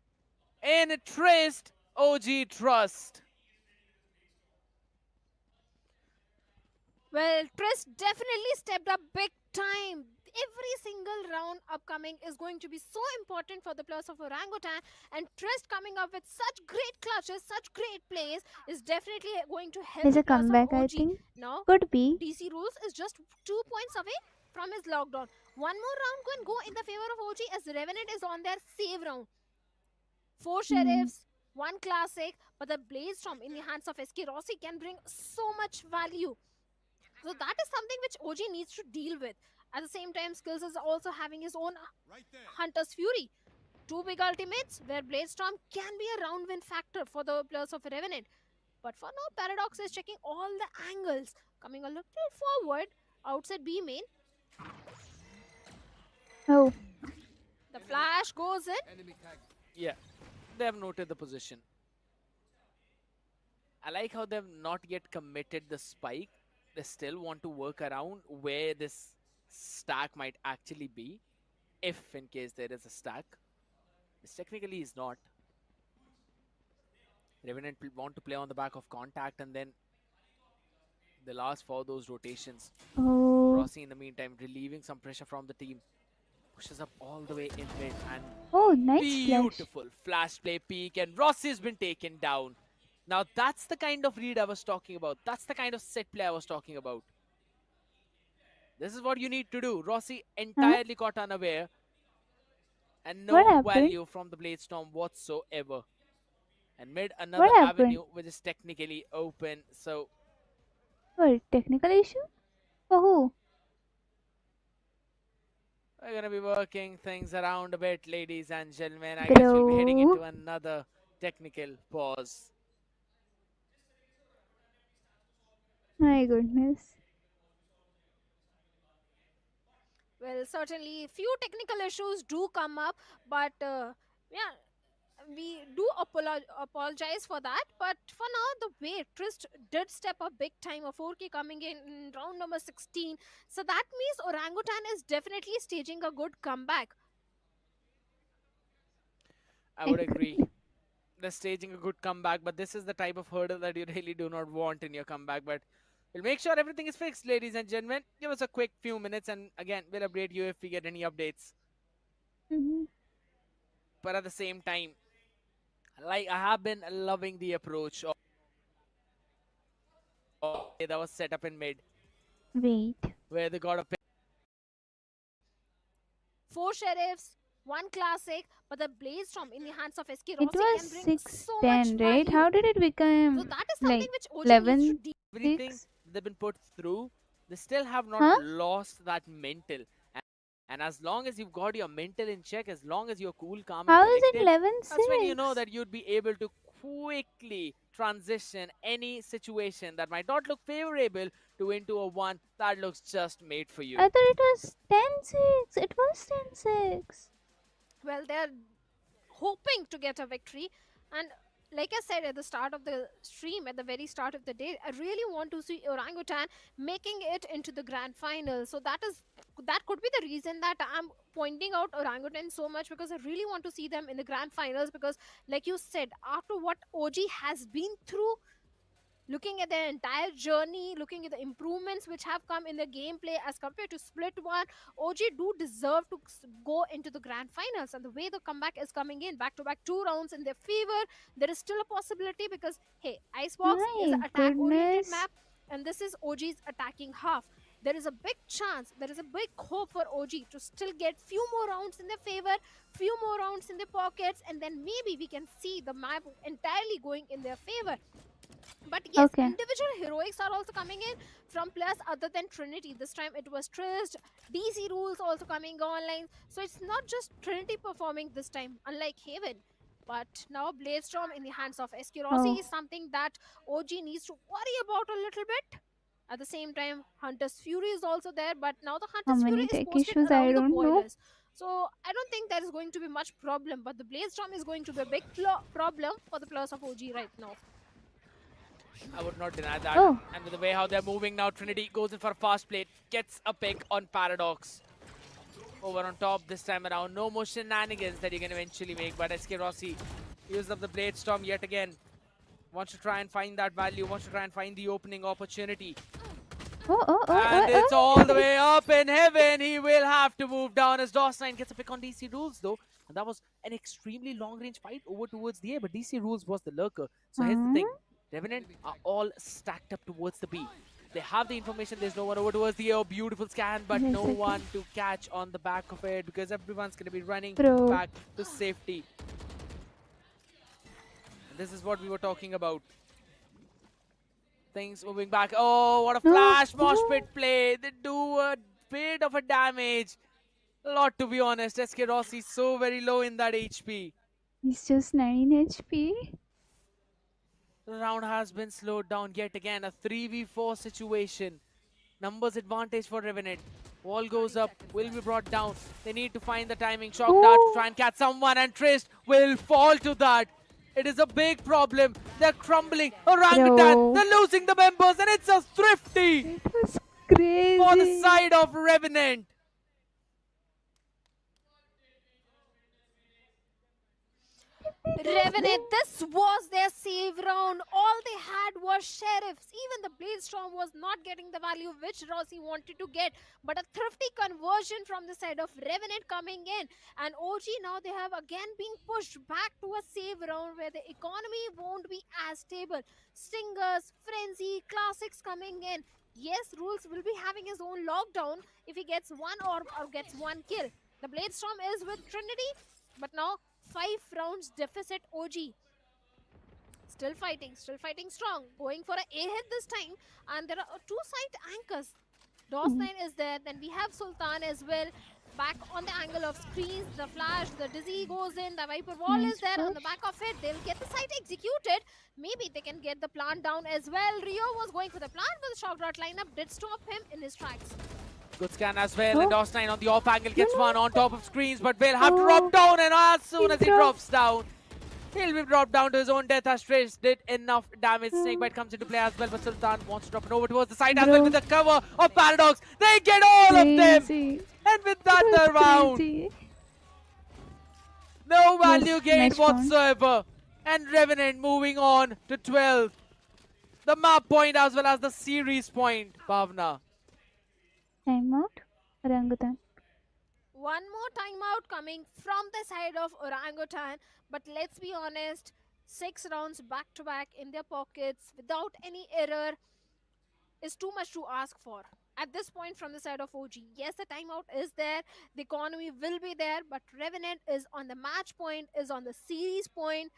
In Trist, OG trust. Well, Trist definitely stepped up big time. Every single round upcoming is going to be so important for the plus of Orangutan, and Trist coming up with such great clutches, such great plays is definitely going to help There's the a plus of comeback, I OG. think. Now, Could be. DC Rules is just 2 points away from his lockdown. One more round can go in the favor of OG as Revenant is on their save round. 4 Hmm. sheriffs, 1 classic, but the Blaze Storm in the hands of SK Rossi can bring so much value. So that is something which OG needs to deal with. At the same time, Skills is also having his own Hunter's Fury. 2 big ultimates where Blade Storm can be a round win factor for the players of Revenant. But for now, Paradox is checking all the angles. Coming a little forward outside B main. Oh, The flash goes in. Yeah, they have noted the position. I like how they've not yet committed the spike. They still want to work around where this stack might actually be, if in case there is a stack. This technically is not. Revenant want to play on the back of contact, and then they'll ask for those rotations. oh, Rossi, in the meantime, relieving some pressure from the team. Pushes up all the way in mid, and oh, nice flash. beautiful flash play peak, and Rossi's been taken down. Now that's the kind of read I was talking about. That's the kind of set play I was talking about. This is what you need to do. Rossi Huh? entirely caught unaware and What no happened? value from the Blade Storm whatsoever. And made another What happened? avenue which is technically open. So What, technical issue? For who? we're gonna be working things around a bit, ladies and gentlemen. I guess we'll be heading into Bro. another technical pause. My goodness. Well, certainly few technical issues do come up, but yeah, we do apologize for that. But for now, the way Trist did step up big time, a 4K coming in round number 16, so that means Orangutan is definitely staging a good comeback. I My would agree. goodness. They're staging a good comeback, but this is the type of hurdle that you really do not want in your comeback. But we'll make sure everything is fixed, ladies and gentlemen. Give us a quick few minutes, and again, we'll update you if we get any updates. Mm-hmm. But at the same time, like I have been loving the approach of that was set up in mid, Wait. where they got a 4 sheriffs, 1 classic, but the Blaze Storm in the hands of SK It Rossi was can bring so much 6-10, right? value. How did it So become that is like something which OG needs to 11 deal. everything 6? they've been put through, they still have not Huh? lost that mental. And as long as you've got your mental in check, as long as you're cool, calm, and How is it collected, 11 that's when you know 6? that you'd be able to quickly transition any situation that might not look favorable to into a one that looks just made for you. I thought it was 10-6. It was 10-6. Well, they're hoping to get a victory. And like I said at the start of the stream, at the very start of the day, I really want to see Orangutan making it into the grand final. So that could be the reason that I'm pointing out Orangutan so much, because I really want to see them in the grand finals. Because like you said, after what OG has been through, looking at their entire journey, looking at the improvements which have come in the gameplay as compared to Split 1, OG do deserve to go into the grand finals. And the way the comeback is coming in, back to back 2 rounds in their favor, there is still a possibility because, hey, Icebox is My an attack oriented goodness. map, and this is OG's attacking half. There is a big chance, there is a big hope for OG to still get few more rounds in their favor, few more rounds in their pockets, and then maybe we can see the map entirely going in their favor. But yes, Okay. individual heroics are also coming in from players other than Trinity. This time it was Trist, DC rules also coming online. So it's not just Trinity performing this time, unlike Haven. But now Bladestorm in the hands of SK Rossi Oh, is something that OG needs to worry about a little bit. At the same time, Hunter's Fury is also there, but now the how Hunter's Fury many is tech posted issues? I around the don't know. boilers. So I don't think there is going to be much problem, but the Bladestorm is going to be a big problem for the players of OG right now. I would not deny that. Oh, And with the way how they're moving now, Trinity goes in for a fast play, gets a pick on Paradox. Over on top this time around. No more shenanigans that you can eventually make, but SK Rossi used up the Blade Storm yet again. Wants to try and find that value, wants to try and find the opening opportunity. And it's all the way up in heaven. He will have to move down as DOS9 gets a pick on DC Rules though. And that was an extremely long range fight over towards the A, but DC Rules was the lurker. So here's the thing. Revenant are all stacked up towards the B. They have the information, there's no one over towards the A. Beautiful scan, but no one to catch on the back of it because everyone's going to be running back to safety. And this is what we were talking about. Things moving back. Oh, what a flash mosh pit play. They do a bit of a damage. A lot, to be honest. SK Rossi so very low in that HP. He's just 9 HP. The round has been slowed down yet again. A 3v4 situation. Numbers advantage for Revenant. Wall goes up, will be brought down. They need to find the timing. Shock dart to try and catch someone, and Trist will fall to that. It is a big problem. They're crumbling. Orangutan, they're losing the members, and it's a thrifty. It was crazy. For the side of Revenant. Revenant, this was their save round. All they had was sheriffs. Even the Bladestorm was not getting the value which Rossi wanted to get. But a thrifty conversion from the side of Revenant coming in. And OG now they have again been pushed back to a save round where the economy won't be as stable. Stingers, Frenzy, Classics coming in. Yes, Rules will be having his own lockdown if he gets one or gets one kill. The Bladestorm is with Trinity, but now 5 rounds deficit OG. Still fighting strong, going for a hit this time, and there are two side anchors. DOS9 is there, then we have Sultan as well. Back on the angle of screens, the flash, the dizzy goes in, the Viper wall is Nice there on the push. back of it. They'll get the site executed. Maybe they can get the plant down as well. Rio was going for the plant, but the shock dart lineup did stop him in his tracks. Good scan as well, and Oh. DOS9 on the off angle gets No, one no. on top of screens, but will have to Oh. drop down, and as soon as he Intro. drops down, he'll be dropped down to his own death as Trace did enough damage. Snakebite comes into play as well, but Sultan wants to drop it over towards the side as well with the cover of Paradox. They get all of them! Crazy. And with that, the round, Crazy. no value Yes, gained next round. whatsoever. And Revenant moving on to 12th. The map point as well as the series point, Bhavna. Timeout. Orangutan. One more timeout coming from the side of Orangutan, but let's be honest, 6 rounds back to back in their pockets without any error is too much to ask for. At this point, from the side of OG, yes, the timeout is there, the economy will be there, but Revenant is on the match point, is on the series point,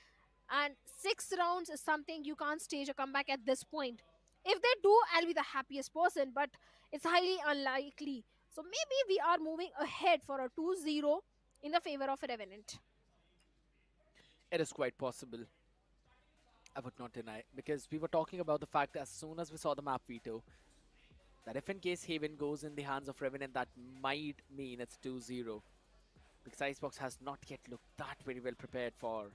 and 6 rounds is something you can't stage a comeback at this point. If they do, I'll be the happiest person, but it's highly unlikely. So maybe we are moving ahead for a 2-0 in the favor of Revenant. It is quite possible. I would not deny, because we were talking about the fact as soon as we saw the map veto, that if in case Haven goes in the hands of Revenant, that might mean it's 2-0. Because Icebox has not yet looked that very well prepared for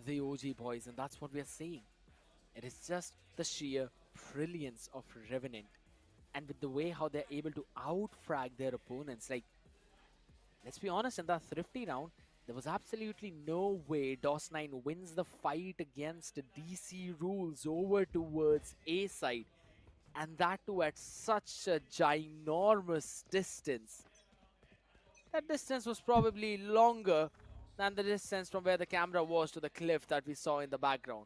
the OG boys, and that's what we are seeing. It is just the sheer brilliance of Revenant. And with the way how they're able to outfrag their opponents, like, let's be honest, in that Thrifty round, there was absolutely no way DOS9 wins the fight against DC Rules over towards A side. And that too at such a ginormous distance. That distance was probably longer than the distance from where the camera was to the cliff that we saw in the background.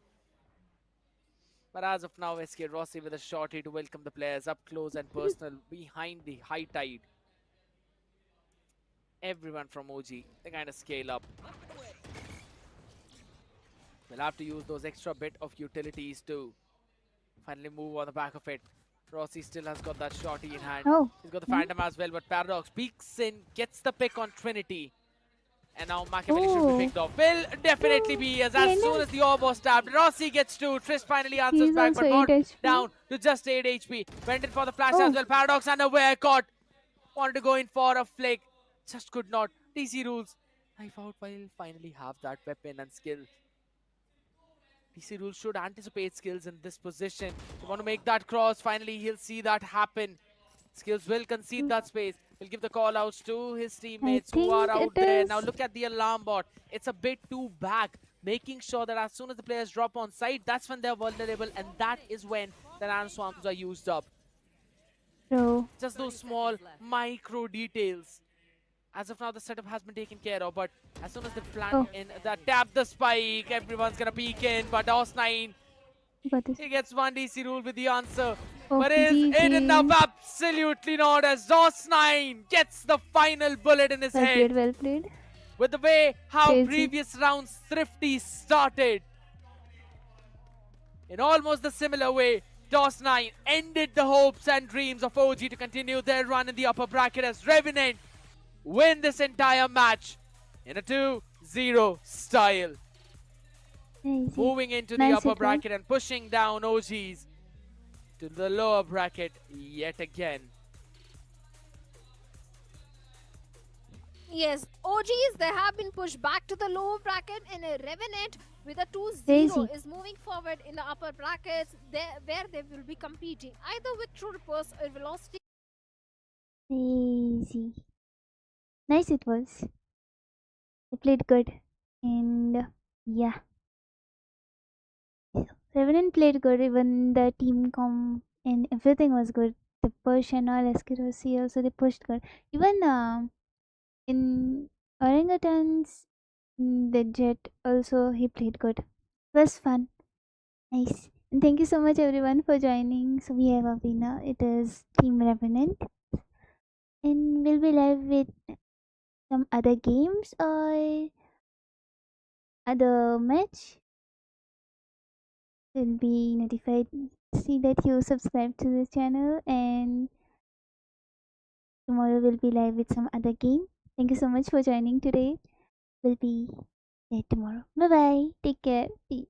But as of now, SK Rossi with a shorty to welcome the players up close and personal behind the high tide. Everyone from OG, they kind of scale up. We'll have to use those extra bit of utilities to finally move on the back of it. Rossi still has got that shorty in hand. Oh. He's got the Phantom as well, but Paradox peeks in, gets the pick on Trinity. And now Machiavelli should be picked off. Will definitely be, as soon as the orb was stabbed, Rossi gets 2. Trish finally answers He's back, but also not 8 HP. down to just 8 HP. Went in for the flash Oh. as well. Paradox unaware, caught. Wanted to go in for a flick. Just could not. DC Rules. Knife out while finally have that weapon and skill. DC Rules should anticipate skills in this position. You want to make that cross. Finally, he'll see that happen. Skills will concede that space. He'll give the call outs to his teammates who are out there. Now look at the alarm bot. It's a bit too back. Making sure that as soon as the players drop on site, that's when they're vulnerable. And that is when the nano swarms are used up. Bro. Just those small micro details. As of now, the setup has been taken care of, but as soon as they plant in that tap the spike, everyone's gonna peek in. But DOS9, he gets 1 DC rule with the answer. Oh, But is it enough? Absolutely not, as DOS9 gets the final bullet in his head. Well played. With the way how Crazy. previous rounds Thrifty started. In almost the similar way, DOS9 ended the hopes and dreams of OG to continue their run in the upper bracket as Revenant win this entire match in a 2-0 style. Crazy. Moving into the Nice upper hit, bracket and pushing down OGs to the lower bracket yet again. Yes, OGs, they have been pushed back to the lower bracket, and a Revenant with a 2-0 Crazy. is moving forward in the upper brackets where they will be competing either with True Repulse or Velocity. Crazy. Nice it was. They played good. And yeah. Revenant played good, even the team comp and everything was good. The push and all accuracy also they pushed good. Even in Orangutans, the Jet also he played good. It was fun. Nice. And thank you so much everyone for joining. So we have a winner. It is Team Revenant. And we'll be live with some other games or other match. Will be notified. See that you subscribe to this channel, and tomorrow we'll be live with some other game. Thank you so much for joining today. We'll be there tomorrow. Bye bye. Take care. Peace.